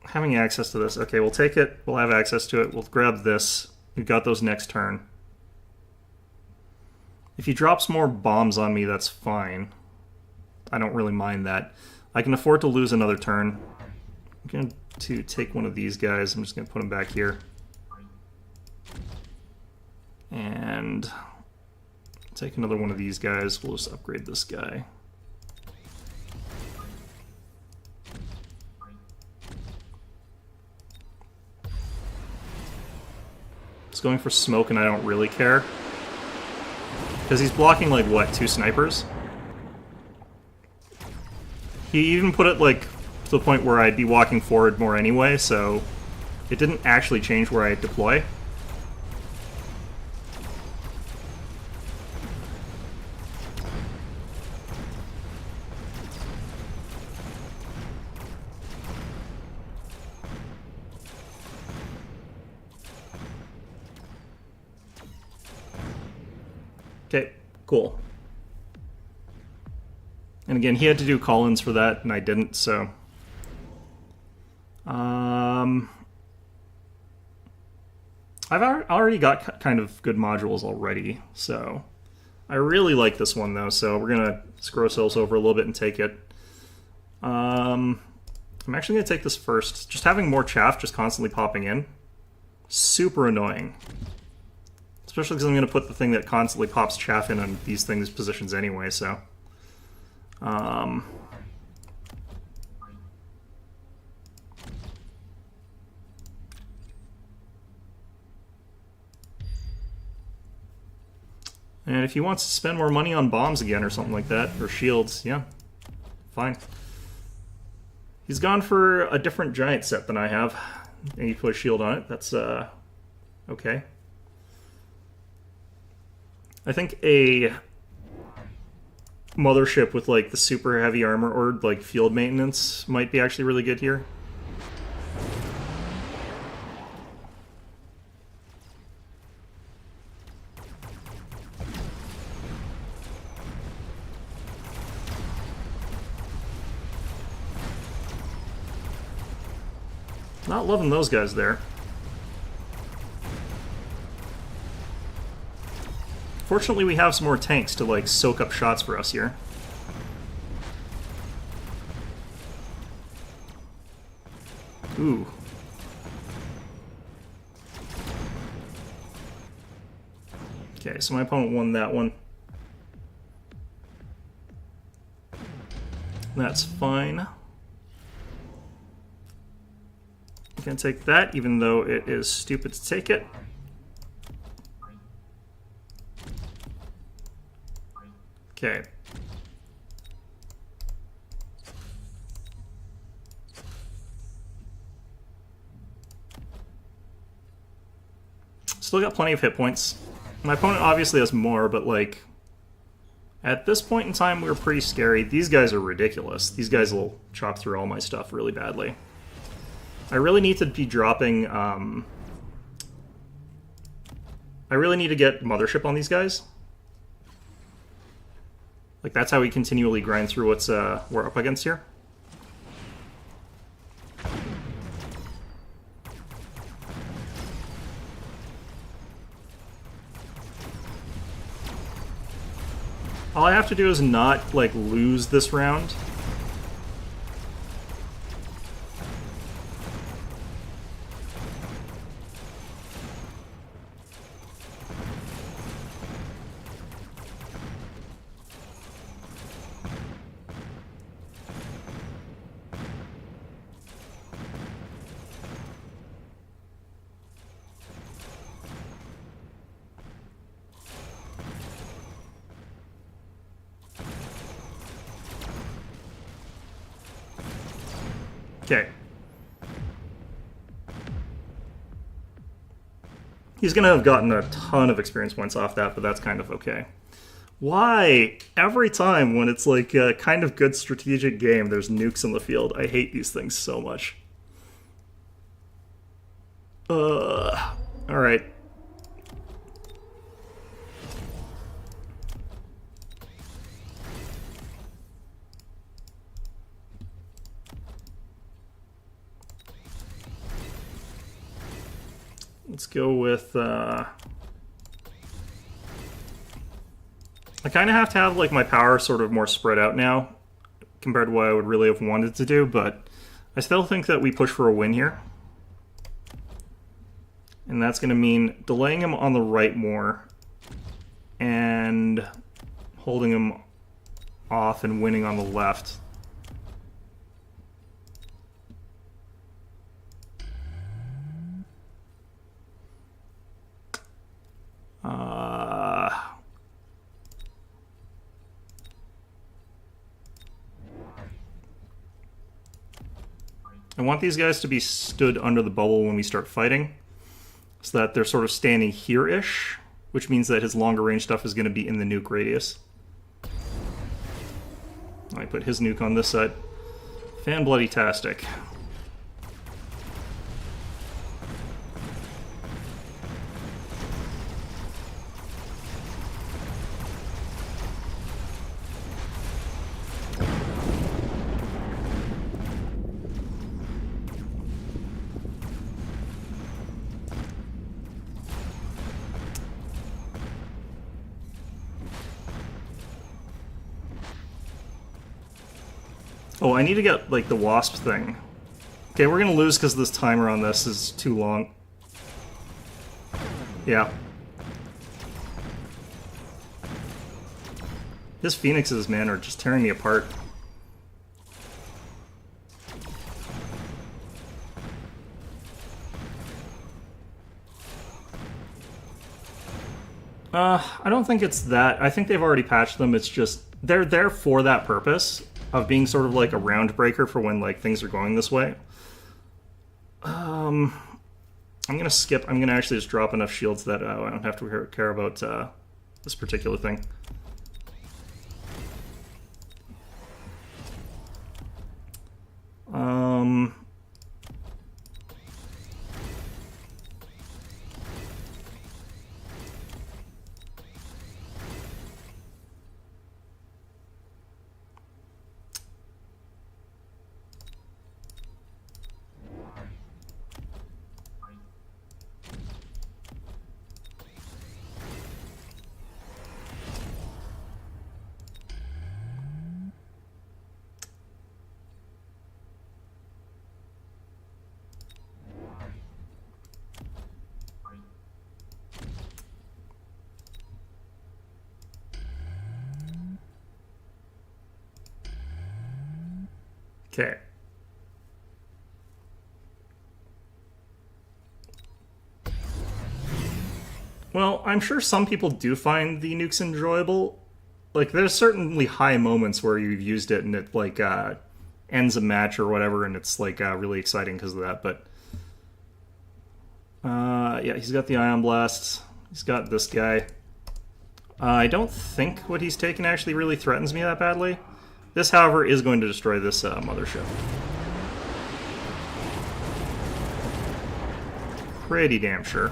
Having access to this. Okay, we'll take it. We'll have access to it. We'll grab this. We've got those next turn. If he drops more bombs on me, that's fine. I don't really mind that. I can afford to lose another turn. I'm going to take one of these guys. I'm just going to put him back here. And take another one of these guys. We'll just upgrade this guy. He's going for smoke and I don't really care. Because he's blocking, like, what, 2 snipers? He even put it, like, to the point where I'd be walking forward more anyway, so it didn't actually change where I deploy. Okay, cool. And again, he had to do call-ins for that, and I didn't, so... I've already got kind of good modules already, so... I really like this one, though, so we're going to screw ourselves over a little bit and take it. I'm actually going to take this first. Just having more chaff just constantly popping in. Super annoying. Especially because I'm going to put the thing that constantly pops chaff in on these things' positions anyway, so... And if he wants to spend more money on bombs again or something like that, or shields, yeah, fine. He's gone for a different giant set than I have, and he put a shield on it. That's, okay. I think a mothership with, like, the super heavy armor or, like, field maintenance might be actually really good here. Not loving those guys there. Fortunately, we have some more tanks to, like, soak up shots for us here. Ooh. Okay, so my opponent won that one. That's fine. I can take that, even though it is stupid to take it. Okay. Still got plenty of hit points. My opponent obviously has more, but, like, at this point in time, we're pretty scary. These guys are ridiculous. These guys will chop through all my stuff really badly. I really need to be dropping, I really need to get Mothership on these guys. Like, that's how we continually grind through what's, we're up against here. All I have to do is not, like, lose this round. Okay. He's gonna have gotten a ton of experience points off that, but that's kind of okay. Why? Every time when it's like a kind of good strategic game, there's nukes in the field. I hate these things so much. Alright. Let's go with, I kind of have to have, like, my power sort of more spread out now, compared to what I would really have wanted to do, but I still think that we push for a win here. And that's going to mean delaying him on the right more, and holding him off and winning on the left. I want these guys to be stood under the bubble when we start fighting, so that they're sort of standing here-ish, which means that his longer range stuff is going to be in the nuke radius. I put his nuke on this side. Fan-bloody-tastic. Oh, I need to get, like, the wasp thing. Okay, we're gonna lose because this timer on this is too long. Yeah. His phoenixes, man, are just tearing me apart. I don't think it's that. I think they've already patched them. It's just they're there for that purpose of being sort of like a round breaker for when like things are going this way. I'm gonna skip. I'm gonna actually just drop enough shields that I don't have to care about this particular thing. Okay. Well, I'm sure some people do find the nukes enjoyable. Like, there's certainly high moments where you've used it and it, like, ends a match or whatever, and it's, like, really exciting because of that, but... yeah, he's got the Ion Blast. He's got this guy. I don't think what he's taken actually really threatens me that badly. This, however, is going to destroy this mothership. Pretty damn sure.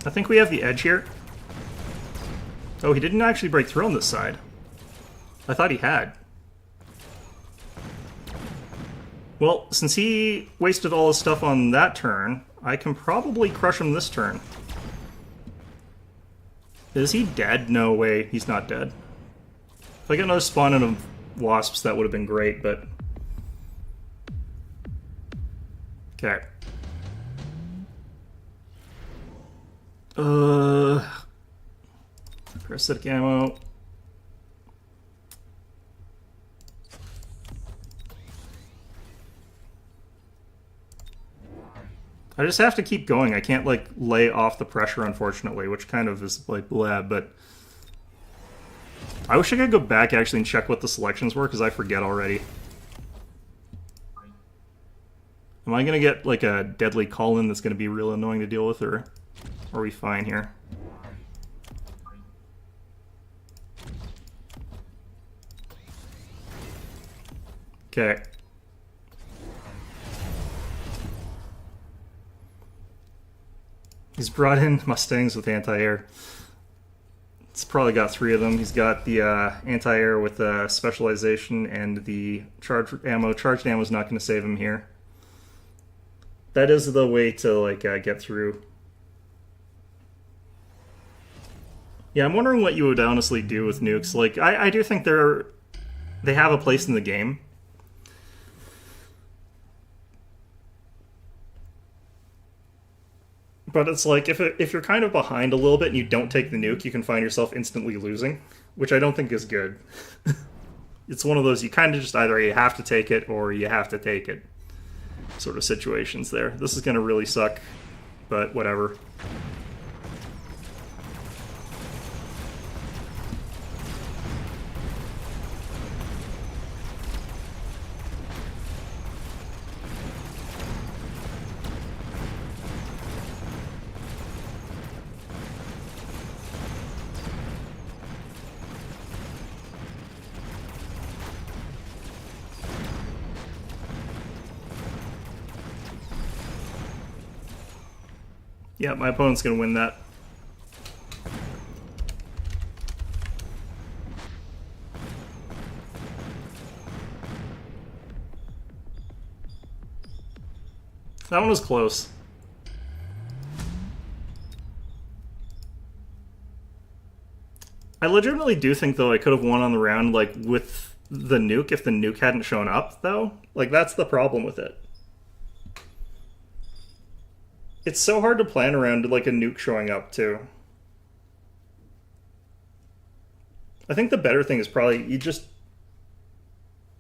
I think we have the edge here. Oh, he didn't actually break through on this side. I thought he had. Well, since he wasted all his stuff on that turn, I can probably crush him this turn. Is he dead? No way, he's not dead. If I get another spawn in of wasps, that would have been great, but... Okay. Parasitic ammo. I just have to keep going. I can't, like, lay off the pressure, unfortunately, which kind of is, like, blah, but... I wish I could go back, actually, and check what the selections were, because I forget already. Am I gonna get, like, a deadly call-in that's gonna be real annoying to deal with, or are we fine here? Okay. He's brought in Mustangs with anti-air. It's probably got 3 of them. He's got the anti-air with specialization and the charged ammo. Charged ammo is not going to save him here. That is the way to like get through. Yeah, I'm wondering what you would honestly do with nukes. Like, I do think they have a place in the game. But it's like, if you're kind of behind a little bit and you don't take the nuke, you can find yourself instantly losing, which I don't think is good. It's one of those, you kind of just either you have to take it or you have to take it sort of situations there. This is going to really suck, but whatever. Yeah, my opponent's gonna win that. That one was close. I legitimately do think, though, I could have won on the round, like, with the nuke if the nuke hadn't shown up, though. Like, that's the problem with it. It's so hard to plan around, like, a nuke showing up, too. I think the better thing is probably you just...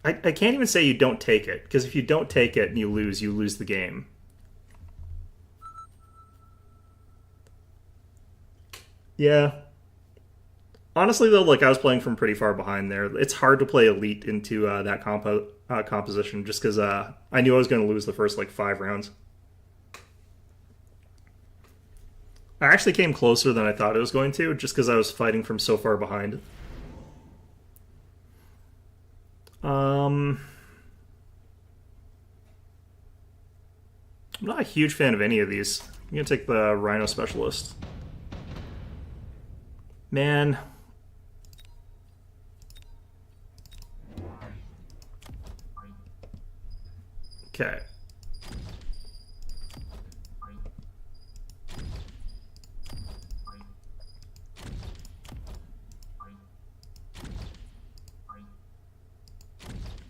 I can't even say you don't take it, because if you don't take it and you lose the game. Yeah. Honestly, though, like, I was playing from pretty far behind there. It's hard to play Elite into that composition, just because I knew I was going to lose the first, like, 5 rounds. I actually came closer than I thought it was going to, just because I was fighting from so far behind. I'm not a huge fan of any of these. I'm going to take the Rhino Specialist. Man. Okay.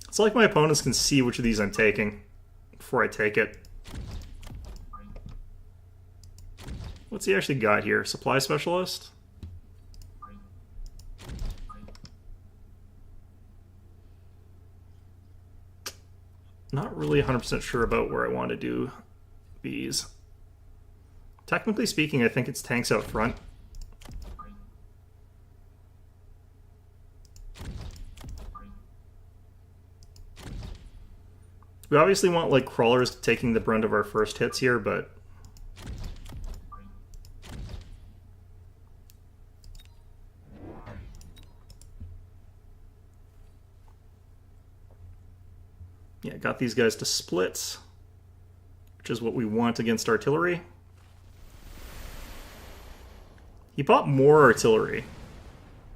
It's like my opponents can see which of these I'm taking before I take it. What's he actually got here? Supply Specialist? Not really 100% sure about where I want to do these. Technically speaking, I think it's tanks out front. We obviously want, like, crawlers taking the brunt of our first hits here, but... yeah, got these guys to split, which is what we want against artillery. He bought more artillery.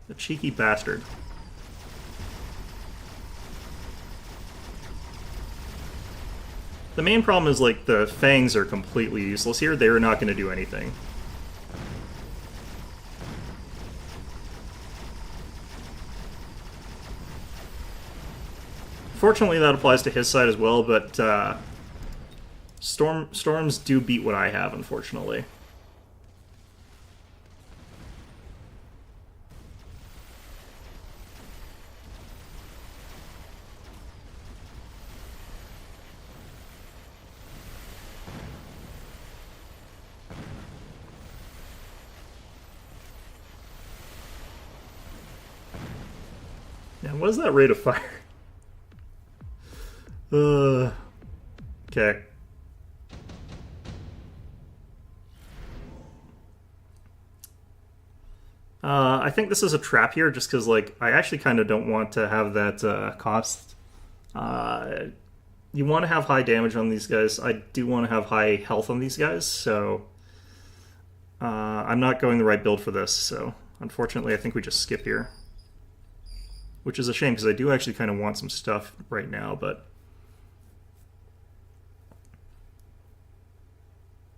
The cheeky bastard. The main problem is, like, the fangs are completely useless here. They're not going to do anything. Fortunately, that applies to his side as well, but storms do beat what I have, unfortunately. Yeah, what is that rate of fire? Okay. I think this is a trap here, just because, like, I actually kind of don't want to have that cost. You want to have high damage on these guys. I do want to have high health on these guys, so I'm not going the right build for this, so unfortunately I think we just skip here. Which is a shame, because I do actually kind of want some stuff right now, but...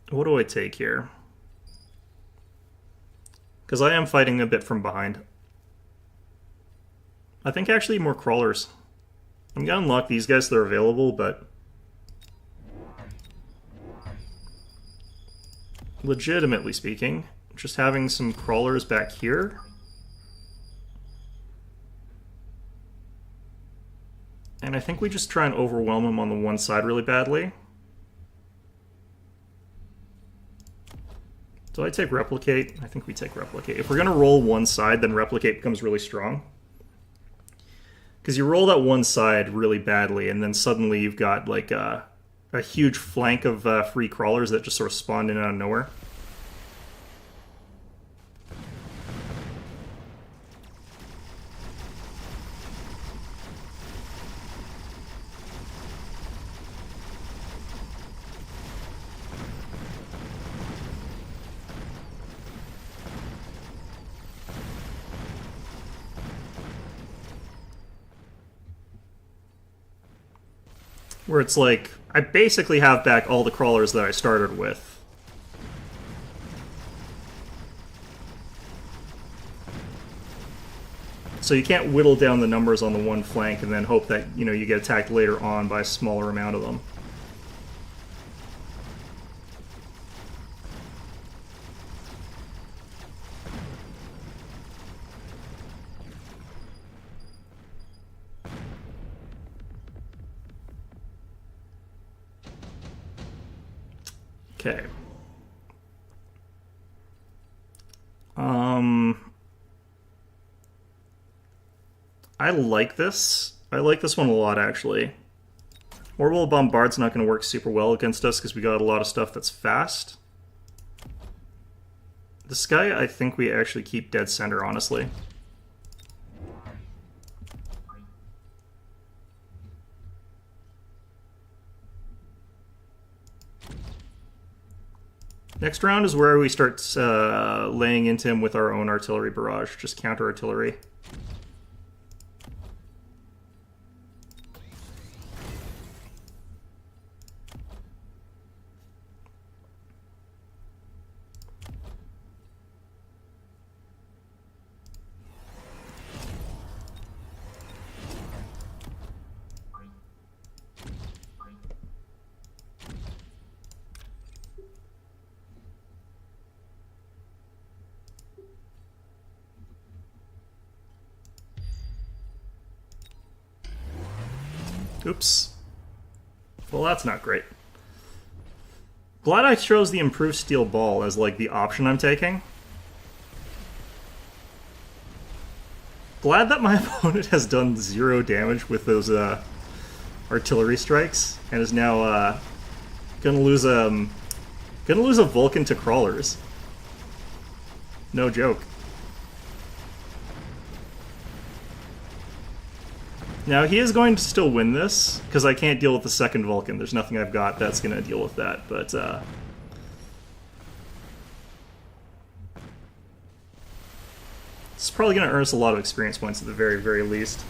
what do I take here? Because I am fighting a bit from behind. I think actually more crawlers. I'm going to unlock these guys that are available, but... legitimately speaking, just having some crawlers back here... and I think we just try and overwhelm him on the one side really badly. Do I take Replicate? I think we take Replicate. If we're going to roll one side, then Replicate becomes really strong. Because you roll that one side really badly, and then suddenly you've got like a huge flank of free crawlers that just sort of spawn in out of nowhere. where it's like, I basically have back all the crawlers that I started with. So you can't whittle down the numbers on the one flank and then hope that, you know, you get attacked later on by a smaller amount of them. Okay. I like this. I like this one a lot, actually. Orbital Bombard's not going to work super well against us because we got a lot of stuff that's fast. This guy, I think we actually keep dead center, honestly. Next round is where we start laying into him with our own artillery barrage, just counter artillery. Oops. Well, that's not great. Glad I chose the improved steel ball as, like, the option I'm taking. Glad that my opponent has done 0 damage with those artillery strikes and is now gonna lose a Vulcan to crawlers. No joke. Now, he is going to still win this, because I can't deal with the second Vulcan. There's nothing I've got that's going to deal with that, but... it's probably going to earn us a lot of experience points at the very, very least.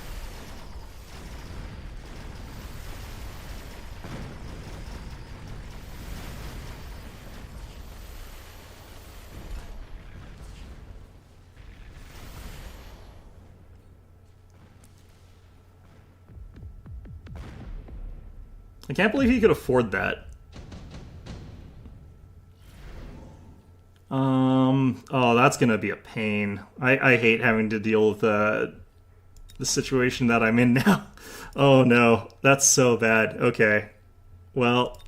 I can't believe he could afford that. Oh, that's gonna be a pain. I hate having to deal with the situation that I'm in now. Oh no, that's so bad. Okay. Well,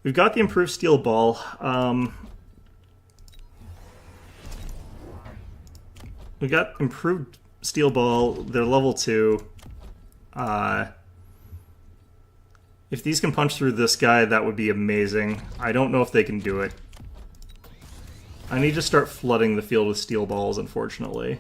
we've got the improved steel ball. We got improved steel ball. They're level 2. If these can punch through this guy, that would be amazing. I don't know if they can do it. I need to start flooding the field with steel balls, unfortunately.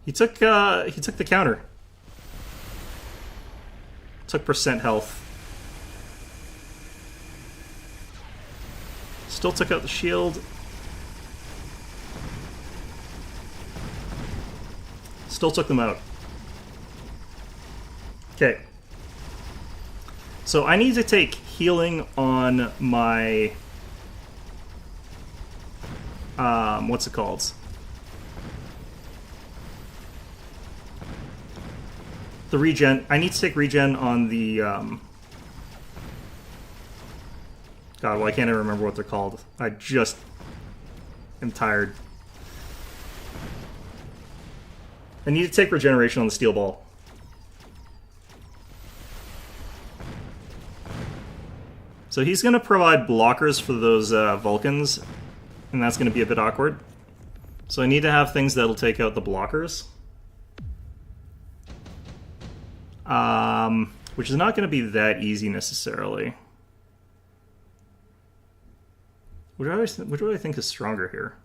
He took the counter. Took percent health. Still took out the shield. Still took them out. Okay. So I need to take healing on my... what's it called? The regen. I need to take regen on the... God, well, I can't even remember what they're called. I just am tired. I need to take regeneration on the steel ball. So he's going to provide blockers for those Vulcans, and that's going to be a bit awkward. So I need to have things that'll take out the blockers. Which is not going to be that easy necessarily. Which do I think is stronger here?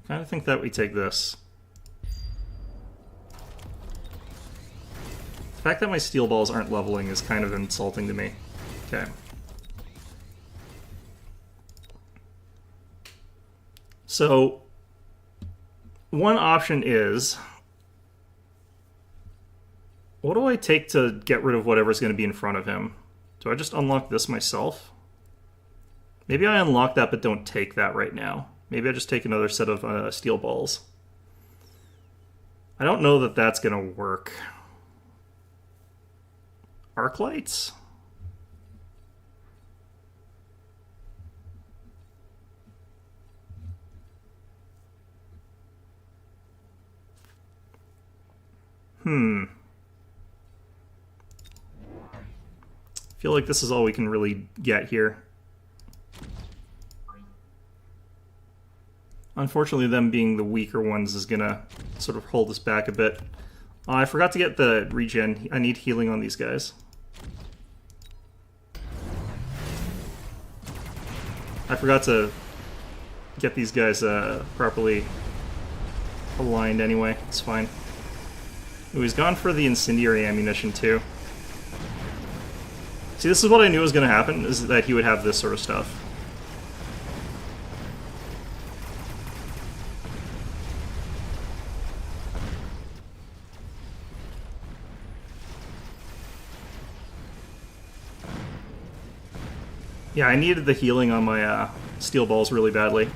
I kind of think that we take this. fact that my steel balls aren't leveling is kind of insulting to me. Okay. So, one option is... What do I take to get rid of whatever's going to be in front of him? Do I just unlock this myself? Maybe I unlock that but don't take that right now. Maybe I just take another set of steel balls. I don't know that that's going to work. Arc lights? I feel like this is all we can really get here. Unfortunately, them being the weaker ones is gonna sort of hold us back a bit. I forgot to get the regen. I need healing on these guys. I forgot to get these guys properly aligned anyway. It's fine. Ooh, he's gone for the incendiary ammunition too. See, this is what I knew was going to happen, is that he would have this sort of stuff. Yeah, I needed the healing on my steel balls really badly.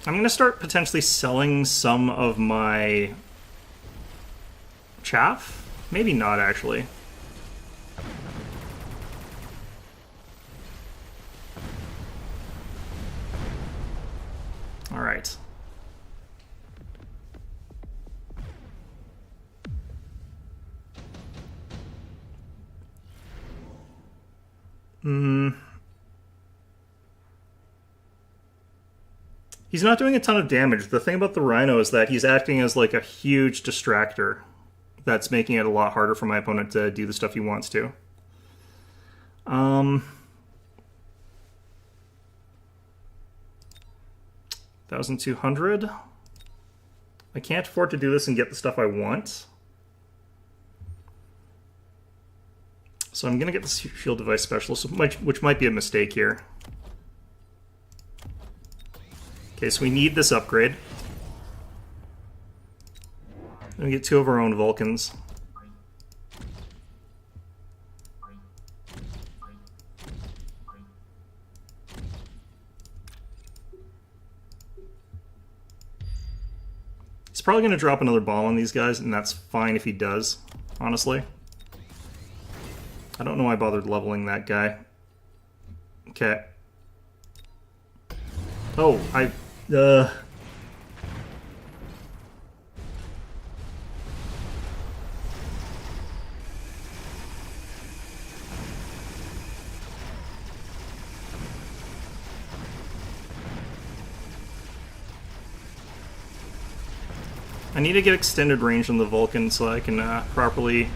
I'm going to start potentially selling some of my chaff. Maybe not, actually. All right. He's not doing a ton of damage. The thing about the Rhino is that he's acting as like a huge distractor that's making it a lot harder for my opponent to do the stuff he wants to. 1,200. I can't afford to do this and get the stuff I want. So I'm going to get the shield device specialist, which might be a mistake here. Okay, so we need this upgrade. And we get 2 of our own Vulcans. He's probably going to drop another bomb on these guys, and that's fine if he does, honestly. I don't know why I bothered leveling that guy. Okay. Oh, I need to get extended range on the Vulcan so I can properly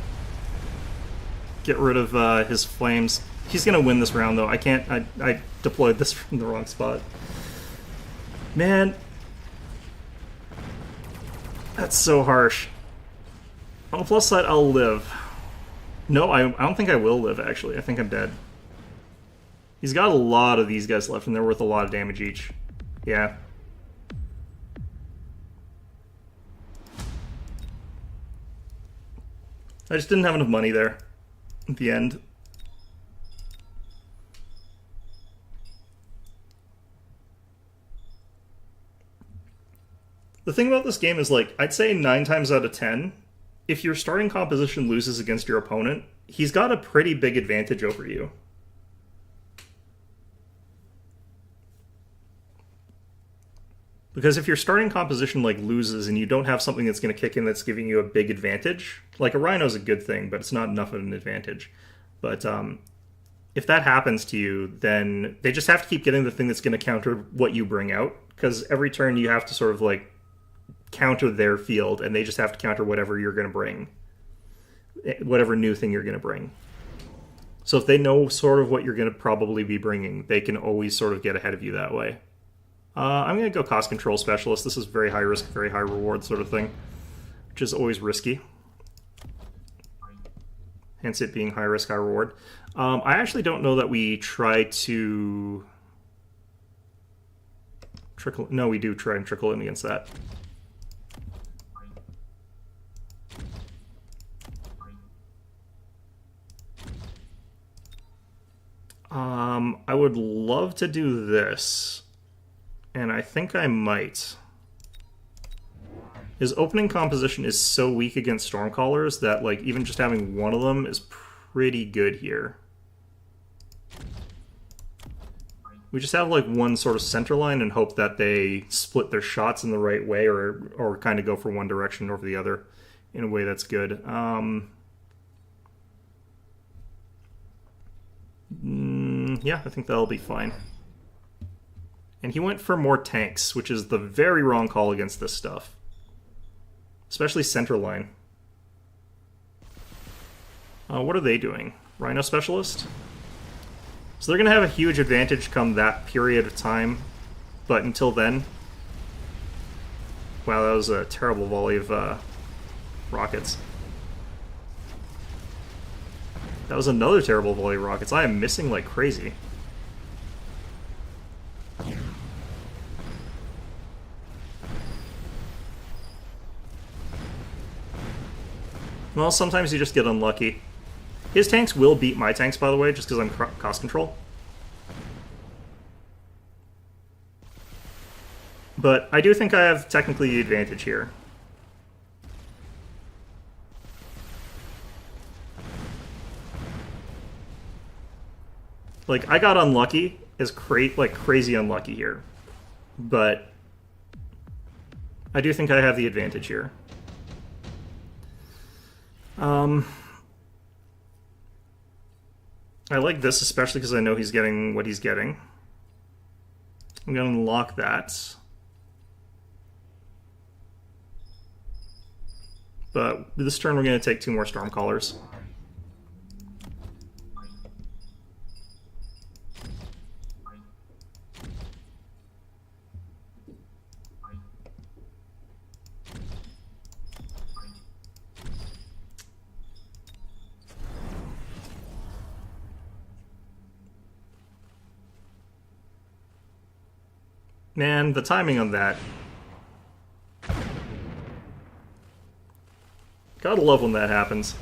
get rid of his flames. He's gonna win this round though. I can't. I deployed this from the wrong spot. Man, that's so harsh. On the plus side, I'll live. No, I don't think I will live, actually. I think I'm dead. He's got a lot of these guys left, and they're worth a lot of damage each. Yeah. I just didn't have enough money there at the end. The thing about this game is, like, I'd say 9 times out of 10, if your starting composition loses against your opponent, he's got a pretty big advantage over you. Because if your starting composition, like, loses and you don't have something that's going to kick in that's giving you a big advantage, like, a Rhino's a good thing, but it's not enough of an advantage. But if that happens to you, then they just have to keep getting the thing that's going to counter what you bring out, because every turn you have to sort of, like, counter their field, and they just have to counter whatever you're going to bring. Whatever new thing you're going to bring. So if they know sort of what you're going to probably be bringing, they can always sort of get ahead of you that way. I'm going to go cost control specialist. This is very high risk, very high reward sort of thing, which is always risky. Hence it being high risk, high reward. I actually don't know that we try to trickle. No, we do try and trickle in against that. I would love to do this, and I think I might. His opening composition is so weak against Stormcallers that, like, even just having one of them is pretty good here. We just have, like, one sort of center line and hope that they split their shots in the right way, or kind of go for one direction over the other in a way that's good. Yeah, I think that'll be fine. And he went for more tanks, which is the very wrong call against this stuff. Especially center line. What are they doing? Rhino Specialist? So they're going to have a huge advantage come that period of time. But until then... Wow, that was a terrible volley of rockets. That was another terrible volley of rockets. I am missing like crazy. Well, sometimes you just get unlucky. His tanks will beat my tanks, by the way, just because I'm cost control. But I do think I have technically the advantage here. Like, I got unlucky, crazy unlucky here. But I do think I have the advantage here. I like this, especially because I know he's getting what he's getting. I'm going to unlock that. But this turn we're going to take 2 more Stormcallers. Man, the timing on that. Gotta love when that happens.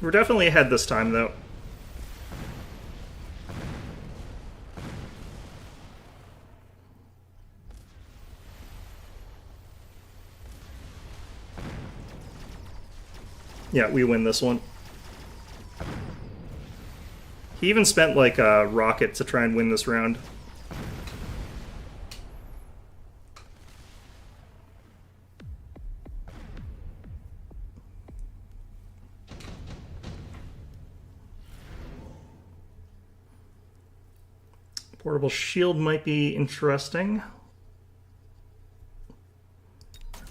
We're definitely ahead this time, though. Yeah, we win this one. He even spent, like, a rocket to try and win this round. Portable shield might be interesting.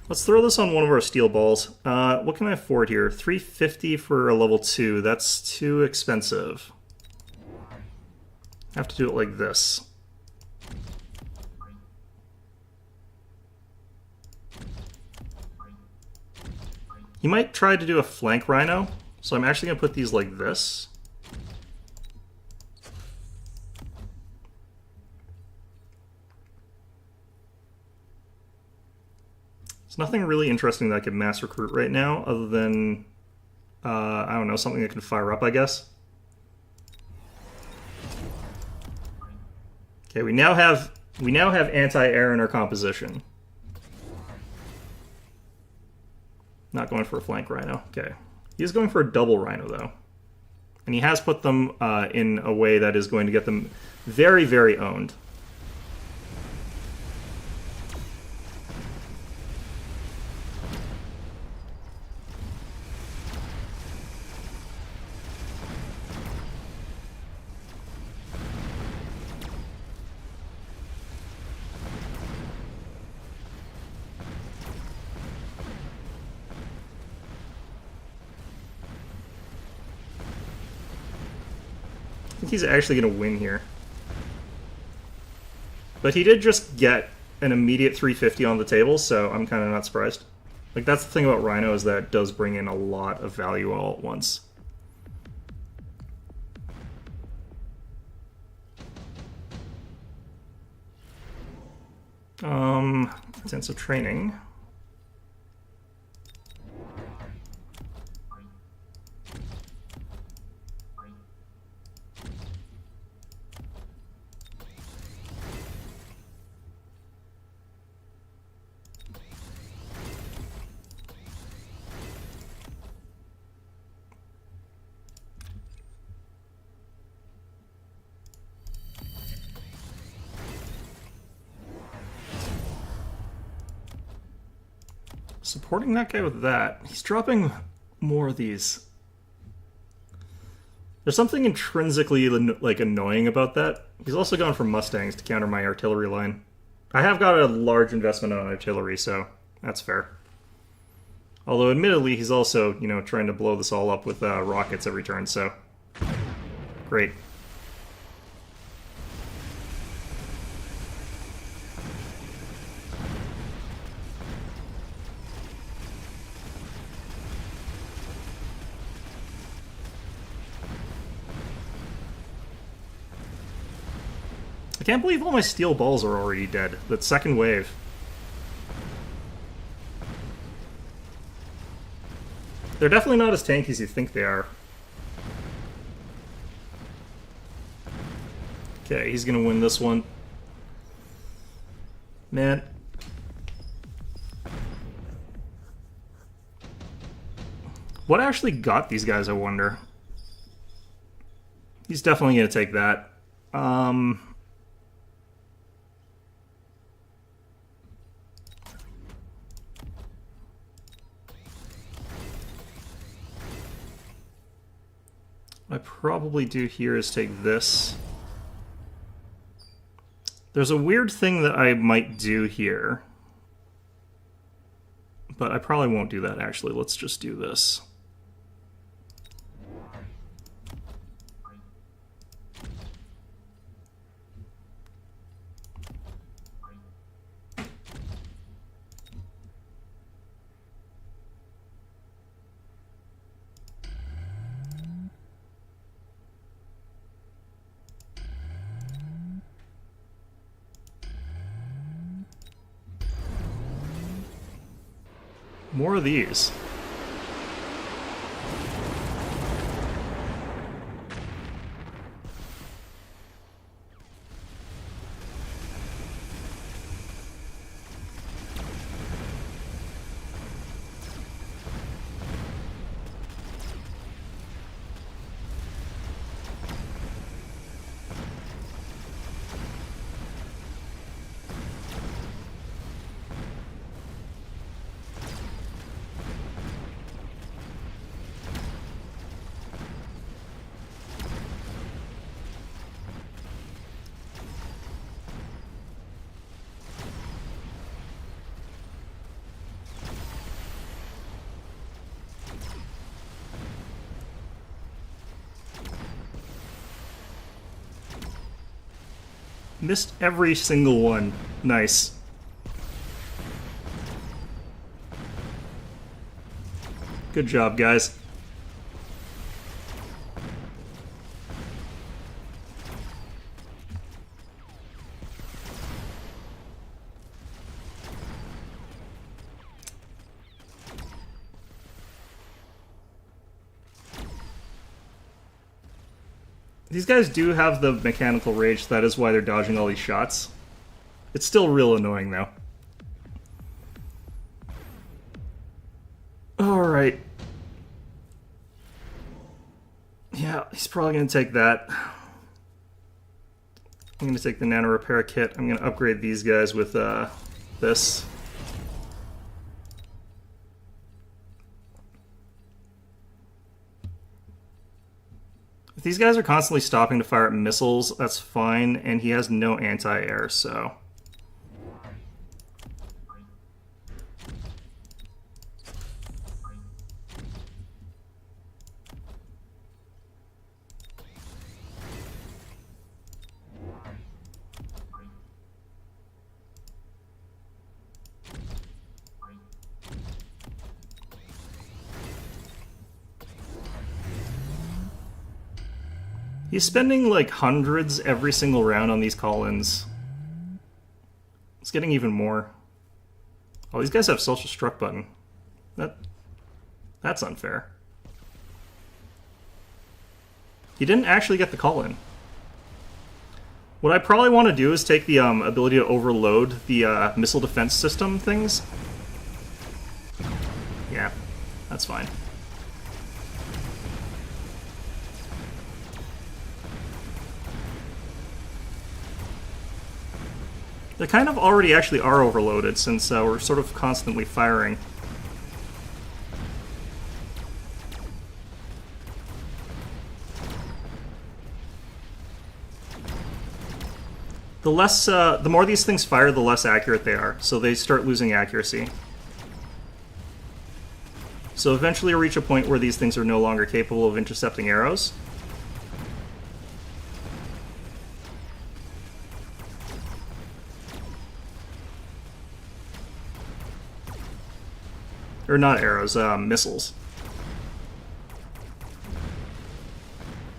Let's throw this on one of our steel balls. What can I afford here? 350 for a level 2. That's too expensive. I have to do it like this. He might try to do a flank rhino, so I'm actually going to put these like this. There's nothing really interesting that I could mass recruit right now, other than, I don't know, something that can fire up, I guess. Okay, we now have anti-air in our composition. Not going for a flank rhino. Okay. He's going for a double rhino, though. And he has put them in a way that is going to get them very, very owned. think he's actually going to win here. But he did just get an immediate 350 on the table, so I'm kind of not surprised. Like, that's the thing about Rhino, is that it does bring in a lot of value all at once. Intensive training. Supporting that guy with that. He's dropping more of these. There's something intrinsically like annoying about that. He's also gone for Mustangs to counter my artillery line. I have got a large investment on artillery, so that's fair. Although admittedly, he's also, you know, trying to blow this all up with rockets every turn, so great. I can't believe all my steel balls are already dead. That second wave. They're definitely not as tanky as you think they are. Okay, he's gonna win this one. Man. What actually got these guys, I wonder? He's definitely gonna take that. What I probably do here is take this. There's a weird thing that I might do here. But I probably won't do that, actually. Let's just do this. More of these. Missed every single one. Nice. Good job, guys. These guys do have the mechanical rage, that is why they're dodging all these shots. It's still real annoying, though. Alright. Yeah, he's probably going to take that. I'm going to take the nano repair kit. I'm going to upgrade these guys with this. If these guys are constantly stopping to fire at missiles, that's fine, and he has no anti-air, so... He's spending like hundreds every single round on these call-ins. It's getting even more. Oh, these guys have social struck button. That's unfair. He didn't actually get the call-in. What I probably want to do is take the ability to overload the missile defense system things. Yeah, that's fine. They kind of already actually are overloaded since we're sort of constantly firing. The more these things fire, the less accurate they are, so they start losing accuracy. So eventually reach a point where these things are no longer capable of intercepting arrows. Or not arrows, missiles.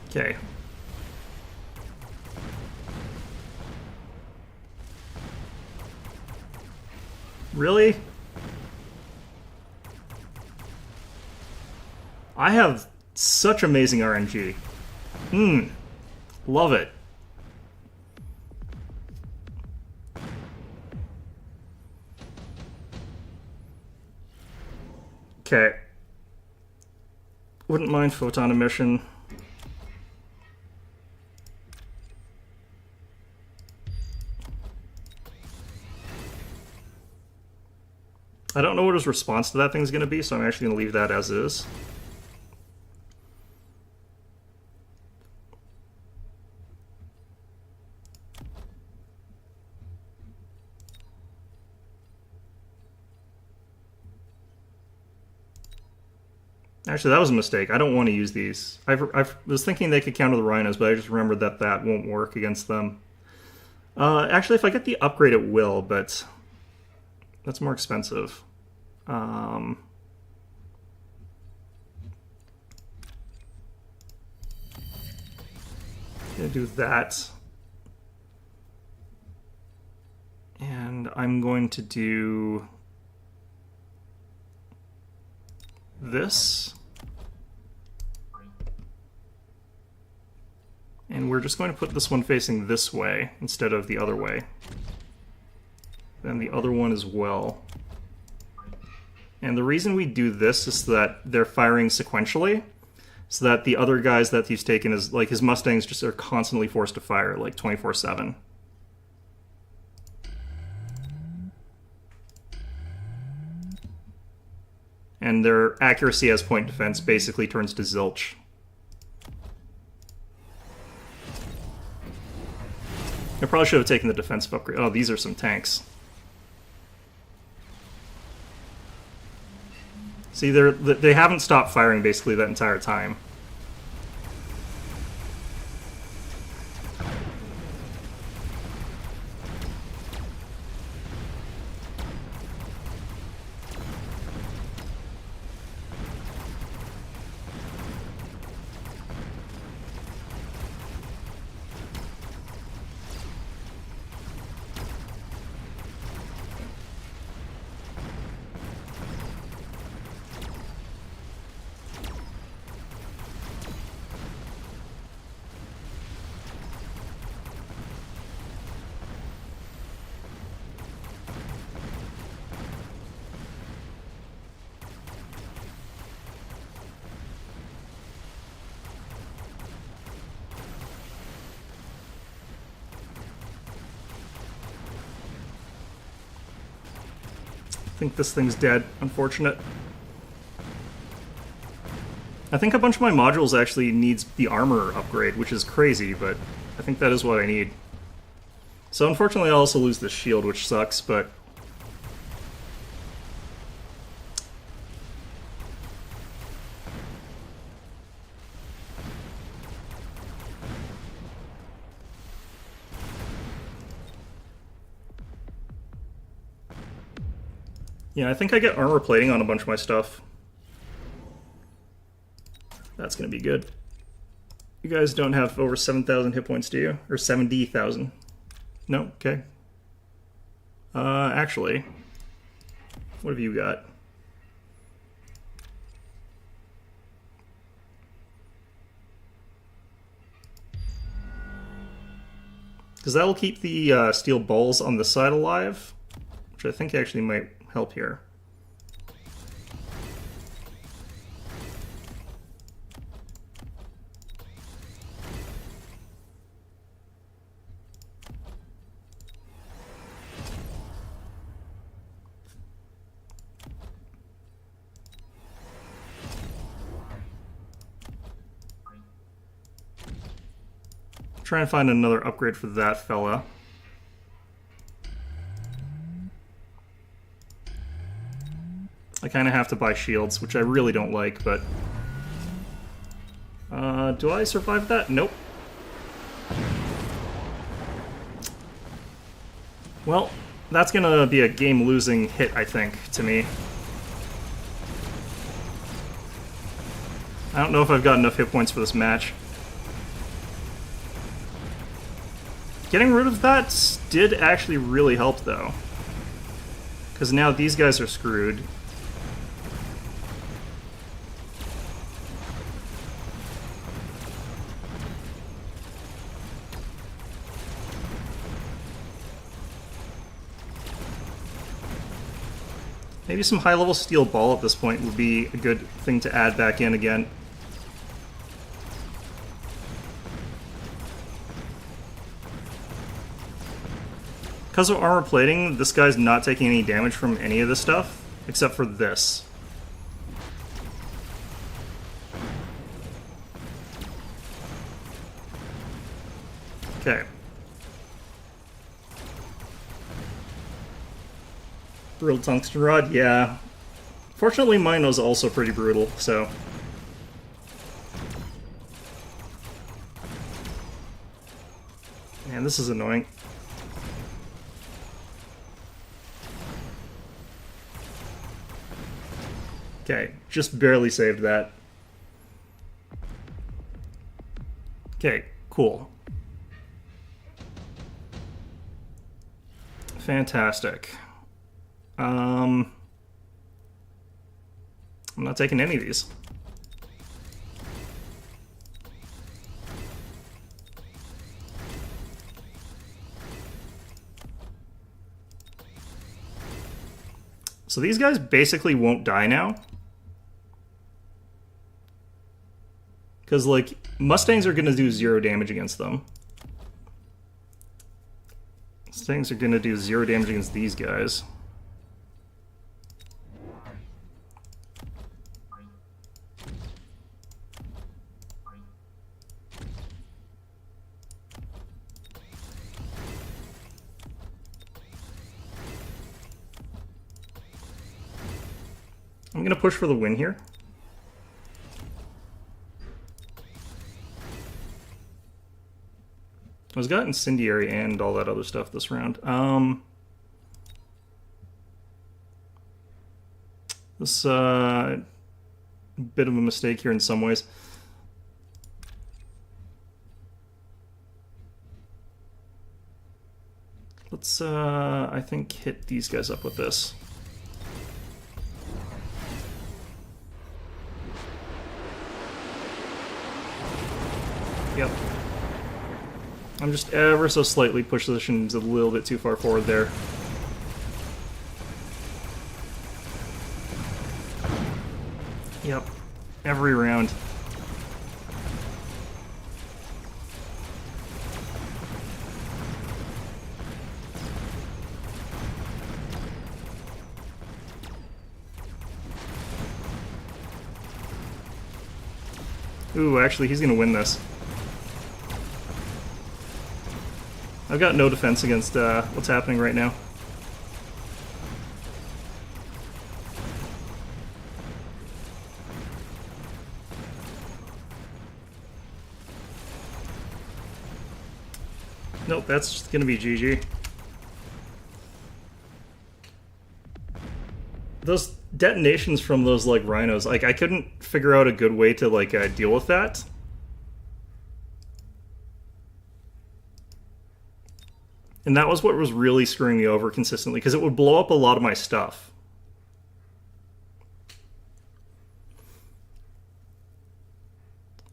Okay. Really? I have such amazing RNG. Love it. Okay. Wouldn't mind photon emission. I don't know what his response to that thing's going to be, so I'm actually going to leave that as is. Actually, that was a mistake. I don't want to use these. I was thinking they could counter the rhinos, but I just remembered that that won't work against them. Actually, if I get the upgrade, it will, but that's more expensive. Gonna do that. And I'm going to do this. And we're just going to put this one facing this way instead of the other way. Then the other one as well. And the reason we do this is that they're firing sequentially, so that the other guys that he's taken is, like, his Mustangs just are constantly forced to fire, like, 24/7. And their accuracy as point defense basically turns to zilch. I probably should have taken the defensive upgrade. Oh, these are some tanks. See, they haven't stopped firing basically that entire time. I think this thing's dead. Unfortunate. I think a bunch of my modules actually needs the armor upgrade, which is crazy, but I think that is what I need. So unfortunately I also lose the shield, which sucks, but... yeah, I think I get armor plating on a bunch of my stuff. That's gonna be good. You guys don't have over 7,000 hit points, do you? Or 70,000? No? Okay. Actually, what have you got? Because that'll keep the steel balls on the side alive, which I think actually might help here. Try and find another upgrade for that fella. I kind of have to buy shields, which I really don't like, but... do I survive that? Nope. Well, that's gonna be a game-losing hit, I think, to me. I don't know if I've got enough hit points for this match. Getting rid of that did actually really help, though. Because now these guys are screwed. Maybe some high-level steel ball at this point would be a good thing to add back in again. Because of armor plating, this guy's not taking any damage from any of this stuff, except for this. Okay. Brutal tungsten rod, yeah. Fortunately, mine was also pretty brutal, so... Man, this is annoying. Okay, just barely saved that. Okay, cool. Fantastic. I'm not taking any of these. So these guys basically won't die now. Because, like, Mustangs are going to do 0 damage against them. Mustangs are going to do 0 damage against these guys. I'm going to push for the win here. I was got incendiary and all that other stuff this round. This bit of a mistake here in some ways. Let's I think hit these guys up with this. Yep. I'm just ever so slightly positioned a little bit too far forward there. Yep. Every round. Ooh, actually, he's gonna win this. I've got no defense against what's happening right now. Nope, that's just gonna be GG. Those detonations from those, like, rhinos, like, I couldn't figure out a good way to, like, deal with that. And that was what was really screwing me over consistently, because it would blow up a lot of my stuff.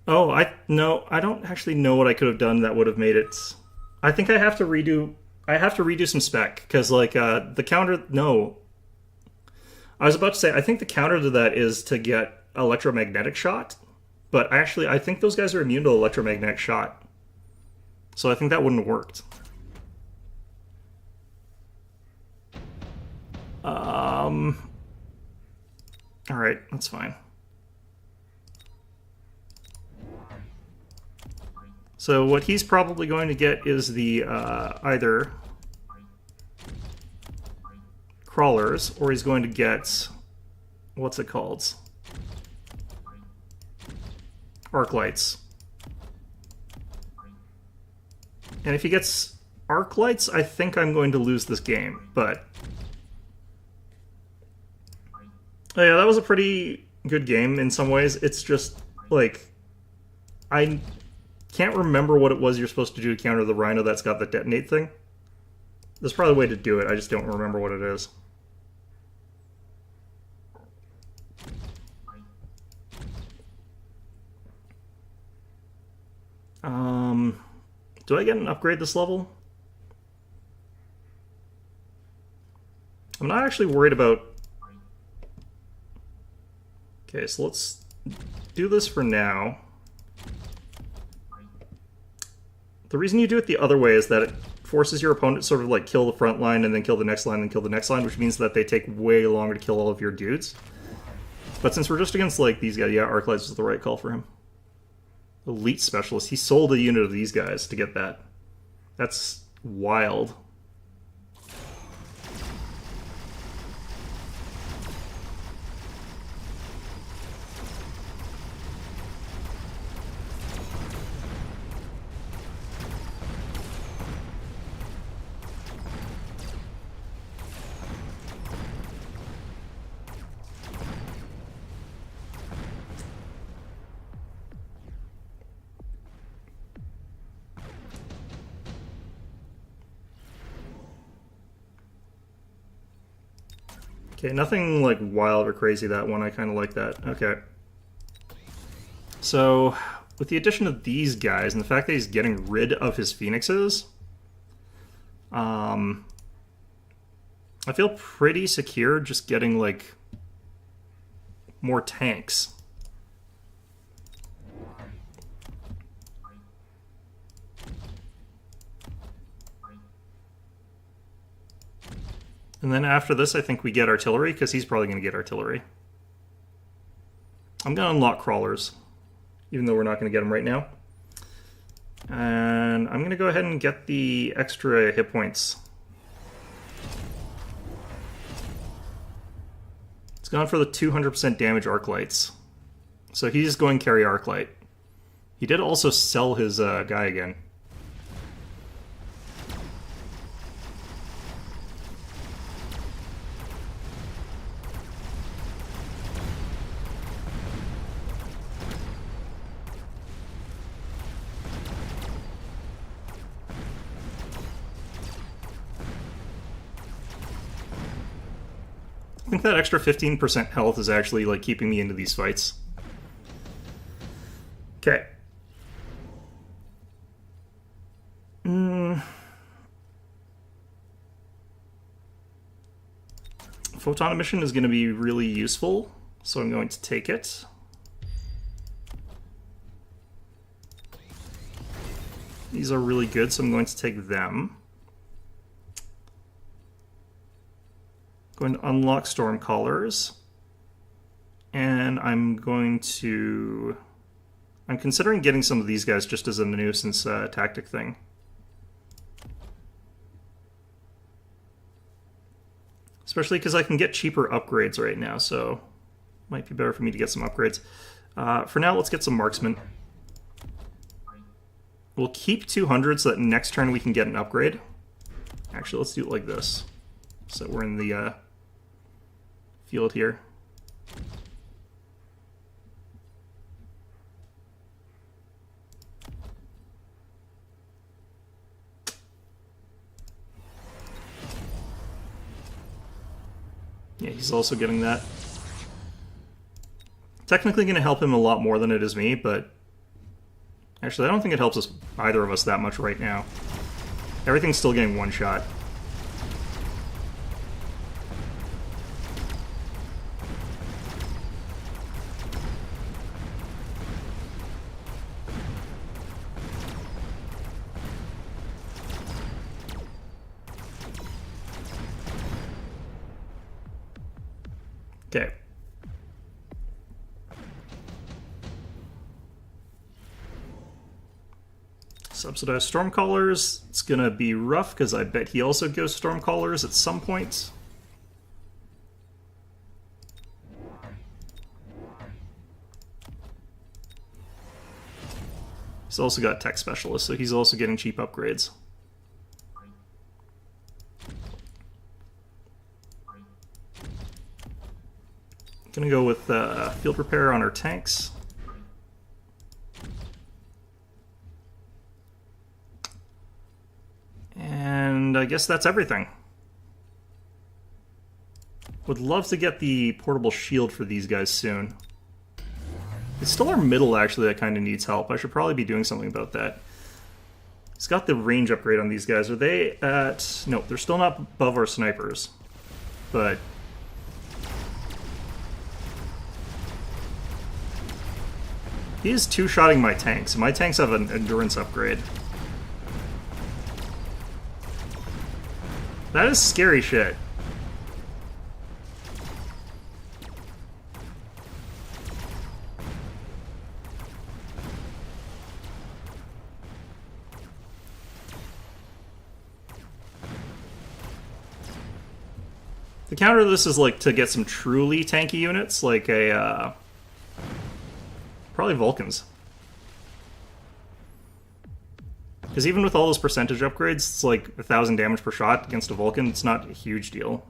Oh, I don't actually know what I could have done that would have made it. I think I have to redo some spec, because like the counter. No, I was about to say I think the counter to that is to get electromagnetic shot, but actually I think those guys are immune to electromagnetic shot, so I think that wouldn't have worked. All right, that's fine. So what he's probably going to get is the either crawlers, or he's going to get, what's it called? Arc lights. And if he gets arc lights, I think I'm going to lose this game, but... Oh yeah, that was a pretty good game in some ways. It's just, like, I can't remember what it was you're supposed to do to counter the Rhino that's got the detonate thing. There's probably a way to do it, I just don't remember what it is. Do I get an upgrade this level? I'm not actually worried about... Okay, so let's do this for now. The reason you do it the other way is that it forces your opponent to sort of like kill the front line and then kill the next line and kill the next line, which means that they take way longer to kill all of your dudes. But since we're just against like these guys, yeah, Arc Lights is the right call for him. Elite Specialist. He sold a unit of these guys to get that. That's wild. Okay, nothing like wild or crazy, that one. I kind of like that. Okay. So, with the addition of these guys and the fact that he's getting rid of his Phoenixes, I feel pretty secure just getting, like, more tanks. And then after this, I think we get artillery, because he's probably going to get artillery. I'm going to unlock crawlers, even though we're not going to get them right now. And I'm going to go ahead and get the extra hit points. It's gone for the 200% damage arc lights. So he's going to carry arc light. He did also sell his guy again. I think that extra 15% health is actually like keeping me into these fights. Okay. Photon emission is going to be really useful, so I'm going to take it. These are really good, so I'm going to take them. Going to unlock Stormcallers, and I'm considering getting some of these guys just as a nuisance tactic thing. Especially because I can get cheaper upgrades right now, so it might be better for me to get some upgrades. For now, let's get some Marksman. We'll keep 200 so that next turn we can get an upgrade. Actually, let's do it like this, so we're in the field here. Yeah, he's also getting that. Technically going to help him a lot more than it is me, but... Actually, I don't think it helps us either of us that much right now. Everything's still getting one shot. Okay. Subsidized Stormcallers. It's gonna be rough because I bet he also goes Stormcallers at some point. He's also got Tech Specialist, so he's also getting cheap upgrades. Gonna go with Field Repair on our tanks. And I guess that's everything. Would love to get the portable shield for these guys soon. It's still our middle, actually, that kind of needs help. I should probably be doing something about that. He's got the range upgrade on these guys. Are they at... No, they're still not above our snipers. But... he is two-shotting my tanks. My tanks have an endurance upgrade. That is scary shit. The counter to this is like to get some truly tanky units, like a probably Vulcans. Because even with all those percentage upgrades, it's like 1,000 damage per shot against a Vulcan. It's not a huge deal.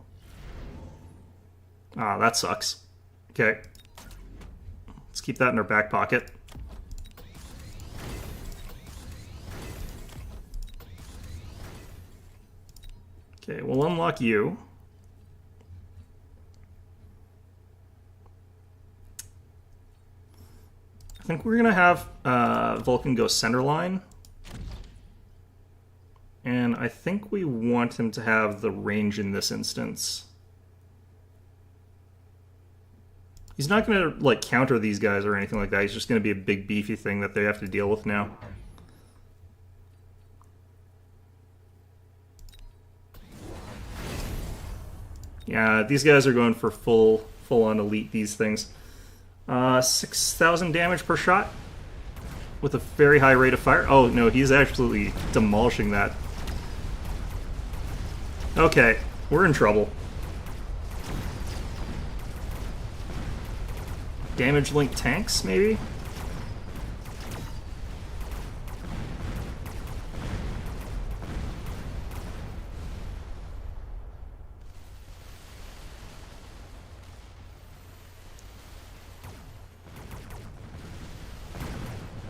Ah, that sucks. Okay. Let's keep that in our back pocket. Okay, we'll unlock you. I think we're going to have Vulcan go center line. And I think we want him to have the range in this instance. He's not going to like counter these guys or anything like that. He's just going to be a big beefy thing that they have to deal with now. Yeah, these guys are going for full-on elite, these things. 6,000 damage per shot with a very high rate of fire. Oh, no, he's absolutely demolishing that. Okay, we're in trouble. Damage linked tanks, maybe?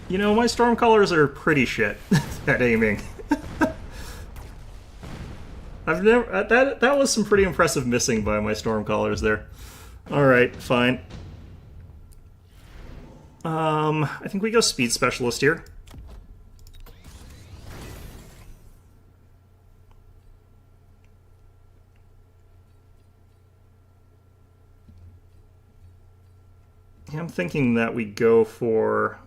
You know, my Stormcallers are pretty shit at aiming. I've never that was some pretty impressive missing by my Stormcallers there. All right, fine. I think we go Speed Specialist here. I'm thinking that we go for...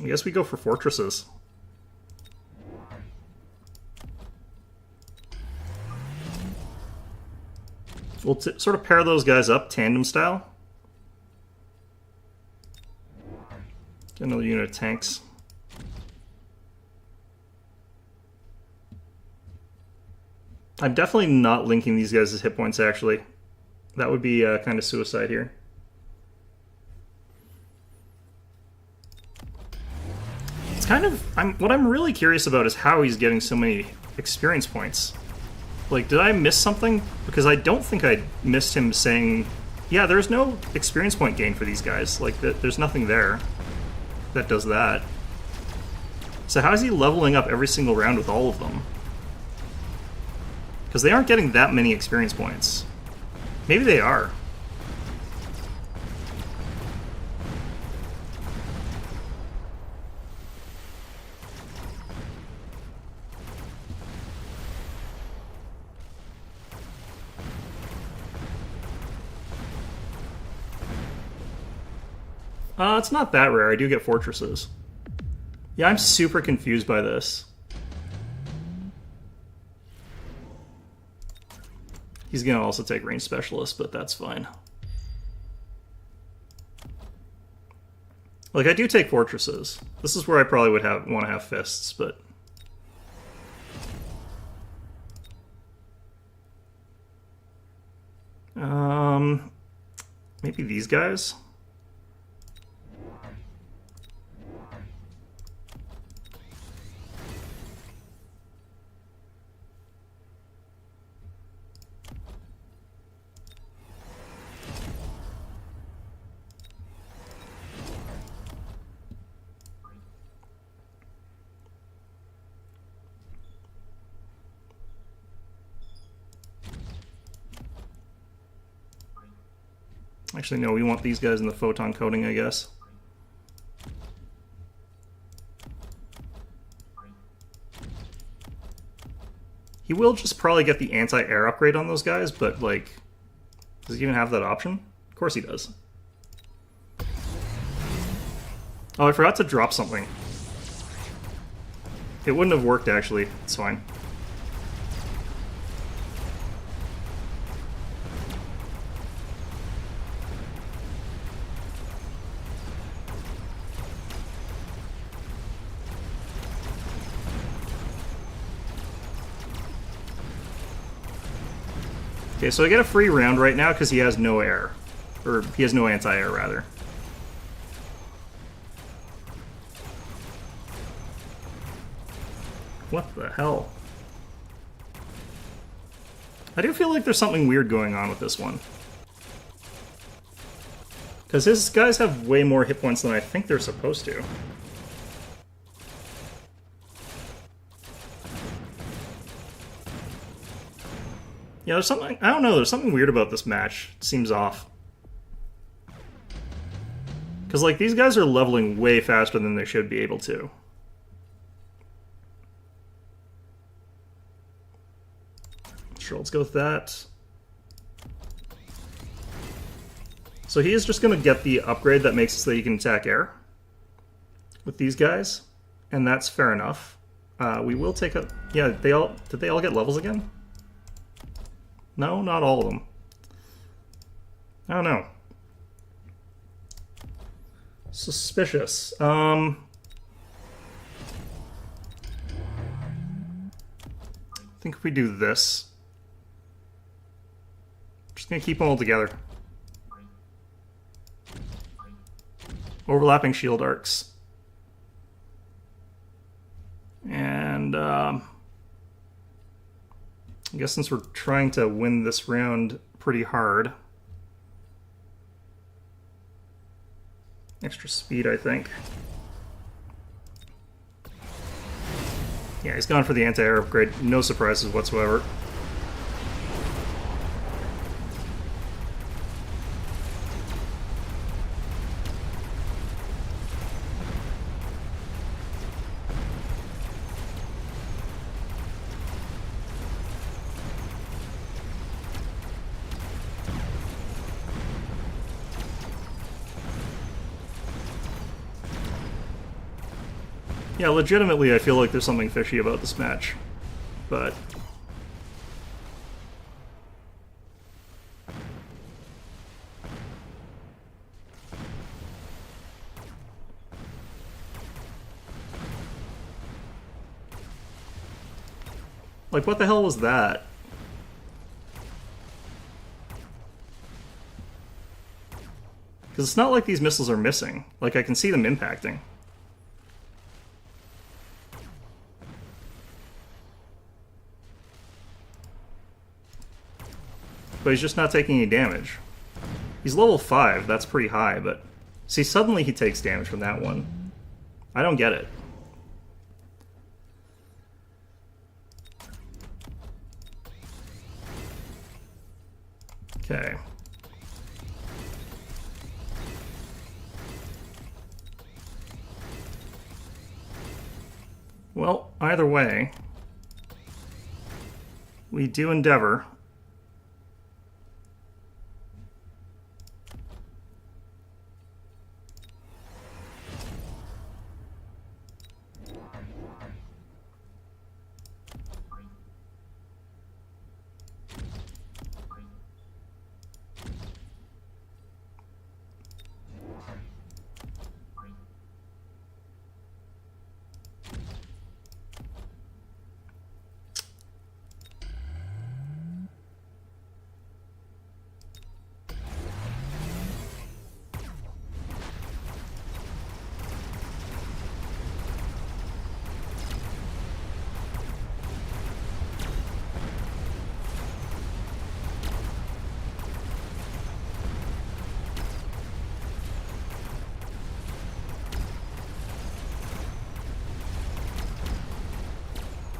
I guess we go for Fortresses. We'll sort of pair those guys up, tandem style. Get another unit of tanks. I'm definitely not linking these guys as hit points, actually. That would be kind of suicide here. It's kind of... what I'm really curious about is how he's getting so many experience points. Like, did I miss something? Because I don't think I missed him saying... Yeah, there's no experience point gain for these guys. Like, there's nothing there that does that. So how is he leveling up every single round with all of them? Because they aren't getting that many experience points. Maybe they are. It's not that rare. I do get fortresses. Yeah, I'm super confused by this. He's gonna also take range specialist, but that's fine. Like, I do take fortresses. This is where I probably would want to have fists, but... maybe these guys? Actually, no, we want these guys in the photon coating, I guess. He will just probably get the anti-air upgrade on those guys, but, like, does he even have that option? Of course he does. Oh, I forgot to drop something. It wouldn't have worked, actually. It's fine. Okay, so I get a free round right now because he has no air. Or, he has no anti-air, rather. What the hell? I do feel like there's something weird going on with this one. Because his guys have way more hit points than I think they're supposed to. Yeah, there's something, I don't know, there's something weird about this match. It seems off. Because, like, these guys are leveling way faster than they should be able to. Sure, let's go with that. So he is just going to get the upgrade that makes it so that he can attack air with these guys, and that's fair enough. We will take a... Yeah, did they all get levels again? No, not all of them. I don't know. Suspicious. I think if we do this, just gonna keep them all together. Overlapping shield arcs. And I guess since we're trying to win this round pretty hard, extra speed, I think. Yeah, he's gone for the anti-air upgrade. No surprises whatsoever. Yeah, legitimately, I feel like there's something fishy about this match, but... like, what the hell was that? Because it's not like these missiles are missing. Like, I can see them impacting. But he's just not taking any damage. He's level 5, that's pretty high, but... see, suddenly he takes damage from that one. I don't get it. Okay. Well, either way, we do endeavor.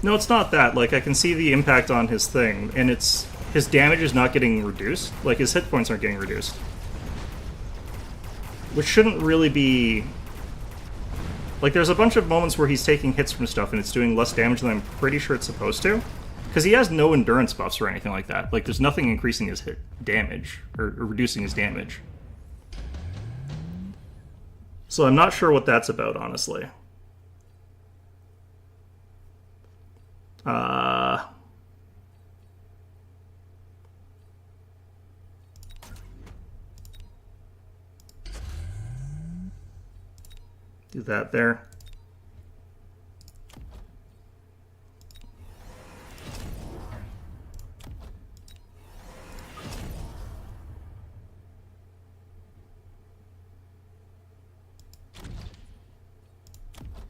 No, it's not that. Like, I can see the impact on his thing, and it's... his damage is not getting reduced. Like, his hit points aren't getting reduced. Which shouldn't really be... like, there's a bunch of moments where he's taking hits from stuff, and it's doing less damage than I'm pretty sure it's supposed to. Because he has no endurance buffs or anything like that. Like, there's nothing increasing his hit damage, or reducing his damage. So I'm not sure what that's about, honestly. Do that there.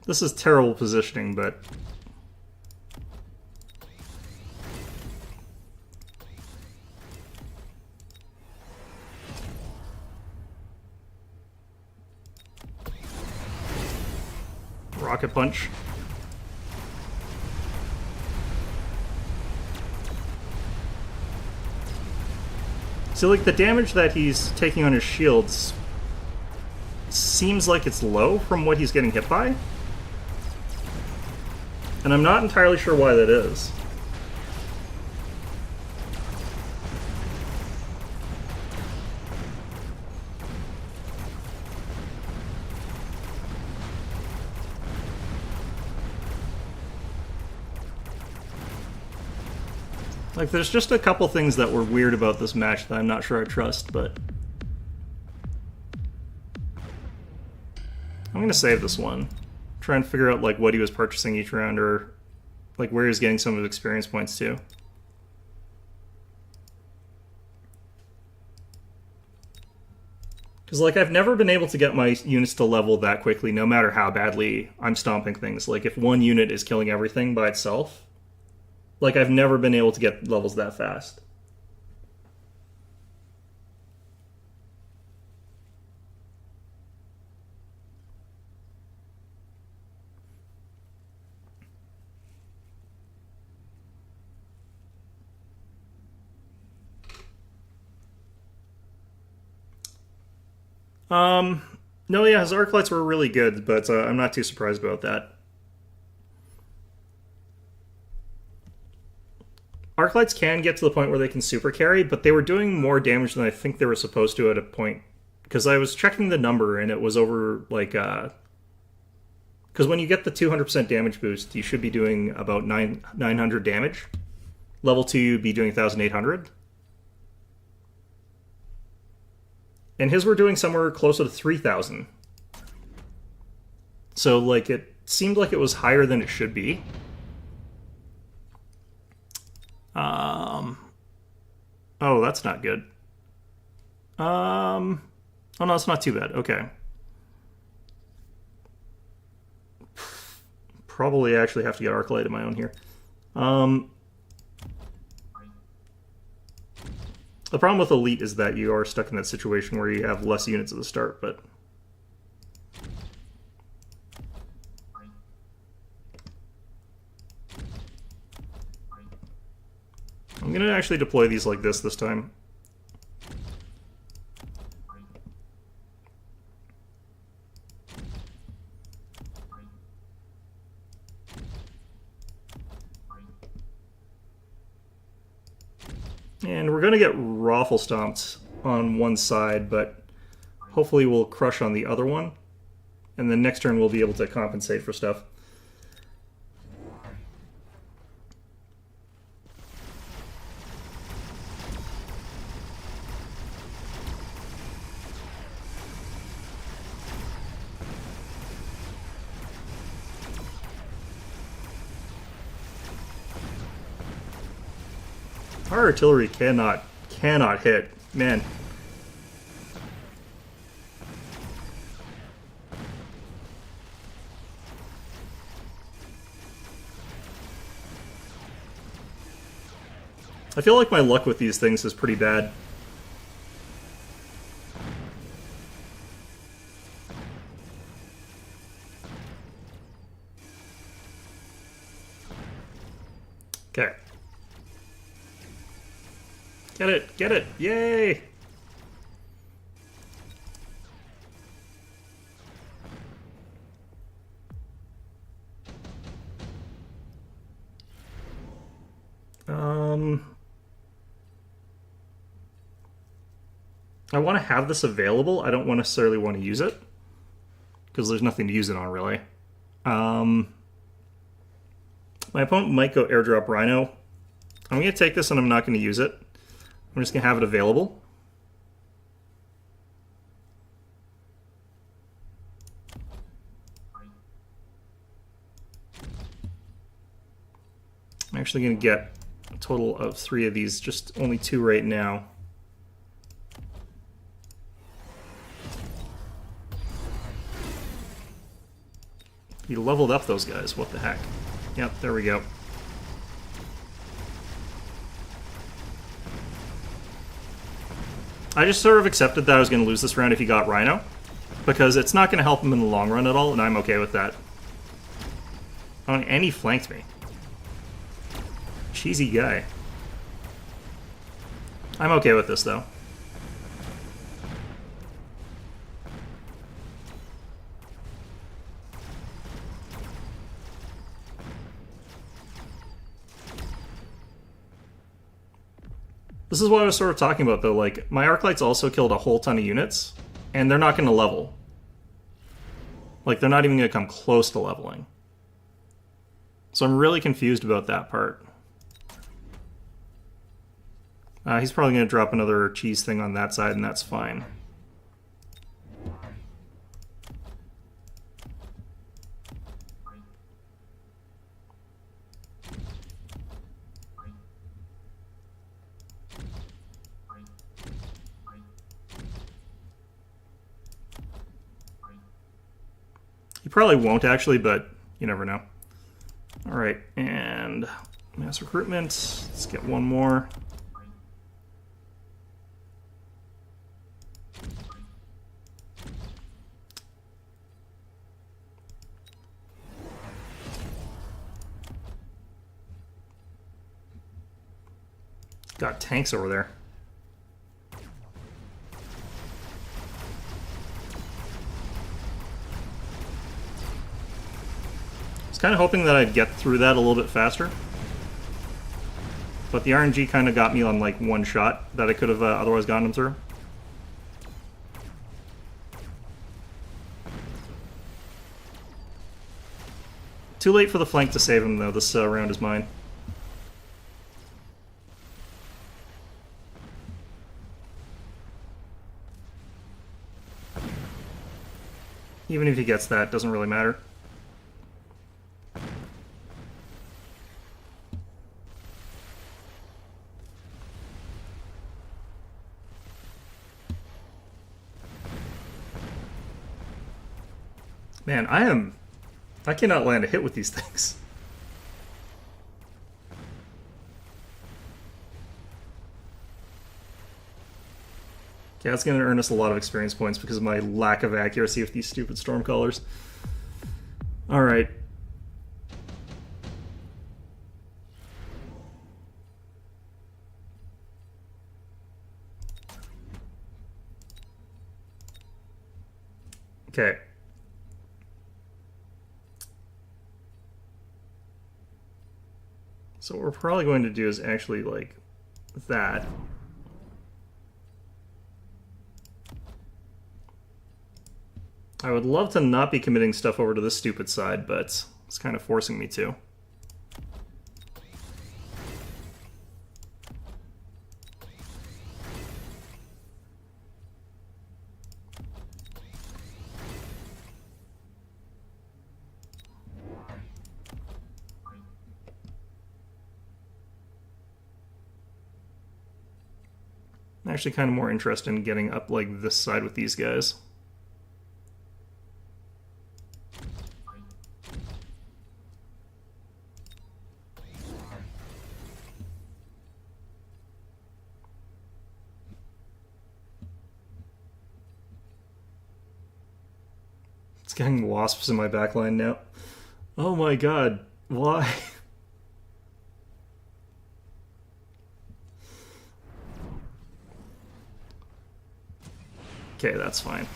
This is terrible positioning, but... Rocket Punch. So, like, the damage that he's taking on his shields seems like it's low from what he's getting hit by. And I'm not entirely sure why that is. Like, there's just a couple things that were weird about this match that I'm not sure I trust, but... I'm gonna save this one. Try and figure out, like, what he was purchasing each round, or, like, where he's getting some of his experience points to. Because, like, I've never been able to get my units to level that quickly, no matter how badly I'm stomping things. Like, if one unit is killing everything by itself... like, I've never been able to get levels that fast. No, yeah, his arc lights were really good, but I'm not too surprised about that. Arc lights can get to the point where they can super carry, but they were doing more damage than I think they were supposed to at a point. Because I was checking the number, and it was over, like, because when you get the 200% damage boost, you should be doing about 900 damage. Level 2, you'd be doing 1,800. And his were doing somewhere closer to 3,000. So, like, it seemed like it was higher than it should be. Oh, that's not good. Oh no, it's not too bad. Okay. Probably actually have to get Arclight of my own here. The problem with Elite is that you are stuck in that situation where you have less units at the start, but... I'm going to actually deploy these like this time. And we're going to get raffle stomped on one side, but hopefully we'll crush on the other one. And then next turn we'll be able to compensate for stuff. Our artillery cannot hit. Man. I feel like my luck with these things is pretty bad. Okay. Get it! Get it! Yay! I want to have this available. I don't necessarily want to use it, because there's nothing to use it on, really. My opponent might go airdrop Rhino. I'm going to take this and I'm not going to use it. I'm just going to have it available. I'm actually going to get a total of 3 of these, just only 2 right now. You leveled up those guys, what the heck. Yep, there we go. I just sort of accepted that I was going to lose this round if he got Rhino, because it's not going to help him in the long run at all, and I'm okay with that. Oh, and he flanked me. Cheesy guy. I'm okay with this, though. This is what I was sort of talking about, though. Like, my Arclights also killed a whole ton of units, and they're not going to level. Like, they're not even going to come close to leveling. So I'm really confused about that part. He's probably going to drop another cheese thing on that side, and that's fine. He probably won't, actually, but you never know. Alright, and mass recruitment. Let's get one more. Got tanks over there. I was kind of hoping that I'd get through that a little bit faster. But the RNG kind of got me on like one shot that I could have otherwise gotten him through. Too late for the flank to save him, though. This round is mine. Even if he gets that, doesn't really matter. Man, I cannot land a hit with these things. Okay, that's going to earn us a lot of experience points because of my lack of accuracy with these stupid Stormcallers. Alright. Okay. So what we're probably going to do is actually, like, that. I would love to not be committing stuff over to this stupid side, but it's kind of forcing me to. I'm actually kind of more interested in getting up like this side with these guys. It's getting wasps in my backline now. Oh my god, why? Okay, that's fine.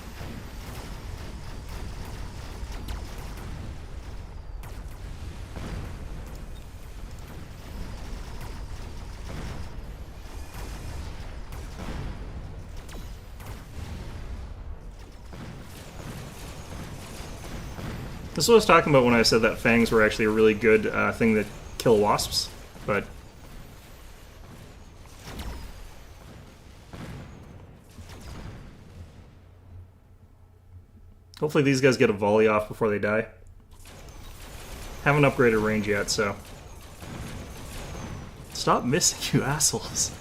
This is what I was talking about when I said that fangs were actually a really good thing to kill wasps, but hopefully these guys get a volley off before they die. Haven't upgraded range yet, so... Stop missing, you assholes.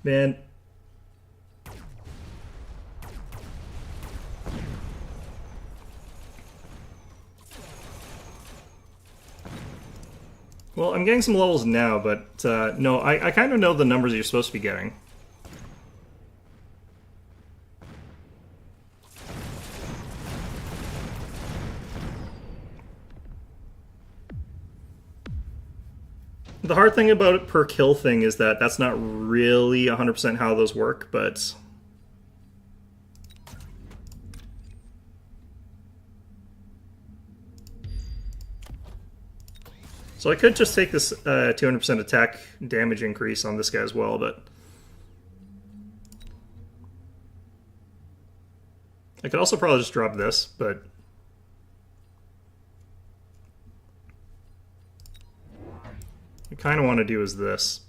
Man. Well, I'm getting some levels now, but no, I kind of know the numbers you're supposed to be getting. The hard thing about it per kill thing is that that's not really 100% how those work, but... So I could just take this 200% attack damage increase on this guy as well, but... I could also probably just drop this, but... What I kind of want to do is this.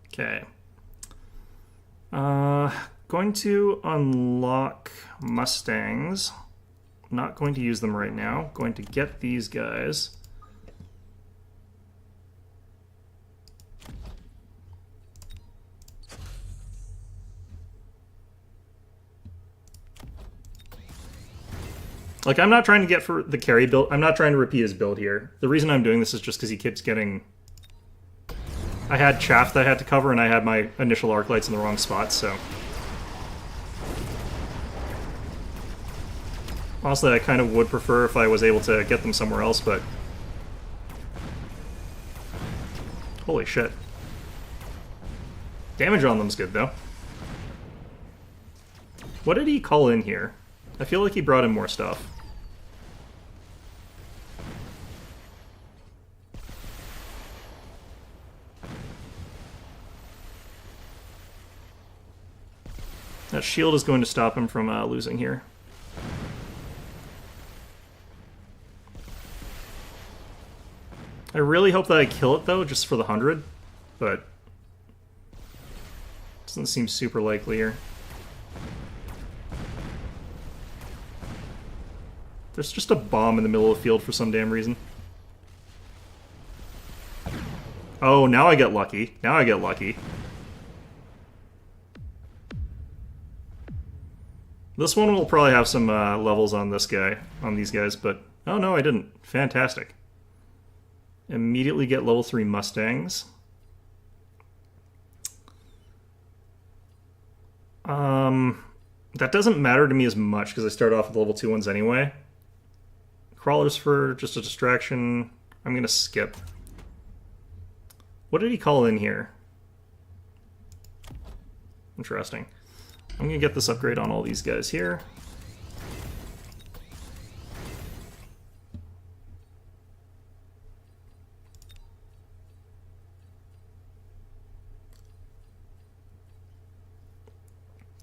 Okay. Going to unlock Mustangs. Not going to use them right now. Going to get these guys. Like, I'm not trying to get for the carry build. I'm not trying to repeat his build here. The reason I'm doing this is just because he keeps getting... I had chaff that I had to cover, and I had my initial arc lights in the wrong spot, so... Honestly, I kind of would prefer if I was able to get them somewhere else, but... Holy shit. Damage on them's good, though. What did he call in here? I feel like he brought in more stuff. That shield is going to stop him from losing here. I really hope that I kill it, though, just for the 100, but... Doesn't seem super likely here. There's just a bomb in the middle of the field for some damn reason. Oh, now I get lucky. Now I get lucky. This one will probably have some levels on this guy, on these guys, but... Oh, no, I didn't. Fantastic. Immediately get level 3 Mustangs. That doesn't matter to me as much, because I start off with level 2 ones anyway. Crawlers for just a distraction. I'm going to skip. What did he call in here? Interesting. I'm gonna get this upgrade on all these guys here.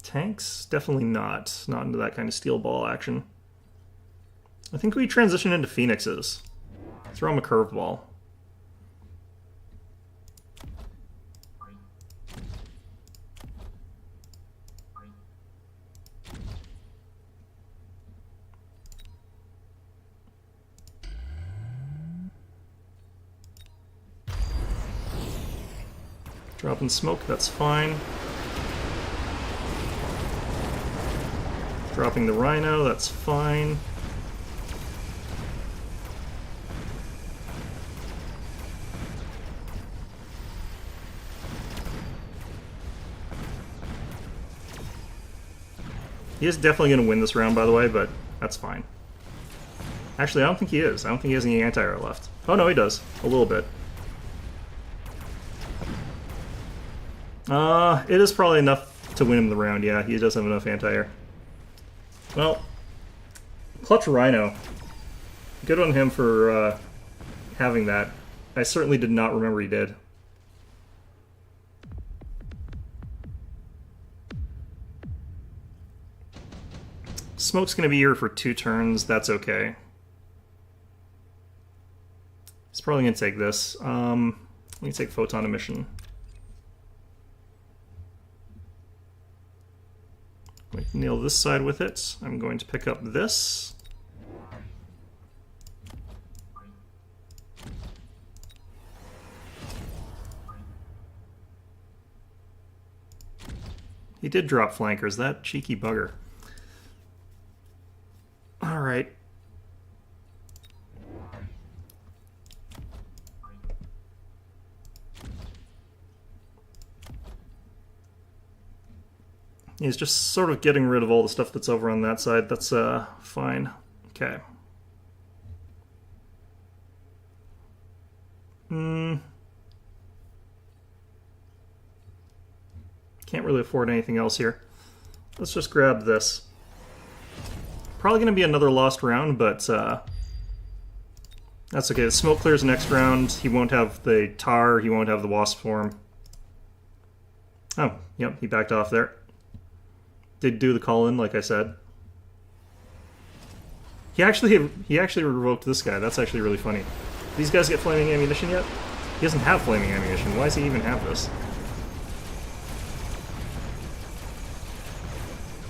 Tanks? Definitely not. Not into that kind of steel ball action. I think we transition into Phoenixes. Throw him a curveball. Dropping smoke, that's fine. Dropping the Rhino, that's fine. He is definitely going to win this round, by the way, but that's fine. Actually, I don't think he is. I don't think he has any anti-air left. Oh, no, he does. A little bit. It is probably enough to win him the round. Yeah, he does have enough anti-air. Well, clutch Rhino. Good on him for having that. I certainly did not remember he did. Smoke's going to be here for 2 turns. That's okay. He's probably going to take this. Let me take Photon Emission. I'm going to nail this side with it. I'm going to pick up this. He did drop flankers, that cheeky bugger. Alright. He's just sort of getting rid of all the stuff that's over on that side. That's fine. Okay. Can't really afford anything else here. Let's just grab this. Probably going to be another lost round, but that's okay. The smoke clears next round. He won't have the tar. He won't have the wasp form. Oh, yep, he backed off there. Did do the call-in, like I said. He actually revoked this guy. That's actually really funny. These guys get flaming ammunition yet? He doesn't have flaming ammunition. Why does he even have this?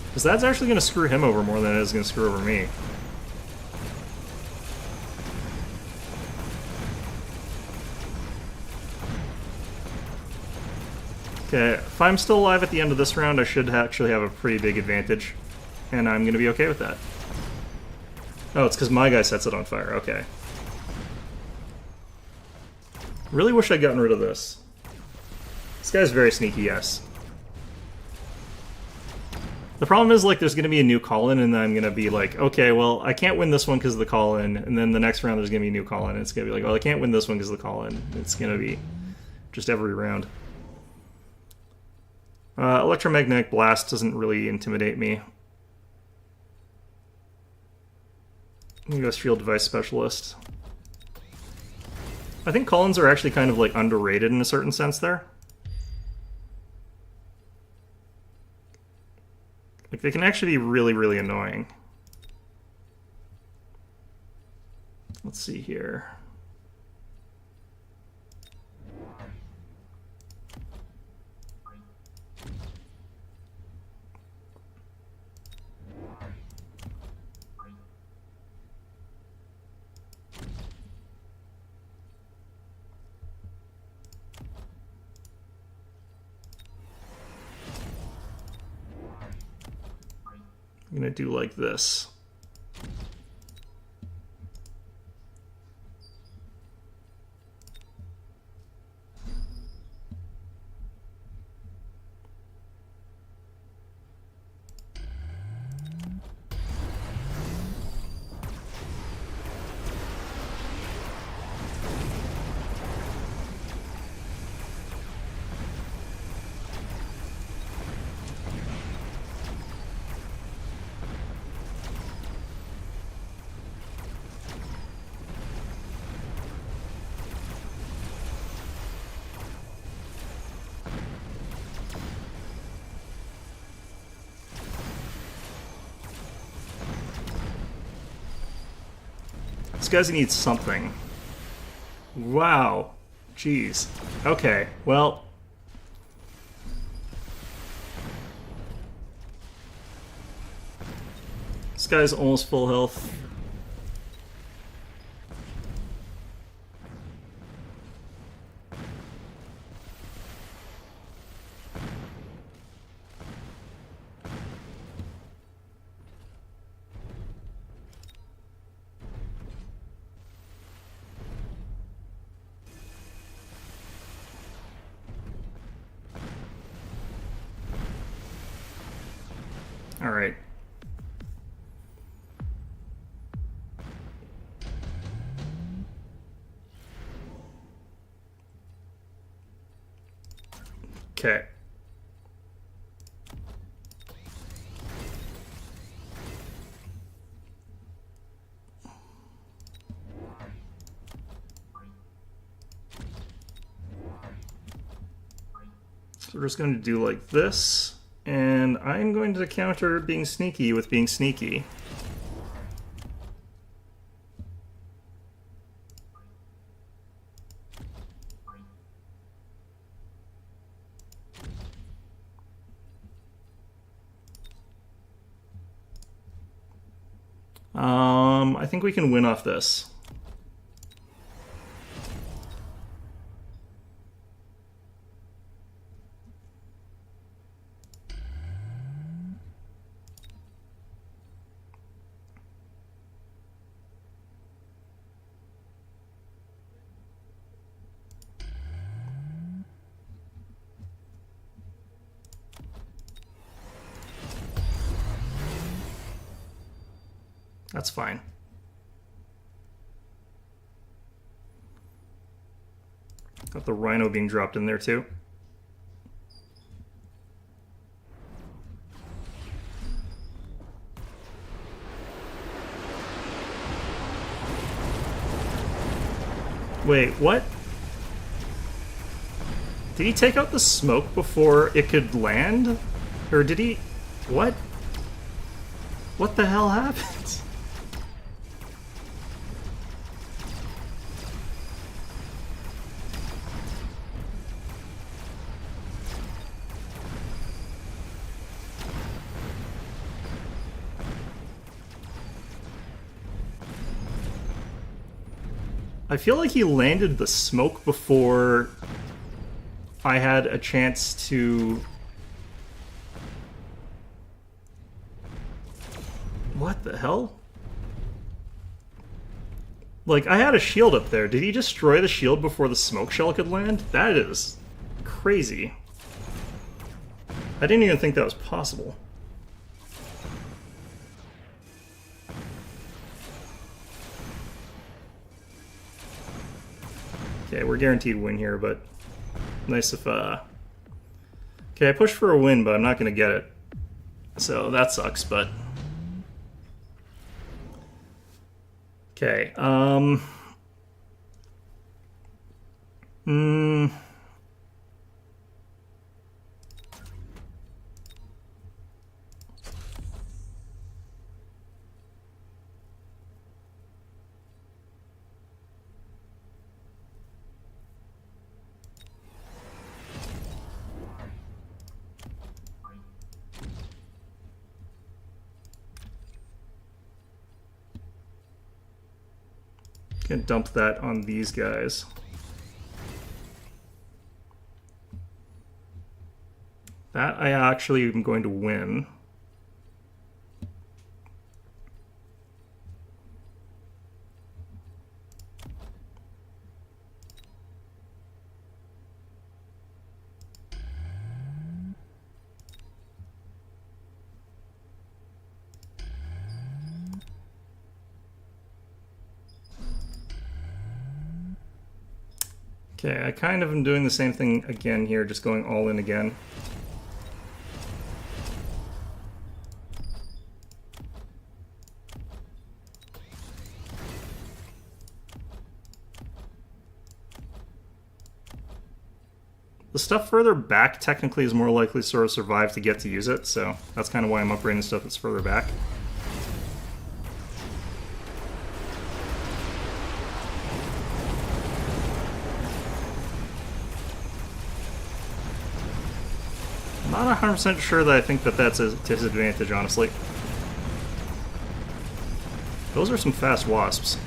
Because that's actually going to screw him over more than it is going to screw over me. Okay, if I'm still alive at the end of this round, I should actually have a pretty big advantage. And I'm going to be okay with that. Oh, it's because my guy sets it on fire. Okay. Really wish I'd gotten rid of this. This guy's very sneaky, yes. The problem is, like, there's going to be a new call-in, and then I'm going to be like, okay, well, I can't win this one because of the call-in, and then the next round there's going to be a new call-in, and it's going to be like, well, I can't win this one because of the call-in. It's going to be just every round. Electromagnetic Blast doesn't really intimidate me. I'm going to go Shield Device Specialist. I think call-ins are actually kind of, like, underrated in a certain sense there. Like, they can actually be really, really annoying. Let's see here. I'm gonna do like this. These guys need something. Wow. Jeez. Okay, well... This guy's almost full health. All right. Okay. So we're just going to do like this, and I'm going to counter being sneaky with being sneaky. I think we can win off this. That's fine. Got the rhino being dropped in there too. Wait, what? Did he take out the smoke before it could land? Or did he... What? What the hell happened? I feel like he landed the smoke before I had a chance to... What the hell? Like, I had a shield up there. Did he destroy the shield before the smoke shell could land? That is crazy. I didn't even think that was possible. Okay, we're guaranteed win here, but nice if, Okay, I pushed for a win, but I'm not going to get it. So that sucks, but... Okay, Can dump that on these guys. That I actually am going to win. Okay, I kind of am doing the same thing again here, just going all in again. The stuff further back technically is more likely to sort of survive to get to use it, so that's kind of why I'm upgrading stuff that's further back. not 100% sure that I think that that's to his advantage, honestly. Those are some fast wasps.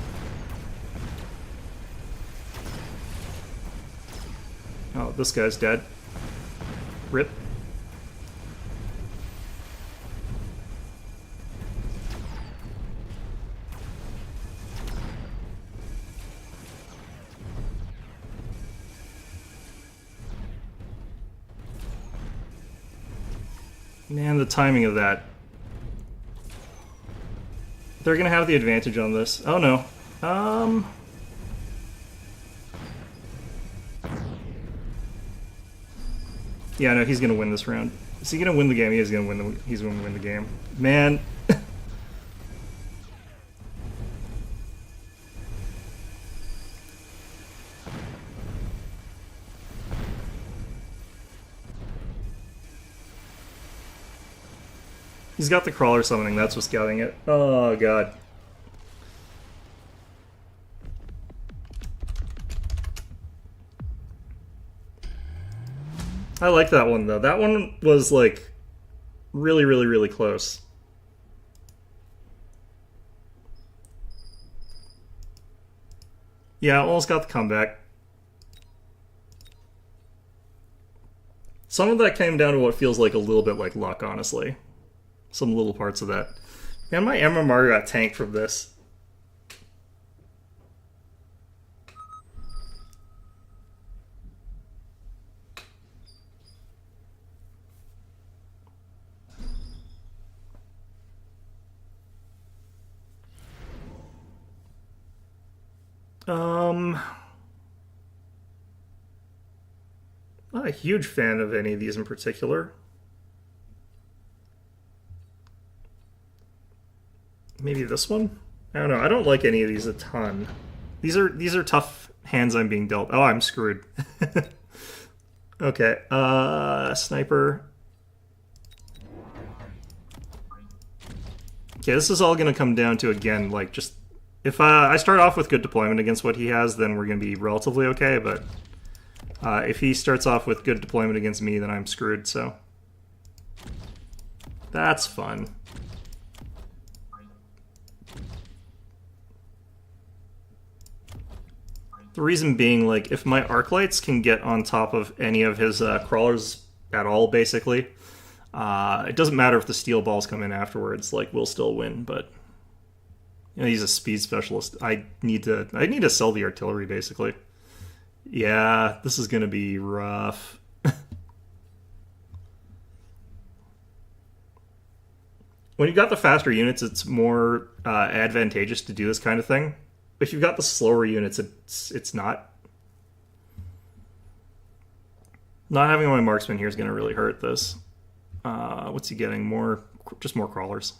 Oh, this guy's dead. Rip. Man, the timing of that. They're gonna have the advantage on this. Oh no. Yeah, no, he's gonna win this round. Is he gonna win the game? He's gonna win the game. Man. He's got the crawler summoning, that's what's scouting it. Oh god. I like that one though. That one was like really, really, really close. Yeah, almost got the comeback. Some of that came down to what feels like a little bit like luck, honestly. Some little parts of that. Man, my MMR got tanked from this. Not a huge fan of any of these in particular. Maybe this one? I don't know. I don't like any of these a ton. These are tough hands I'm being dealt. Oh, I'm screwed. Okay. Sniper. Okay, this is all going to come down to, again, like, just... If I start off with good deployment against what he has, then we're going to be relatively okay, but... if he starts off with good deployment against me, then I'm screwed, so... That's fun. The reason being, like, if my arc lights can get on top of any of his crawlers at all, basically, it doesn't matter if the steel balls come in afterwards. Like, we'll still win. But you know, he's a speed specialist. I need to sell the artillery, basically. Yeah, this is gonna be rough. When you've got the faster units, it's more advantageous to do this kind of thing. If you've got the slower units, it's not. Not having my marksman here is going to really hurt this. What's he getting? Just more crawlers.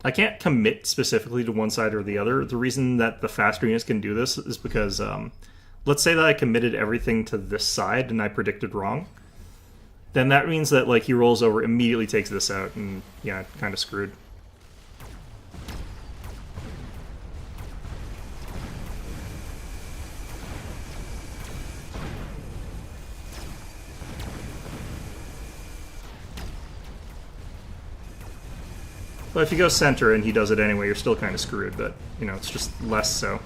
I can't commit specifically to one side or the other. The reason that the faster units can do this is because, let's say that I committed everything to this side and I predicted wrong. Then that means that, like, he rolls over, immediately takes this out, and, yeah, kind of screwed. But if you go center and he does it anyway, you're still kind of screwed, but, you know, it's just less so.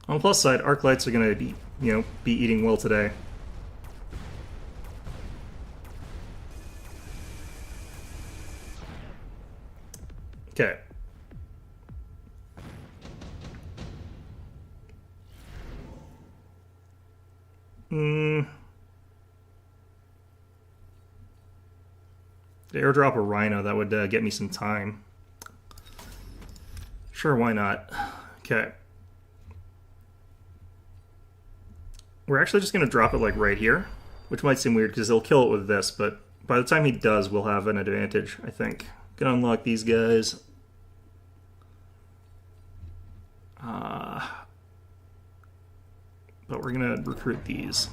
On the plus side, arc lights are going to be, be eating well today. Okay. The airdrop a rhino, that would get me some time. Sure, why not? Okay. We're actually just going to drop it like right here, which might seem weird because he'll kill it with this, but by the time he does, we'll have an advantage, I think. Gonna unlock these guys. But we're going to recruit these.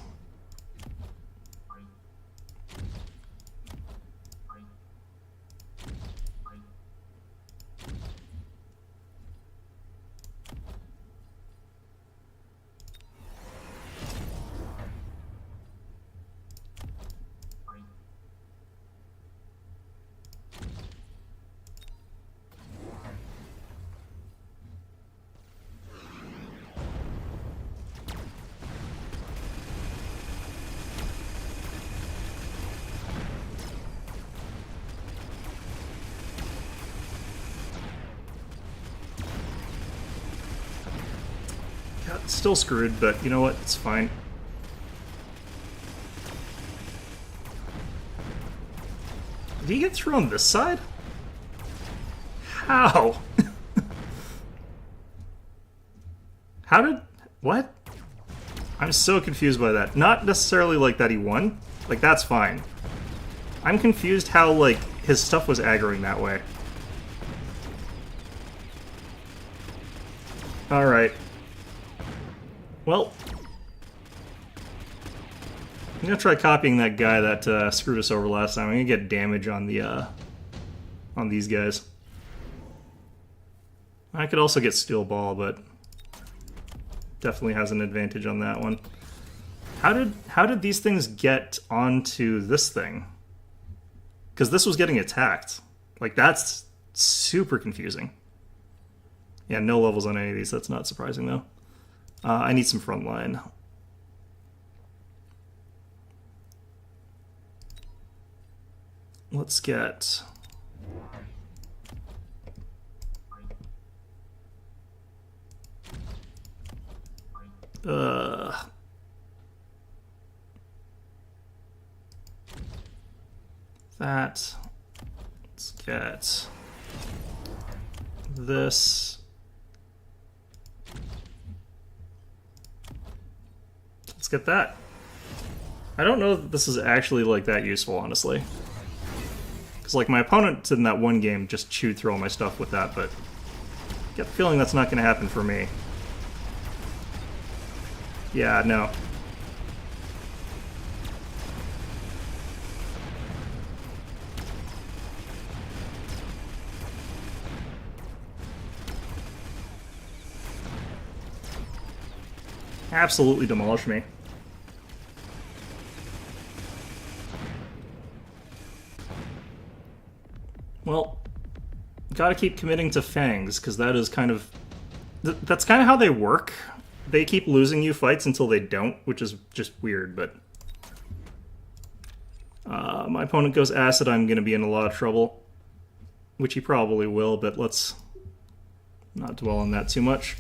Still screwed, but you know what? It's fine. Did he get through on this side? How? How did... What? I'm so confused by that. Not necessarily like that he won. Like, that's fine. I'm confused how, like, his stuff was aggroing that way. Alright. Well. I'm gonna try copying that guy that screwed us over last time. I'm gonna get damage on the, on these guys. I could also get Steel Ball, but definitely has an advantage on that one. How did these things get onto this thing? Because this was getting attacked. Like, that's super confusing. Yeah, no levels on any of these. That's not surprising, though. I need some frontline. Let's get... that. Let's get this. Let's get that. I don't know that this is actually like that useful, honestly. Because like my opponent in that one game just chewed through all my stuff with that, but I get the feeling that's not going to happen for me. Yeah, no. Absolutely demolish me. Well, gotta keep committing to Fangs, because that is kind of... that's kind of how they work. They keep losing you fights until they don't, which is just weird, but... my opponent goes Acid, I'm gonna be in a lot of trouble. Which he probably will, but let's not dwell on that too much.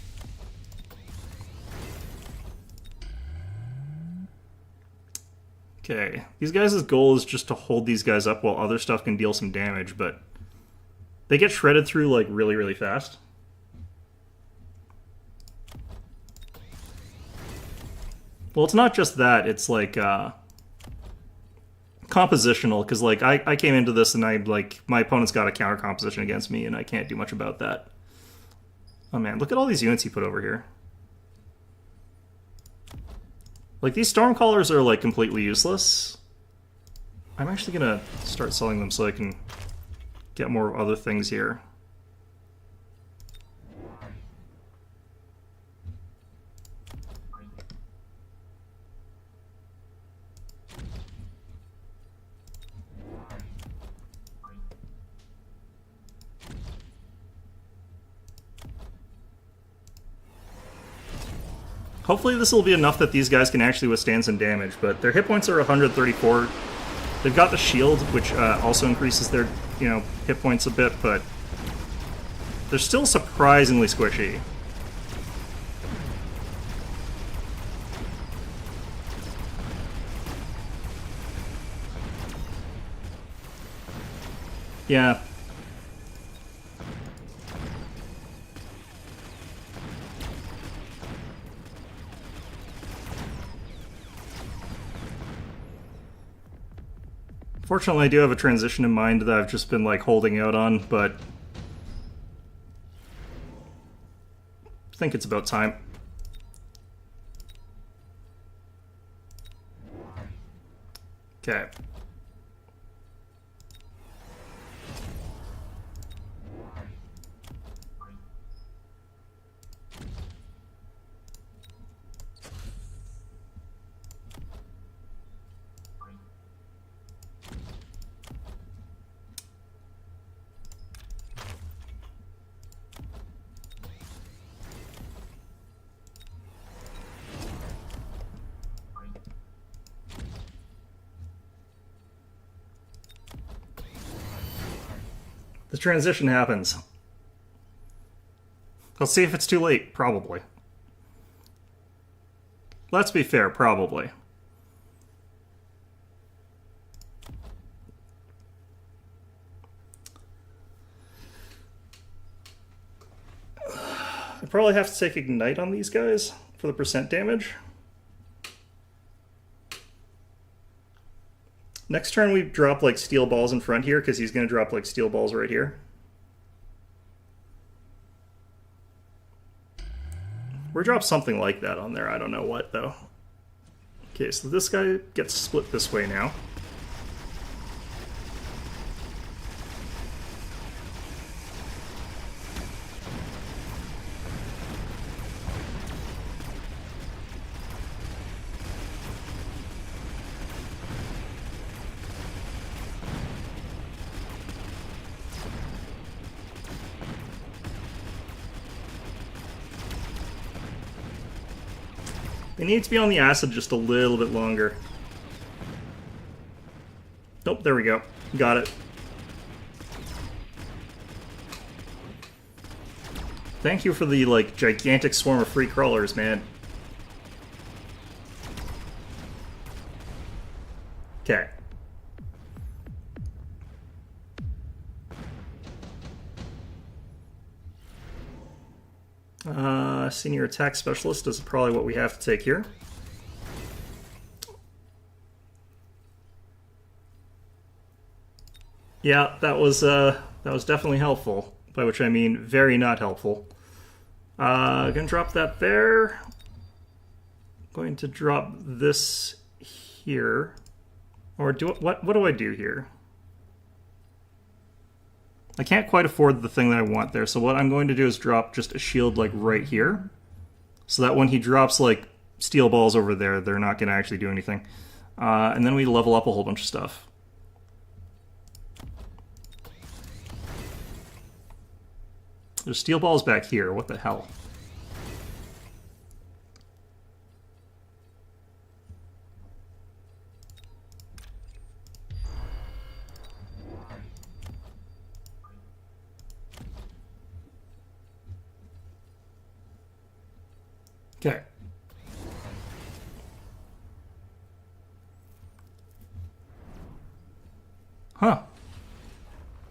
Okay, these guys' goal is just to hold these guys up while other stuff can deal some damage, but they get shredded through, like, really, really fast. Well, it's not just that, it's, like, compositional, because, like, I came into this and my opponent's got a counter composition against me, and I can't do much about that. Oh man, look at all these units he put over here. Like, these Stormcallers are, like, completely useless. I'm actually gonna start selling them so I can get more other things here. Hopefully this will be enough that these guys can actually withstand some damage, but their hit points are 134. They've got the shield, which also increases their, you know, hit points a bit, but they're still surprisingly squishy. Yeah. Fortunately, I do have a transition in mind that I've just been, like, holding out on, but I think it's about time. Okay. The transition happens. Let's see if it's too late. Probably. Let's be fair, probably. I probably have to take Ignite on these guys for the percent damage. Next turn we drop like steel balls in front here because he's going to drop like steel balls right here. Or drop something like that on there. I don't know what though. Okay, so this guy gets split this way now. They need to be on the acid just a little bit longer. Nope, there we go. Got it. Thank you for the, like, gigantic swarm of free crawlers, man. Okay. Senior attack specialist is probably what we have to take here. Yeah, that was definitely helpful. By which I mean very not helpful. Gonna drop that there. Going to drop this here, or what do I do here? I can't quite afford the thing that I want there, so what I'm going to do is drop just a shield like right here, so that when he drops like steel balls over there, they're not going to actually do anything. And then we level up a whole bunch of stuff. There's steel balls back here, what the hell? Okay. Huh.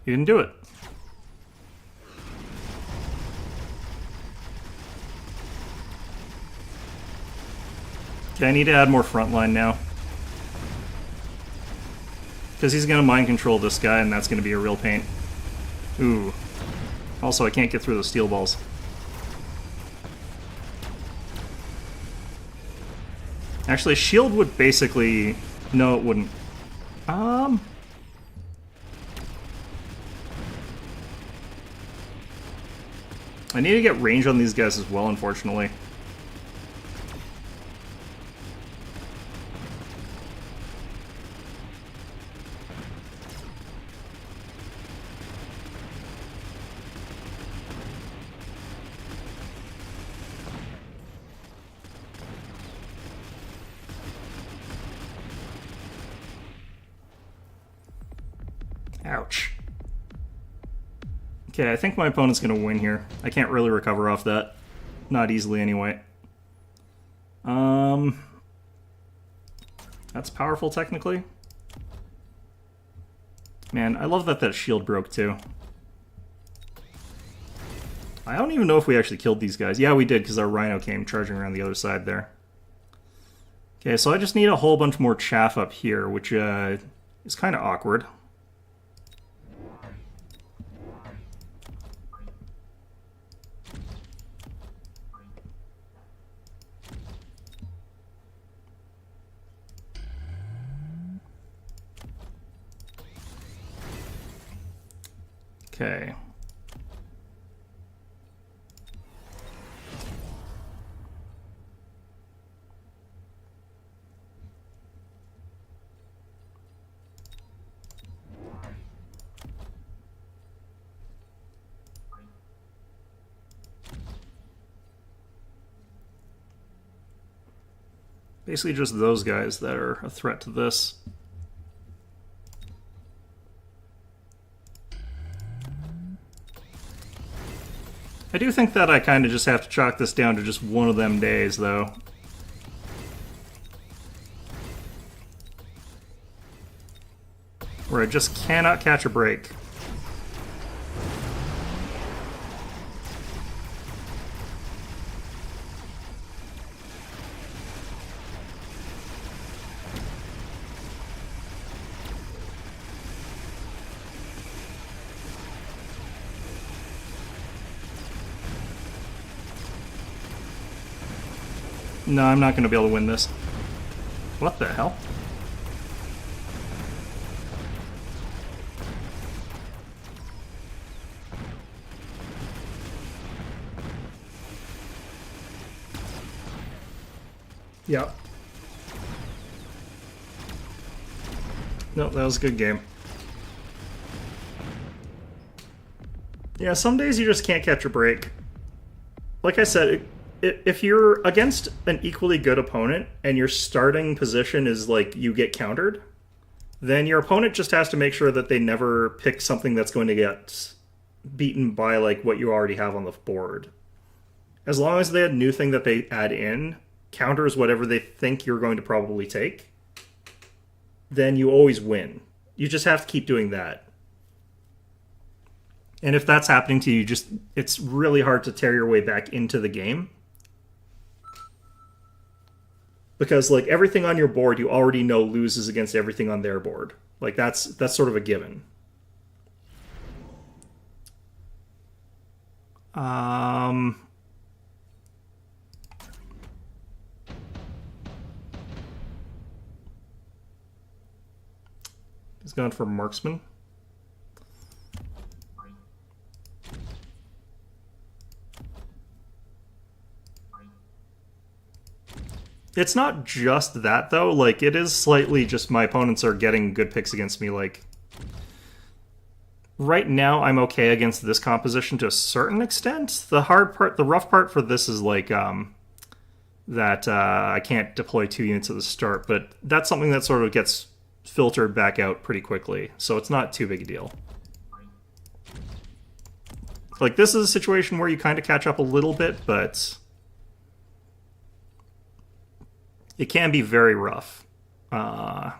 You didn't do it. Okay, I need to add more frontline now. Because he's going to mind control this guy, and that's going to be a real pain. Ooh. Also, I can't get through the steel balls. Actually, shield would basically... No, it wouldn't. I need to get range on these guys as well, unfortunately. Ouch. Okay, I think my opponent's going to win here. I can't really recover off that. Not easily, anyway. That's powerful, technically. Man, I love that shield broke, too. I don't even know if we actually killed these guys. Yeah, we did, because our Rhino came charging around the other side there. Okay, so I just need a whole bunch more chaff up here, which is kind of awkward. Okay. Basically just those guys that are a threat to this. I do think that I kind of just have to chalk this down to just one of them days, though. where I just cannot catch a break. No, I'm not going to be able to win this. What the hell? Yep. Nope, that was a good game. Yeah, some days you just can't catch a break. Like I said, if you're against an equally good opponent and your starting position is like you get countered, then your opponent just has to make sure that they never pick something that's going to get beaten by like what you already have on the board. As long as the new thing that they add in counters whatever they think you're going to probably take, then you always win. You just have to keep doing that. And if that's happening to you, it's really hard to tear your way back into the game. Because like everything on your board you already know loses against everything on their board. Like that's sort of a given. He's gone for marksman. It's not just that, though. Like, it is slightly just my opponents are getting good picks against me. Like, right now, I'm okay against this composition to a certain extent. The hard part, the rough part for this is, like, that I can't deploy 2 units at the start. But that's something that sort of gets filtered back out pretty quickly. So it's not too big a deal. Like, this is a situation where you kind of catch up a little bit, but it can be very rough. Because,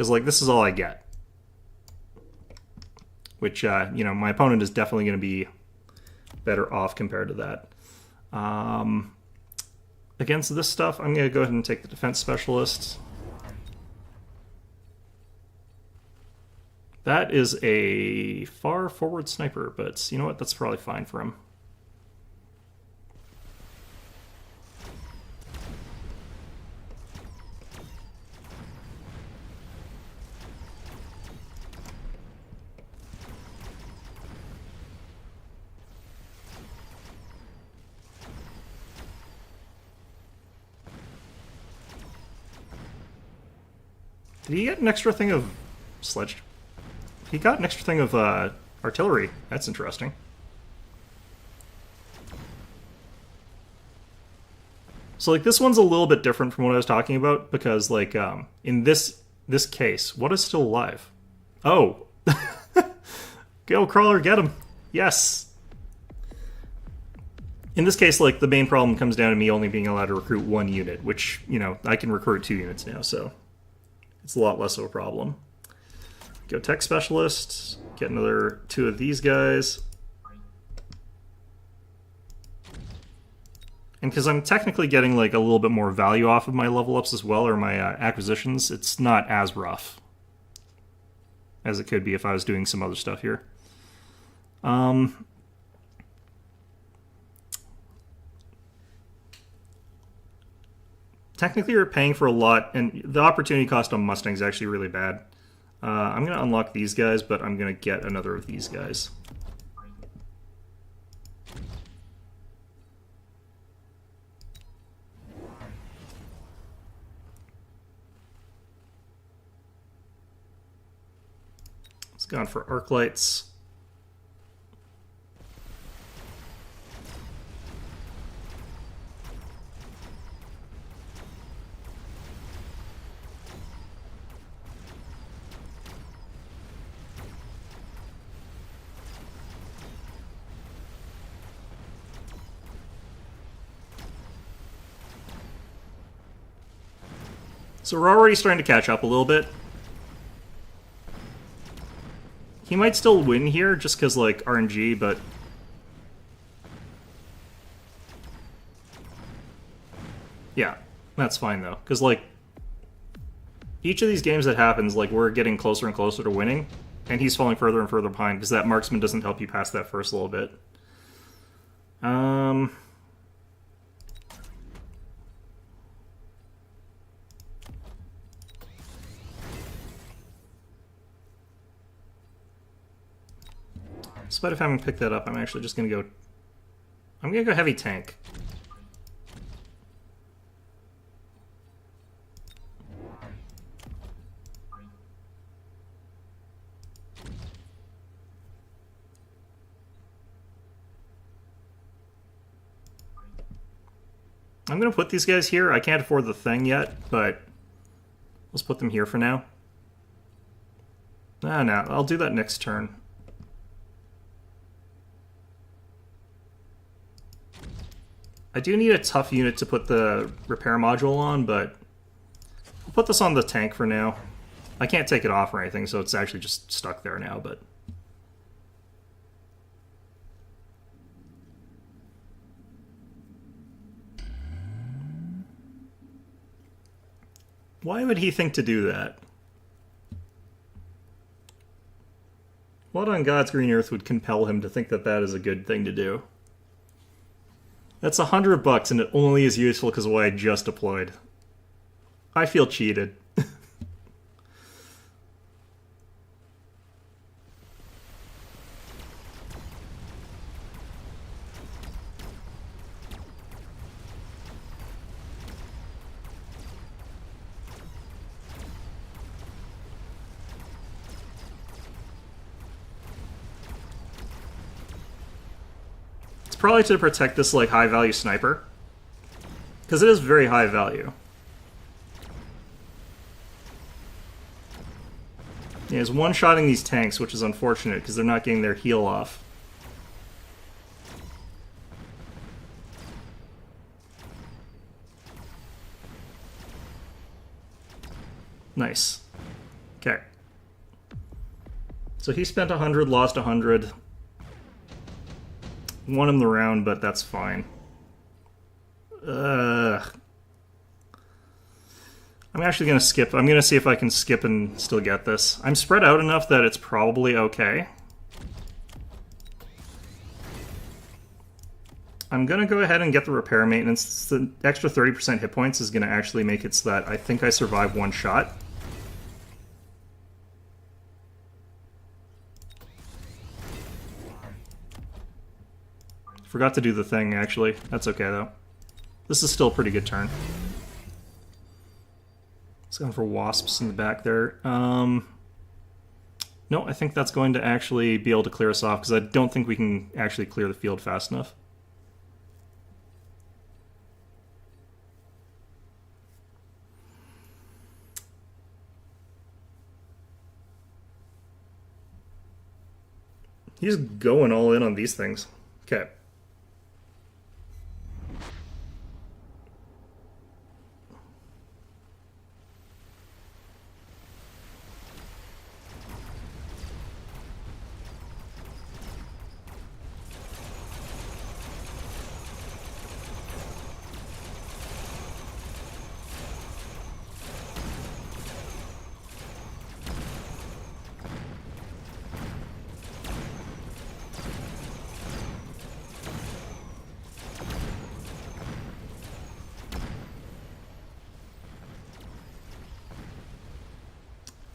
like, this is all I get. Which, you know, my opponent is definitely going to be better off compared to that. Against this stuff, I'm going to go ahead and take the defense specialist. That is a far forward sniper, but you know what? That's probably fine for him. Did he get an extra thing of sledge? He got an extra thing of artillery. That's interesting. So like this one's a little bit different from what I was talking about because like in this case, what is still alive? Oh, go crawler, get him! Yes. In this case, like the main problem comes down to me only being allowed to recruit 1 unit, which you know I can recruit 2 units now, so it's a lot less of a problem. Go tech specialist, get another 2 of these guys. And because I'm technically getting like a little bit more value off of my level ups as well, or my acquisitions, it's not as rough as it could be if I was doing some other stuff here. Technically you're paying for a lot, and the opportunity cost on Mustang is actually really bad. I'm going to unlock these guys, but I'm going to get another of these guys. It's gone for arc lights. So we're already starting to catch up a little bit. He might still win here, just because, like, RNG, but... yeah, that's fine, though. Because, like, each of these games that happens, like, we're getting closer and closer to winning, and he's falling further and further behind, because that marksman doesn't help you past that first little bit. Despite of having picked that up, I'm actually just going to go... I'm going to go heavy tank. I'm going to put these guys here. I can't afford the thing yet, but let's put them here for now. No, I'll do that next turn. I do need a tough unit to put the repair module on, but I'll put this on the tank for now. I can't take it off or anything, so it's actually just stuck there now, but... why would he think to do that? What on God's green earth would compel him to think that that is a good thing to do? That's $100 and it only is useful because of what I just deployed. I feel cheated. Probably to protect this like high value sniper, because it is very high value. Yeah, he's one-shotting these tanks, which is unfortunate because they're not getting their heal off. Nice. Okay. So he spent 100, lost 100. Won him the round, but that's fine. I'm actually going to skip. I'm going to see if I can skip and still get this. I'm spread out enough that it's probably okay. I'm going to go ahead and get the repair maintenance. The extra 30% hit points is going to actually make it so that I think I survive one shot. Forgot to do the thing, actually. That's okay, though. This is still a pretty good turn. It's going for wasps in the back there. No, I think that's going to actually be able to clear us off, because I don't think we can actually clear the field fast enough. He's going all in on these things. Okay.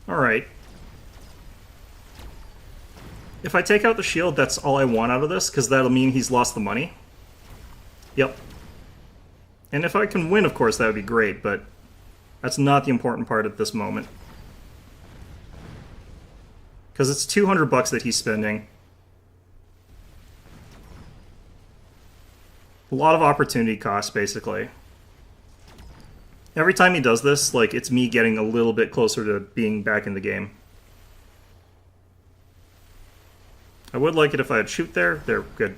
Alright. If I take out the shield, that's all I want out of this, because that'll mean he's lost the money. Yep. And if I can win, of course, that would be great, but that's not the important part at this moment. Because it's $200 that he's spending. A lot of opportunity cost, basically. Every time he does this, like, it's me getting a little bit closer to being back in the game. I would like it if I had shoot there. They're good.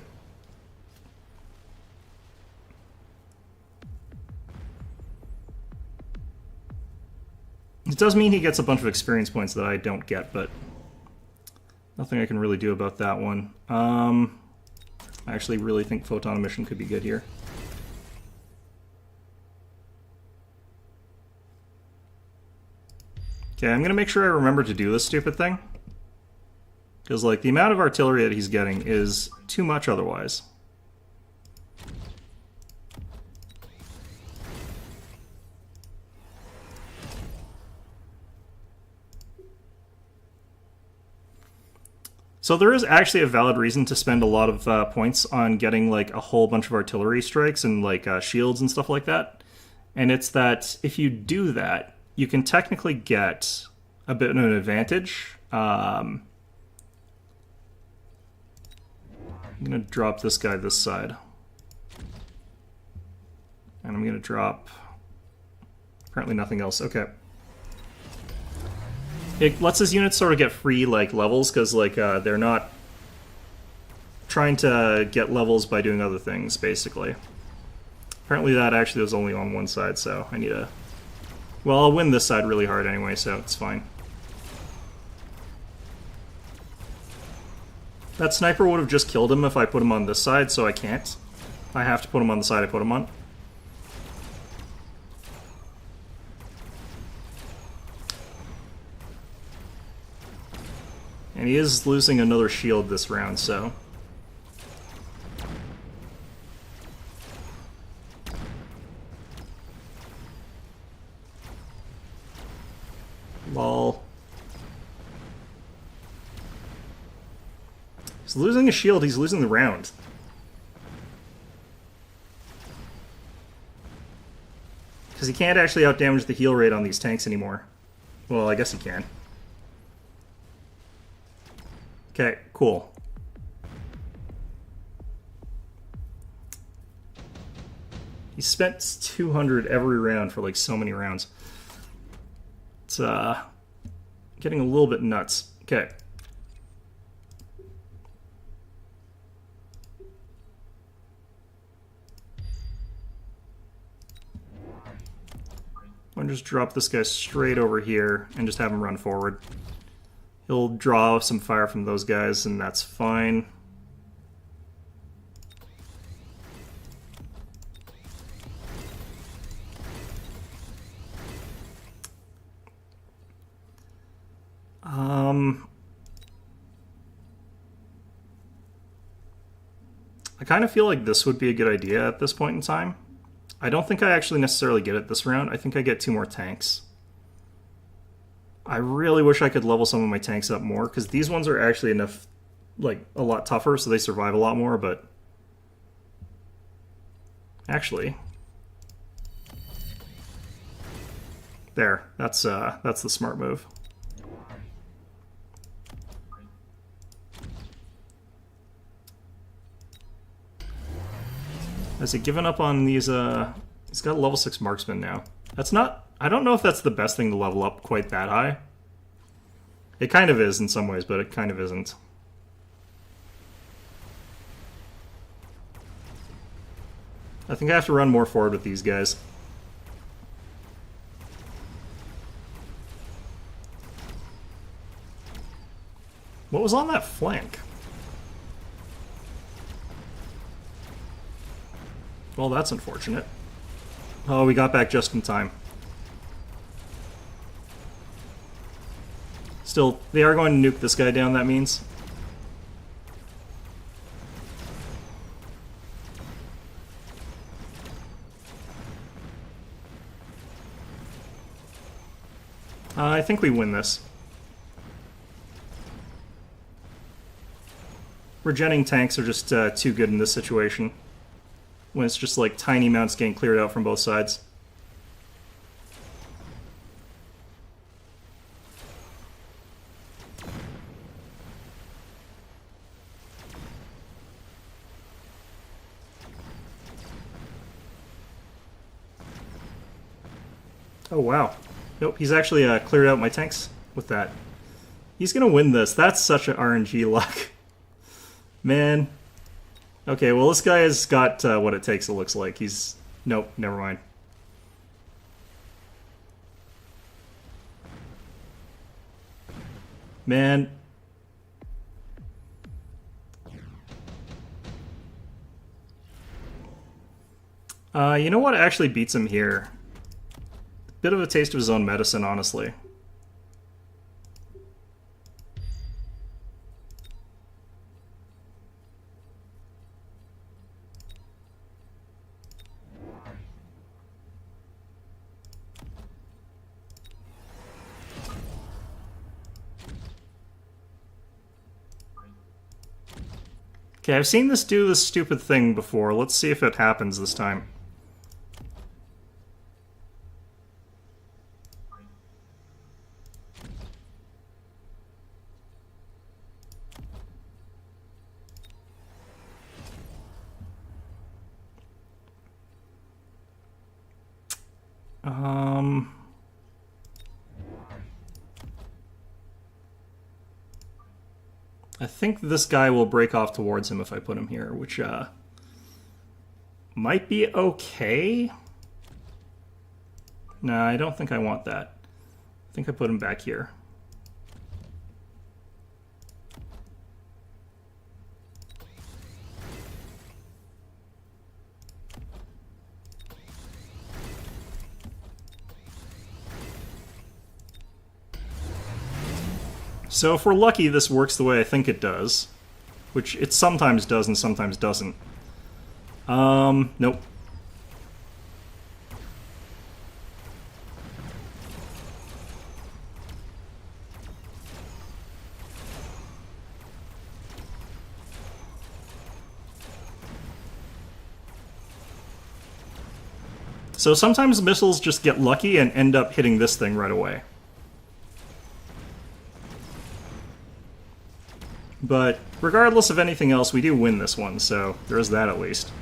does mean he gets a bunch of experience points that I don't get, but nothing I can really do about that one. I actually really think photon emission could be good here. Okay, I'm gonna make sure I remember to do this stupid thing. Because, like, the amount of artillery that he's getting is too much otherwise. So there is actually a valid reason to spend a lot of points on getting, like, a whole bunch of artillery strikes and, like, shields and stuff like that. And it's that if you do that, you can technically get a bit of an advantage. I'm going to drop this guy this side. And I'm going to drop... apparently nothing else. Okay. It lets his units sort of get free, like, levels, because, like, they're not trying to get levels by doing other things, basically. Apparently that actually was only on one side, so I need to... well, I'll win this side really hard anyway, so it's fine. That sniper would have just killed him if I put him on this side, so I can't. I have to put him on the side I put him on. And he is losing another shield this round, so... lol. He's losing a shield, he's losing the round. Because he can't actually outdamage the heal rate on these tanks anymore. Well, I guess he can. Okay, cool. He spent 200 every round for like so many rounds. It's getting a little bit nuts. Okay. I'm gonna just drop this guy straight over here and just have him run forward. He'll draw some fire from those guys, and that's fine. I kind of feel like this would be a good idea at this point in time. I don't think I actually necessarily get it this round. I think I get 2 more tanks. I really wish I could level some of my tanks up more, because these ones are actually enough, like, a lot tougher, so they survive a lot more, but... actually... there. That's the smart move. Has he given up on these, he's got a level 6 marksman now. That's not... I don't know if that's the best thing to level up quite that high. It kind of is in some ways, but it kind of isn't. I think I have to run more forward with these guys. What was on that flank? Well, that's unfortunate. Oh, we got back just in time. Still, they are going to nuke this guy down, that means. I think we win this. Regenning tanks are just too good in this situation. When it's just like tiny amounts getting cleared out from both sides. Oh wow. Nope, he's actually cleared out my tanks with that. He's gonna win this. That's such an RNG luck. Man. Okay, well this guy has got what it takes, it looks like. He's... nope, never mind. Man. You know what actually beats him here? Bit of a taste of his own medicine, honestly. Okay, I've seen this do this stupid thing before. Let's see if it happens this time. I think this guy will break off towards him if I put him here, which might be okay. Nah, I don't think I want that. I think I put him back here. So if we're lucky, this works the way I think it does. Which it sometimes does and sometimes doesn't. Nope. So sometimes missiles just get lucky and end up hitting this thing right away. But regardless of anything else, we do win this one, so there is that at least.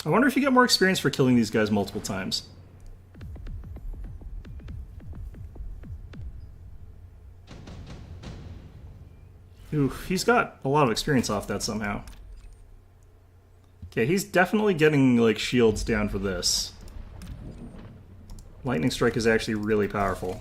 I wonder if you get more experience for killing these guys multiple times. Oof, he's got a lot of experience off that somehow. Okay, he's definitely getting, like, shields down for this. Lightning Strike is actually really powerful.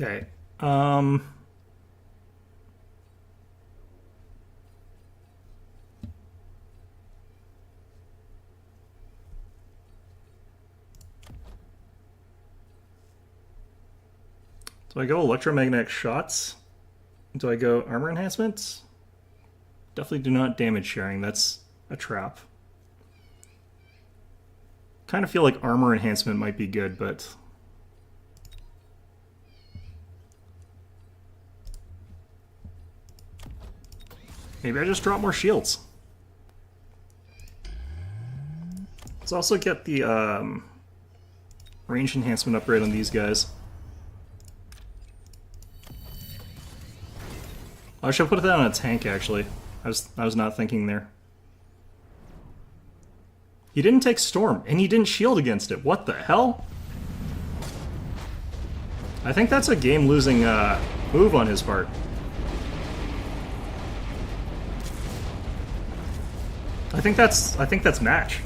Okay, do I go electromagnetic shots? Do I go armor enhancements? Definitely do not damage sharing, that's a trap. Kind of feel like armor enhancement might be good, but... maybe I just drop more shields. Let's also get the range enhancement upgrade on these guys. I should put that on a tank, actually. I was not thinking there. He didn't take Storm, and he didn't shield against it. What the hell? I think that's a game-losing move on his part. I think that's match.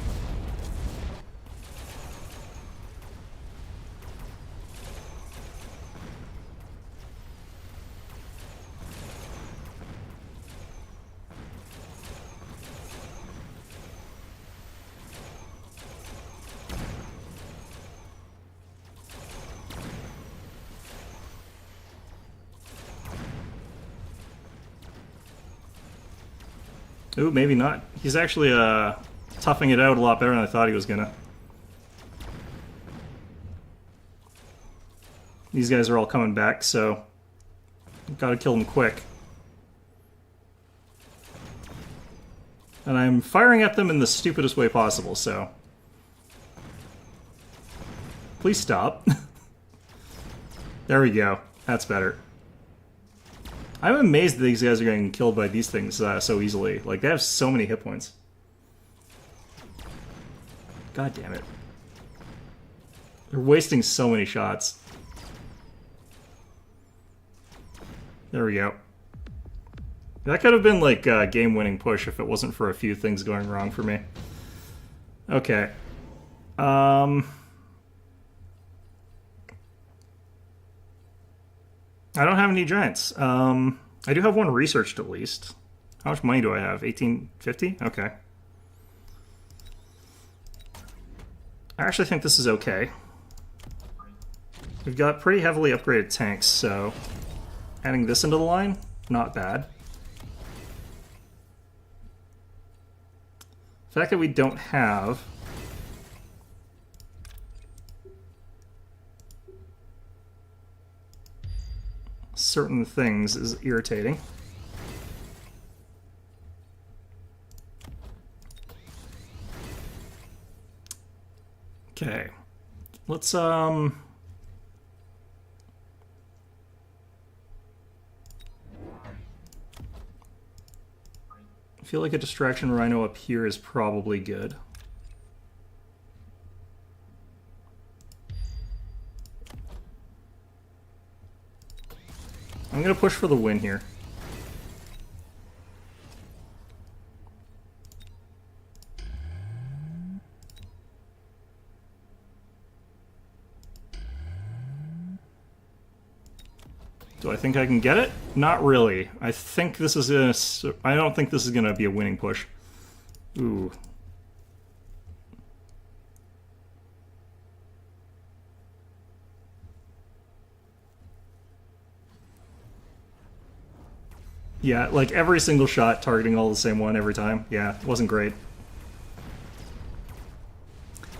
Ooh, maybe not. He's actually toughing it out a lot better than I thought he was gonna. These guys are all coming back, so gotta kill them quick. And I'm firing at them in the stupidest way possible, so Please stop. There we go. That's better. I'm amazed that these guys are getting killed by these things so easily. Like, they have so many hit points. God damn it. They're wasting so many shots. There we go. That could have been, like, a game-winning push if it wasn't for a few things going wrong for me. Okay. I don't have any giants. I do have one researched at least. How much money do I have? 1850? Okay. I actually think this is okay. We've got pretty heavily upgraded tanks, so adding this into the line, not bad. The fact that we don't have certain things is irritating. Okay. Let's I feel like a distraction rhino up here is probably good. I'm gonna push for the win here. Do I think I can get it? Not really. I think this is gonna... I don't think this is gonna be a winning push. Ooh. Yeah, like every single shot targeting all the same one every time. Yeah, it wasn't great.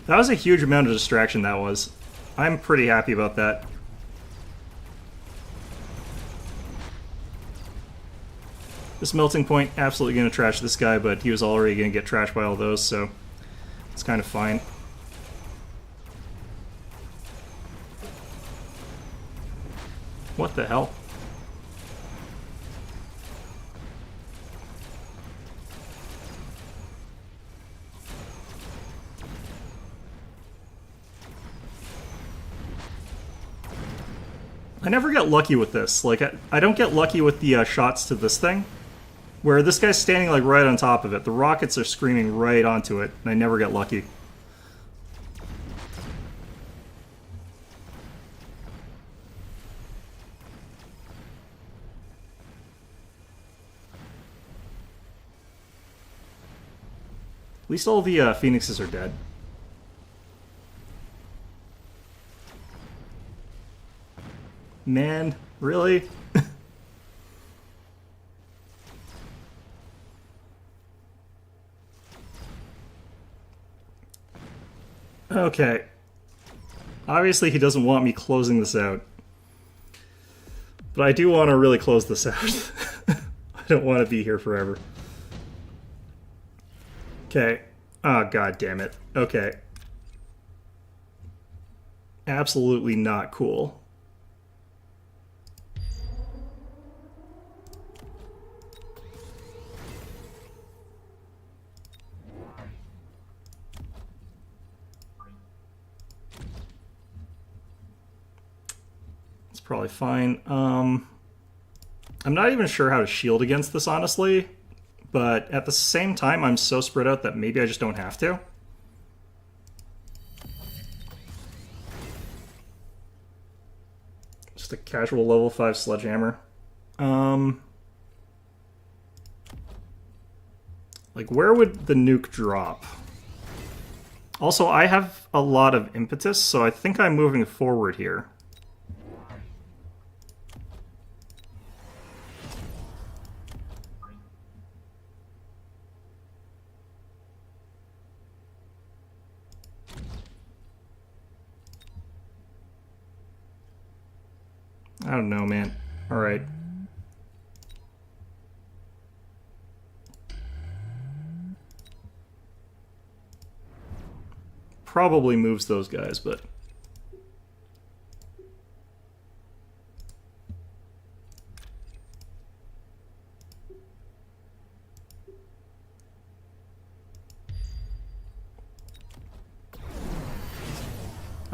That was a huge amount of distraction, that was. I'm pretty happy about that. This melting point, absolutely going to trash this guy, but he was already going to get trashed by all those, so it's kind of fine. What the hell? I never get lucky with this. Like, I don't get lucky with the shots to this thing, where this guy's standing, like, right on top of it. The rockets are screaming right onto it, and I never get lucky. At least all the phoenixes are dead. Man, really? Okay. Obviously he doesn't want me closing this out. But I do want to really close this out. I don't want to be here forever. Okay. Oh, god damn it. Okay. Absolutely not cool. Probably fine. I'm not even sure how to shield against this, honestly, but at the same time, I'm so spread out that maybe I just don't have to. Just a casual level 5 sledgehammer. Like, where would the nuke drop? Also, I have a lot of impetus, so I think I'm moving forward here. I don't know, man. Alright. Probably moves those guys, but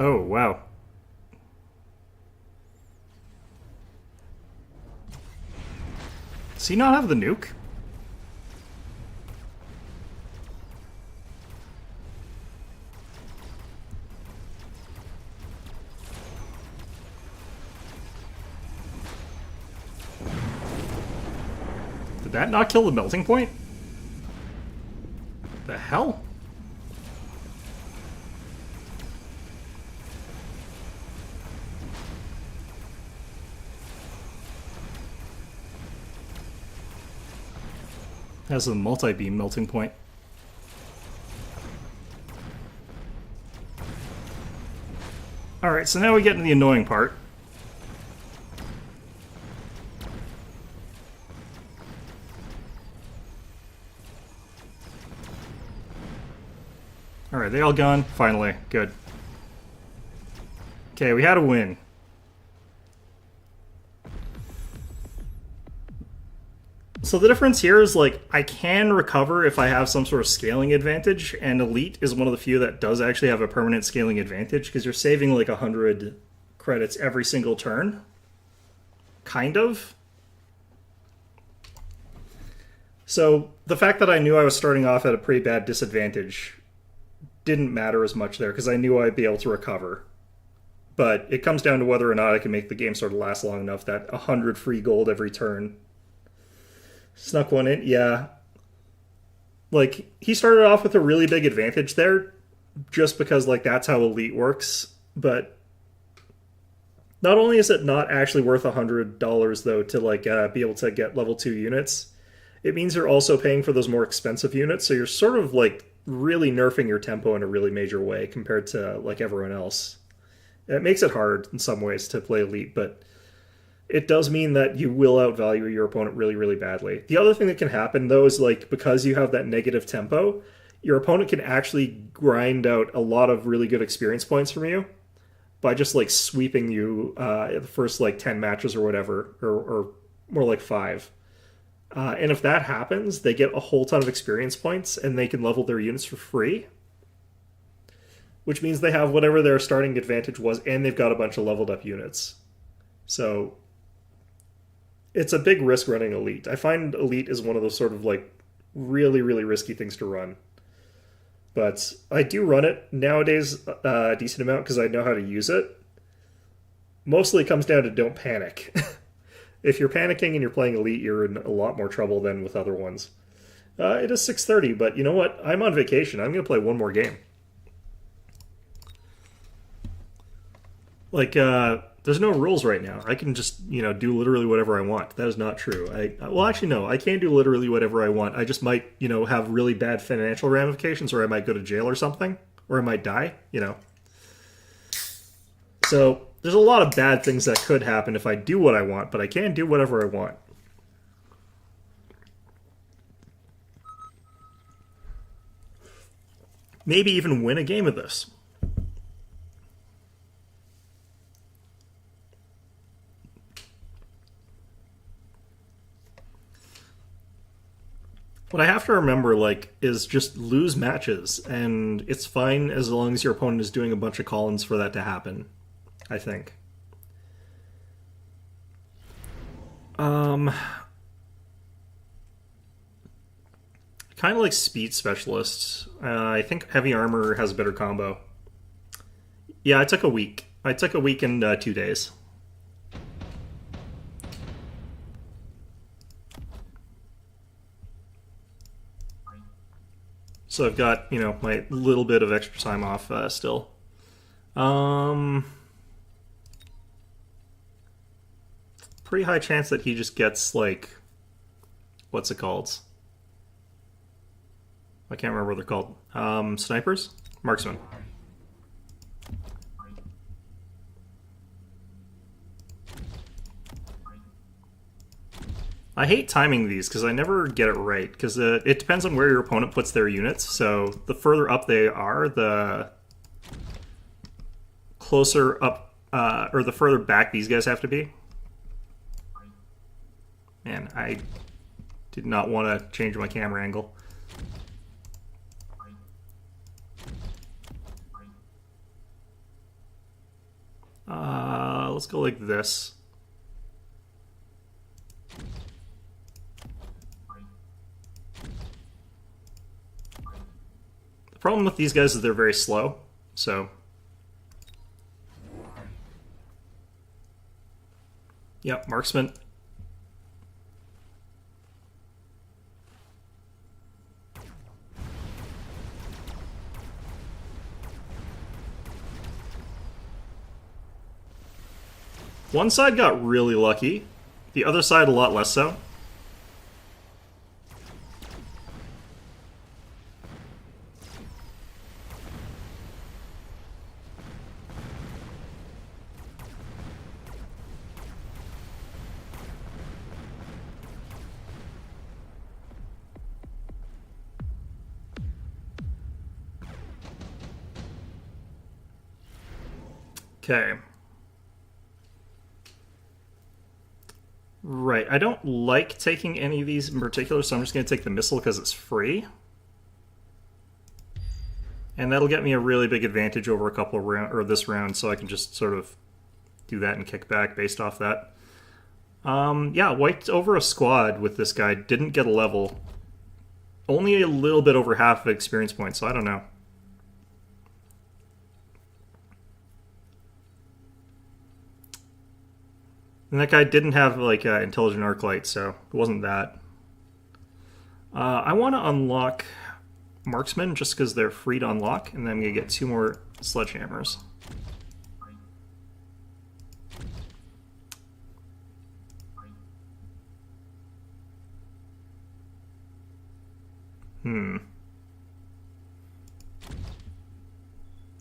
Oh, wow. Does he not have the nuke? Did that not kill the melting point? The hell? Has a multi-beam melting point. Alright, so now we get into the annoying part. Alright, they all gone? Finally. Good. Okay, we had a win. So the difference here is, like, I can recover if I have some sort of scaling advantage, and Elite is one of the few that does actually have a permanent scaling advantage, because you're saving, like, 100 credits every single turn. Kind of. So the fact that I knew I was starting off at a pretty bad disadvantage didn't matter as much there, because I knew I'd be able to recover. But it comes down to whether or not I can make the game sort of last long enough that 100 free gold every turn. Snuck one in, yeah. Like, he started off with a really big advantage there, just because, like, that's how Elite works. But not only is it not actually worth $100, though, to, like, be able to get level 2 units, it means you're also paying for those more expensive units, so you're sort of, like, really nerfing your tempo in a really major way compared to, like, everyone else. It makes it hard in some ways to play Elite, but it does mean that you will outvalue your opponent really, really badly. The other thing that can happen, though, is, like, because you have that negative tempo, your opponent can actually grind out a lot of really good experience points from you by just, like, sweeping you the first, like, 10 matches or whatever, or more like 5. And if that happens, they get a whole ton of experience points, and they can level their units for free, which means they have whatever their starting advantage was, and they've got a bunch of leveled up units. So it's a big risk running Elite. I find Elite is one of those sort of, like, really, really risky things to run. But I do run it nowadays a decent amount because I know how to use it. Mostly it comes down to don't panic. If you're panicking and you're playing Elite, you're in a lot more trouble than with other ones. It is 6:30, but you know what? I'm on vacation. I'm going to play one more game. Like, there's no rules right now. I can just, you know, do literally whatever I want. That is not true. Well, actually, no. I can do literally whatever I want. I just might, you know, have really bad financial ramifications, or I might go to jail or something, or I might die, you know. So there's a lot of bad things that could happen if I do what I want, but I can do whatever I want. Maybe even win a game of this. What I have to remember, like, is just lose matches, and it's fine as long as your opponent is doing a bunch of call-ins for that to happen, I think. Kind of like Speed Specialist. I think Heavy Armor has a better combo. Yeah, I took a week. I took a week and 2 days. So I've got, you know, my little bit of extra time off still. Pretty high chance that he just gets, like, what's it called? I can't remember what they're called. Snipers? Marksman. I hate timing these because I never get it right, because it depends on where your opponent puts their units. So the further up they are, the closer up, or the further back these guys have to be. Man, I did not want to change my camera angle. Let's go like this. The problem with these guys is they're very slow, so... Yep, marksman. One side got really lucky, the other side a lot less so. Okay. Right, I don't like taking any of these in particular, so I'm just going to take the missile because it's free. And that'll get me a really big advantage over a couple of this round, so I can just sort of do that and kick back based off that. Yeah, wiped over a squad with this guy, didn't get a level. Only a little bit over half of experience points, so I don't know. And that guy didn't have, like, Intelligent Arc Light, so it wasn't that. I want to unlock Marksman just because they're free to unlock, and then I'm going to get 2 more Sledgehammers.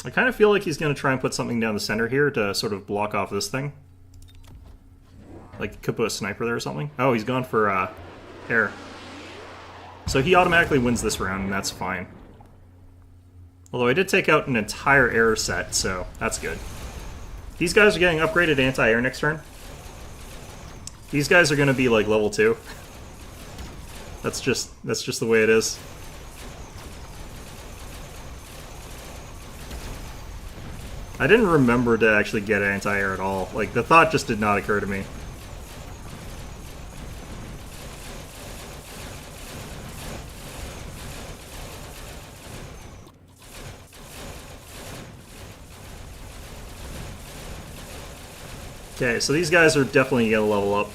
I kind of feel like he's going to try and put something down the center here to sort of block off this thing. Like, could put a sniper there or something. Oh, he's gone for air. So he automatically wins this round, and that's fine. Although I did take out an entire air set, so that's good. These guys are getting upgraded anti-air next turn. These guys are going to be like level 2. That's just the way it is. I didn't remember to actually get anti-air at all. Like, the thought just did not occur to me. Okay, so these guys are definitely going to level up.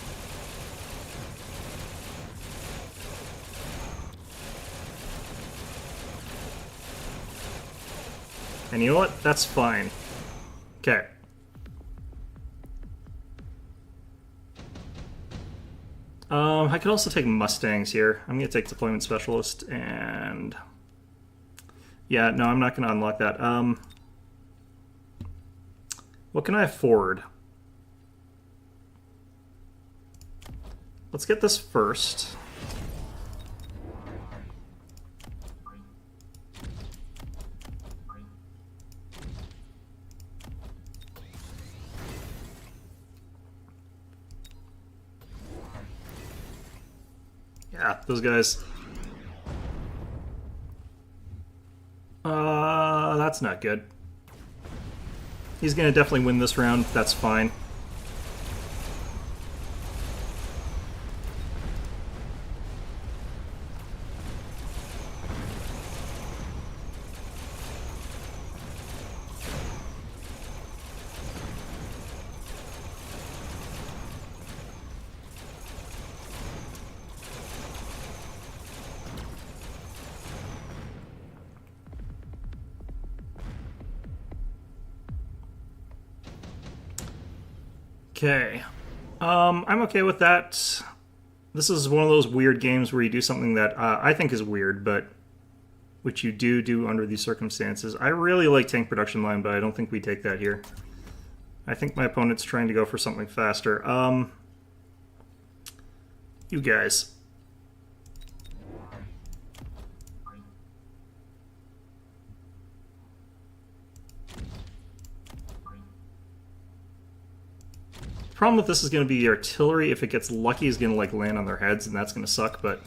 And you know what? That's fine. Okay. I could also take Mustangs here. I'm going to take Deployment Specialist and... Yeah, no, I'm not going to unlock that. What can I afford? Let's get this first. Yeah, those guys. That's not good. He's gonna definitely win this round, that's fine. Okay. I'm okay with that. This is one of those weird games where you do something that I think is weird, but which you do under these circumstances. I really like Tank Production Line, but I don't think we take that here. I think my opponent's trying to go for something faster. You guys. The problem with this is going to be the artillery. If it gets lucky, is going to like land on their heads, and that's going to suck, but...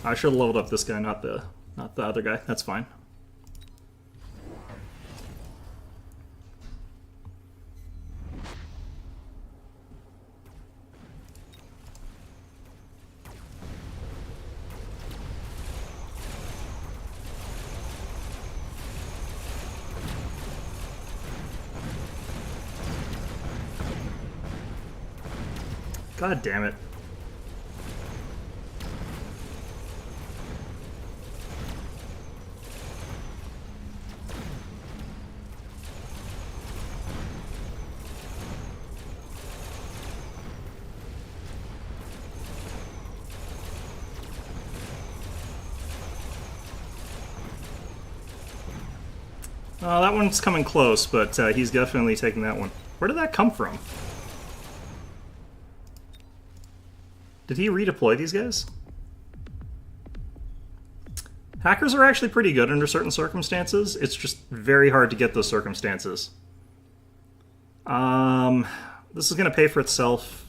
I should have leveled up this guy, not the Not the other guy. That's fine. God damn it. That one's coming close, but he's definitely taking that one. Where did that come from? Did he redeploy these guys? Hackers are actually pretty good under certain circumstances. It's just very hard to get those circumstances. This is going to pay for itself.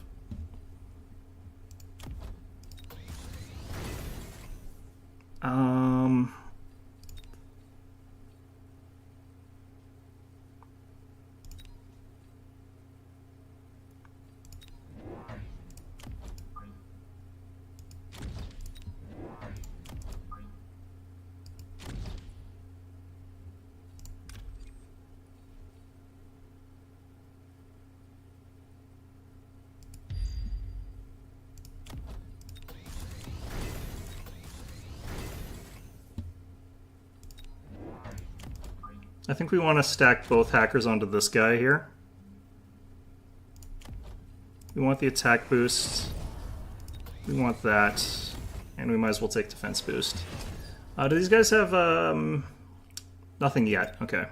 I think we want to stack both hackers onto this guy here. We want the attack boost. We want that. And we might as well take defense boost. Do these guys have, nothing yet. Okay.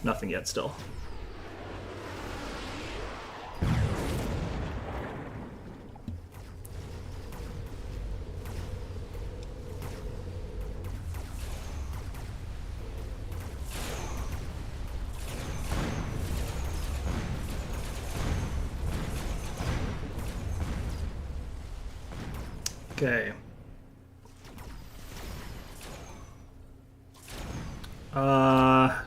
Nothing yet still. Okay. I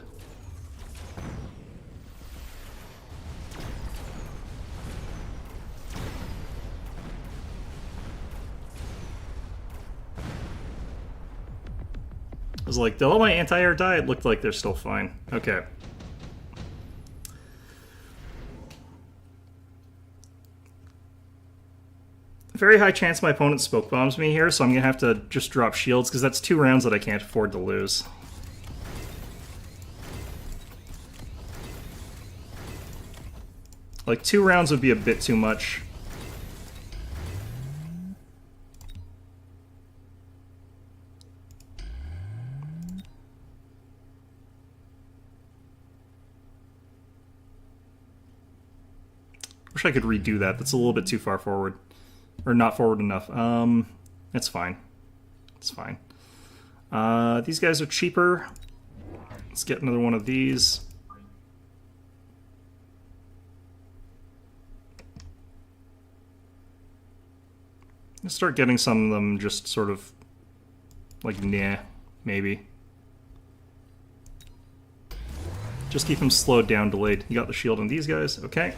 was like, did all my anti-air die? It looked like they're still fine. Okay. Very high chance my opponent smoke bombs me here, so I'm going to have to just drop shields, because that's 2 rounds that I can't afford to lose. Like, 2 rounds would be a bit too much. Wish I could redo that. That's a little bit too far forward. Or not forward enough. It's fine. It's fine. These guys are cheaper. Let's get another one of these. Let's start getting some of them just sort of like, nah, maybe. Just keep them slowed down, delayed. You got the shield on these guys. Okay.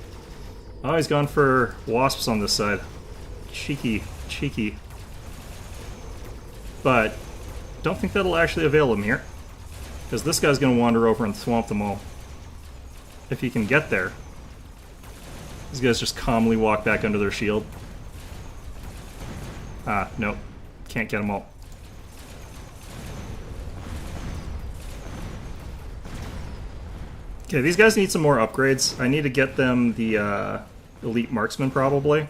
Oh, he's gone for wasps on this side. Cheeky, cheeky. But don't think that'll actually avail him here, because this guy's going to wander over and swamp them all. If he can get there. These guys just calmly walk back under their shield. Ah, nope. Can't get them all. Okay, these guys need some more upgrades. I need to get them the elite marksman, probably.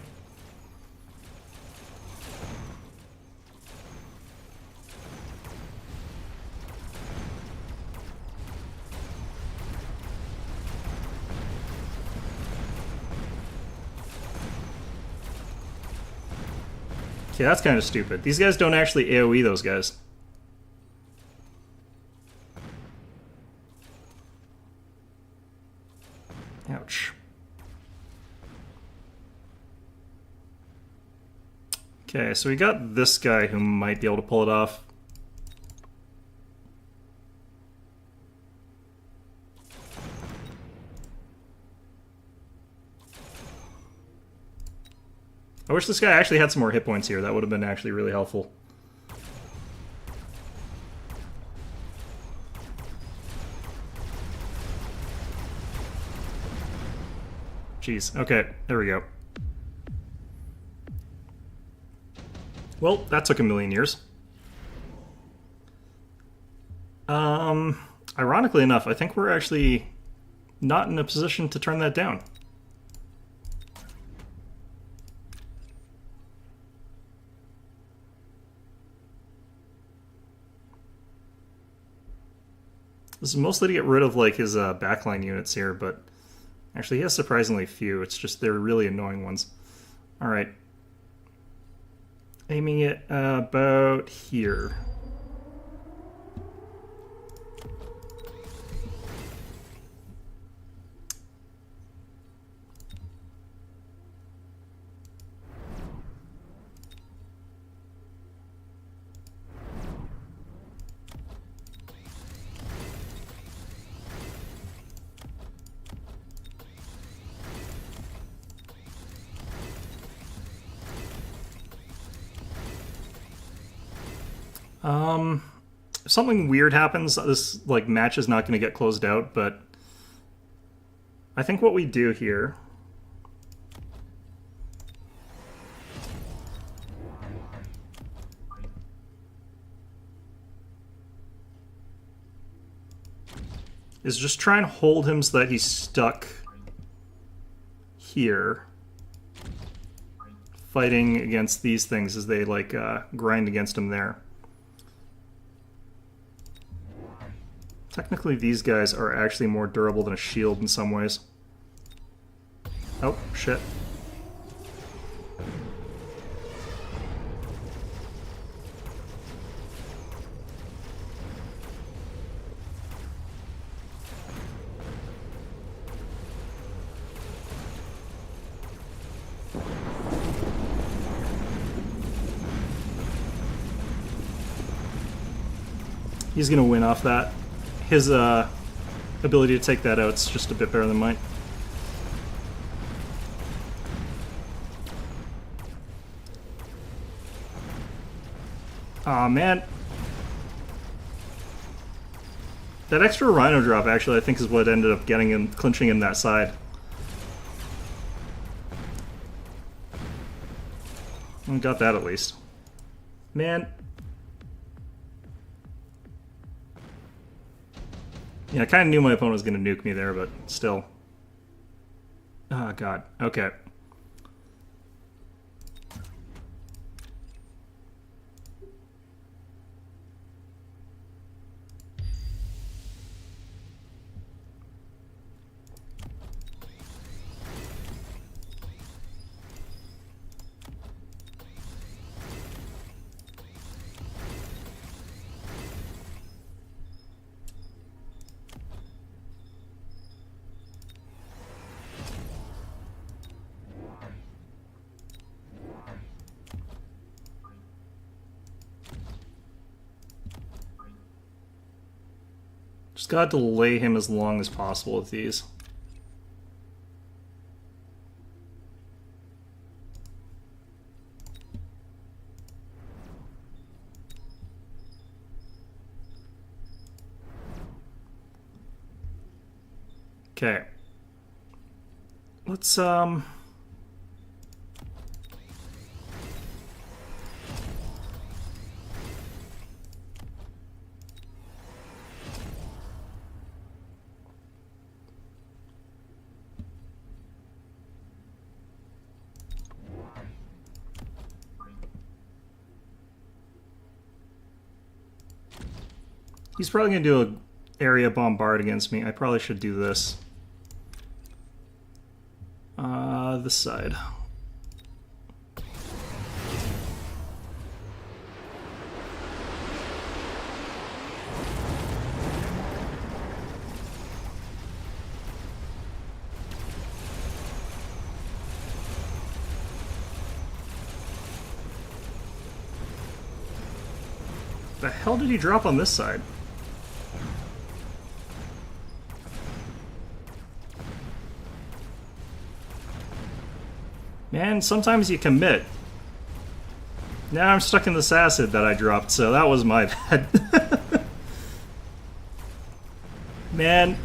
Okay, that's kind of stupid. These guys don't actually AoE those guys. Ouch. Okay, so we got this guy who might be able to pull it off. I wish this guy actually had some more hit points here. That would have been actually really helpful. Jeez. Okay, there we go. Well, that took a million years. Ironically enough, I think we're actually not in a position to turn that down. This is mostly to get rid of like his backline units here, but actually he has surprisingly few. It's just they're really annoying ones. All right. Aiming it about here. If something weird happens, this like match is not going to get closed out, but I think what we do here is just try and hold him so that he's stuck here, fighting against these things as they like grind against him there. Technically, these guys are actually more durable than a shield in some ways. Oh, shit. He's gonna win off that. His ability to take that out is just a bit better than mine. Aw, man. That extra Rhino drop, actually, I think is what ended up getting him, clinching him that side. I got that at least. Man. Yeah, I kind of knew my opponent was going to nuke me there, but still. Oh, God. Okay. Just gotta delay him as long as possible with these. Okay. Let's He's probably going to do an area bombard against me. I probably should do this. This side. The hell did he drop on this side? Man, sometimes you commit. Now I'm stuck in this acid that I dropped, so that was my bad. Man,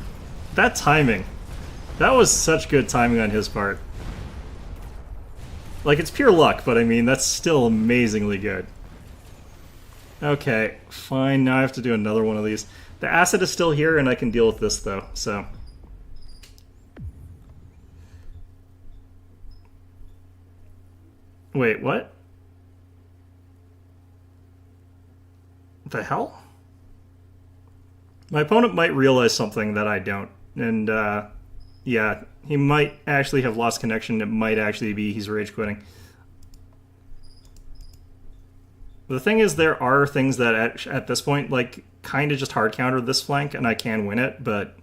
that timing. That was such good timing on his part. Like, it's pure luck, but I mean, that's still amazingly good. Okay, fine, now I have to do another one of these. The acid is still here, and I can deal with this, though, so... Wait, what? What the hell? My opponent might realize something that I don't, and, yeah, he might actually have lost connection. It might actually be he's rage quitting. The thing is, there are things that at this point, like, kind of just hard counter this flank, and I can win it, but...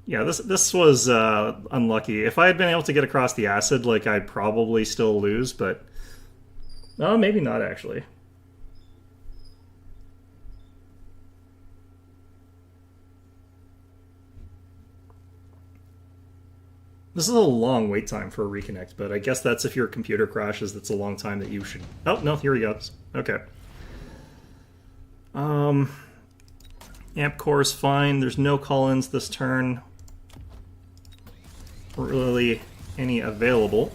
Yeah, this was unlucky. If I had been able to get across the acid, like, I'd probably still lose, but... Oh, maybe not, actually. This is a long wait time for a reconnect, but I guess that's if your computer crashes, that's a long time that you should... Oh, no, here he goes. Okay. Amp core is fine. There's no call-ins this turn. Really any available.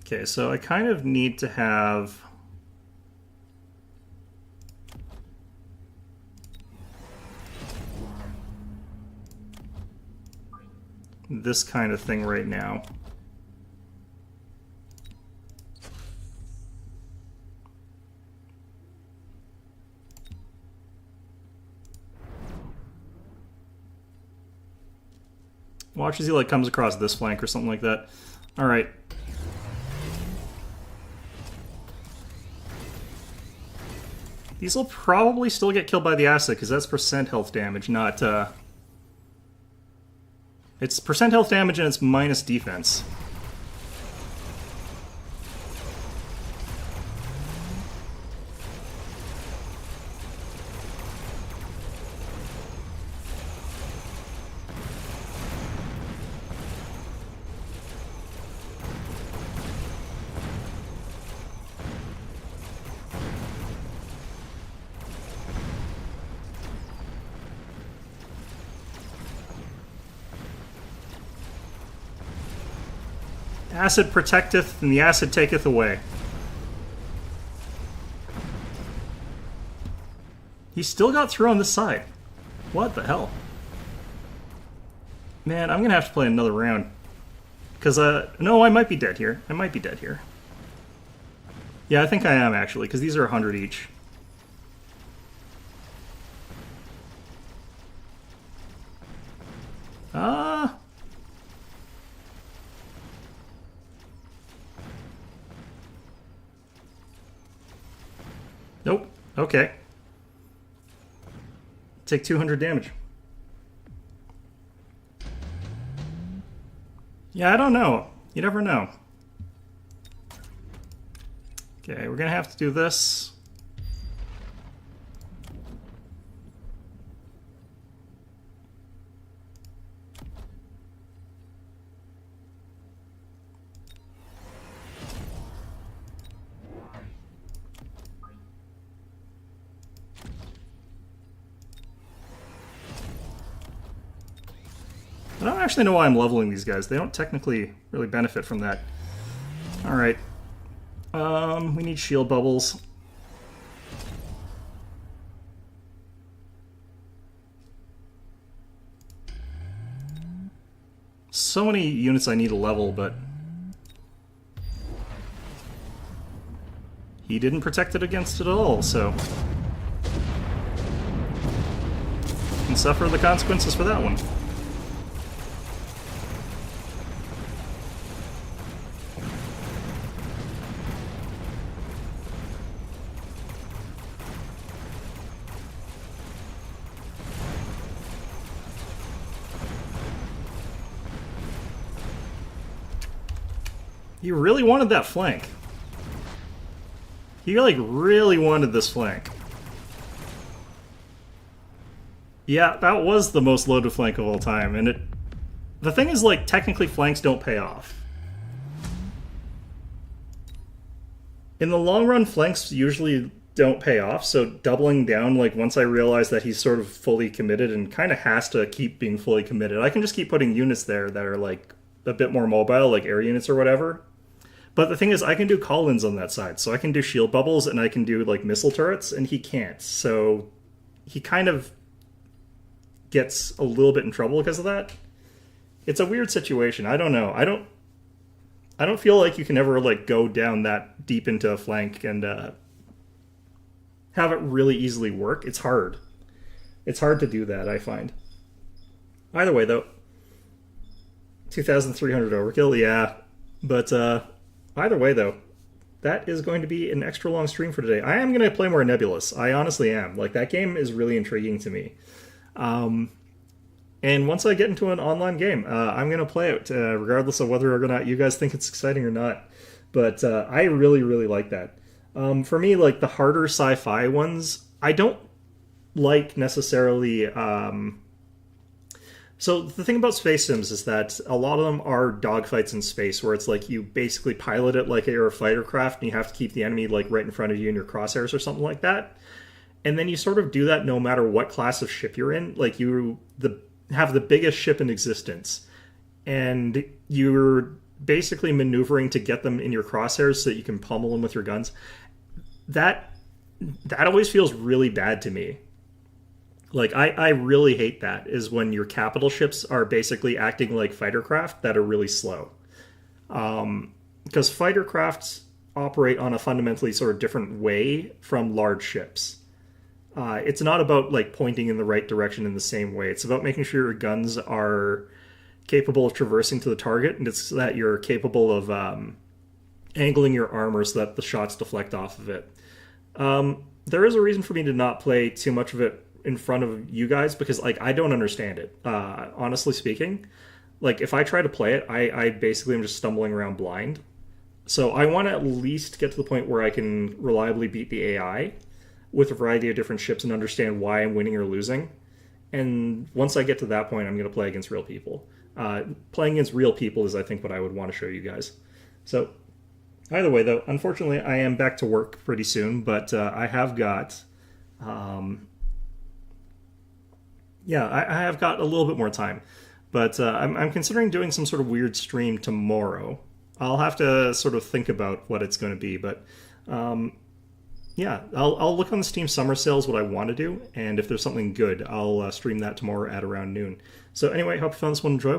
Okay, so I kind of need to have... this kind of thing right now. Watch as he like comes across this flank or something like that. All right. These will probably still get killed by the acid because that's percent health damage, not it's percent health damage and it's minus defense. Acid protecteth, and the acid taketh away. He still got through on this side. What the hell? Man, I'm gonna have to play another round. Because, no, I might be dead here. I might be dead here. Yeah, I think I am, actually, because these are 100 each. Nope. Okay. Take 200 damage. Yeah, I don't know. You never know. Okay, we're gonna have to do this. I don't actually know why I'm leveling these guys. They don't technically really benefit from that. Alright. We need shield bubbles. So many units I need to level, but... he didn't protect it against it at all, so... you can suffer the consequences for that one. He really wanted that flank. He, like, really wanted this flank. Yeah, that was the most loaded flank of all time, and the thing is, like, technically flanks don't pay off. In the long run, flanks usually don't pay off, so doubling down, like, once I realize that he's sort of fully committed and kind of has to keep being fully committed, I can just keep putting units there that are, like, a bit more mobile, like air units or whatever. But the thing is, I can do call-ins on that side, so I can do shield bubbles and I can do, like, missile turrets, and he can't, so he kind of gets a little bit in trouble because of that. It's a weird situation. I don't know. I don't feel like you can ever, like, go down that deep into a flank and have it really easily work. It's hard. It's hard to do that, I find. Either way, though, 2,300 overkill, yeah. But either way, though, that is going to be an extra long stream for today. I am going to play more Nebulous. I honestly am. Like, that game is really intriguing to me. And once I get into an online game, I'm going to play it, regardless of whether or not you guys think it's exciting or not. But I really, really like that. For me, like, the harder sci-fi ones, I don't like necessarily... So the thing about space sims is that a lot of them are dogfights in space, where it's like you basically pilot it like you're a fighter craft, and you have to keep the enemy, like, right in front of you in your crosshairs or something like that. And then you sort of do that no matter what class of ship you're in. Like, you have the biggest ship in existence, and you're basically maneuvering to get them in your crosshairs so that you can pummel them with your guns. That always feels really bad to me. Like, I really hate that, is when your capital ships are basically acting like fighter craft that are really slow. Because fighter crafts operate on a fundamentally sort of different way from large ships. It's not about, like, pointing in the right direction in the same way. It's about making sure your guns are capable of traversing to the target, and it's that you're capable of angling your armor so that the shots deflect off of it. There is a reason for me to not play too much of it in front of you guys, because, like, I don't understand it. Honestly speaking, like, if I try to play it, I basically am just stumbling around blind. So I want to at least get to the point where I can reliably beat the AI with a variety of different ships and understand why I'm winning or losing. And once I get to that point, I'm going to play against real people. Playing against real people is, I think, what I would want to show you guys. So either way, though, unfortunately, I am back to work pretty soon, but I have got... I have got a little bit more time. But I'm considering doing some sort of weird stream tomorrow. I'll have to sort of think about what it's going to be, but... I'll look on the Steam summer sales what I want to do, and if there's something good, I'll stream that tomorrow at around noon. So anyway, hope you found this one enjoyable.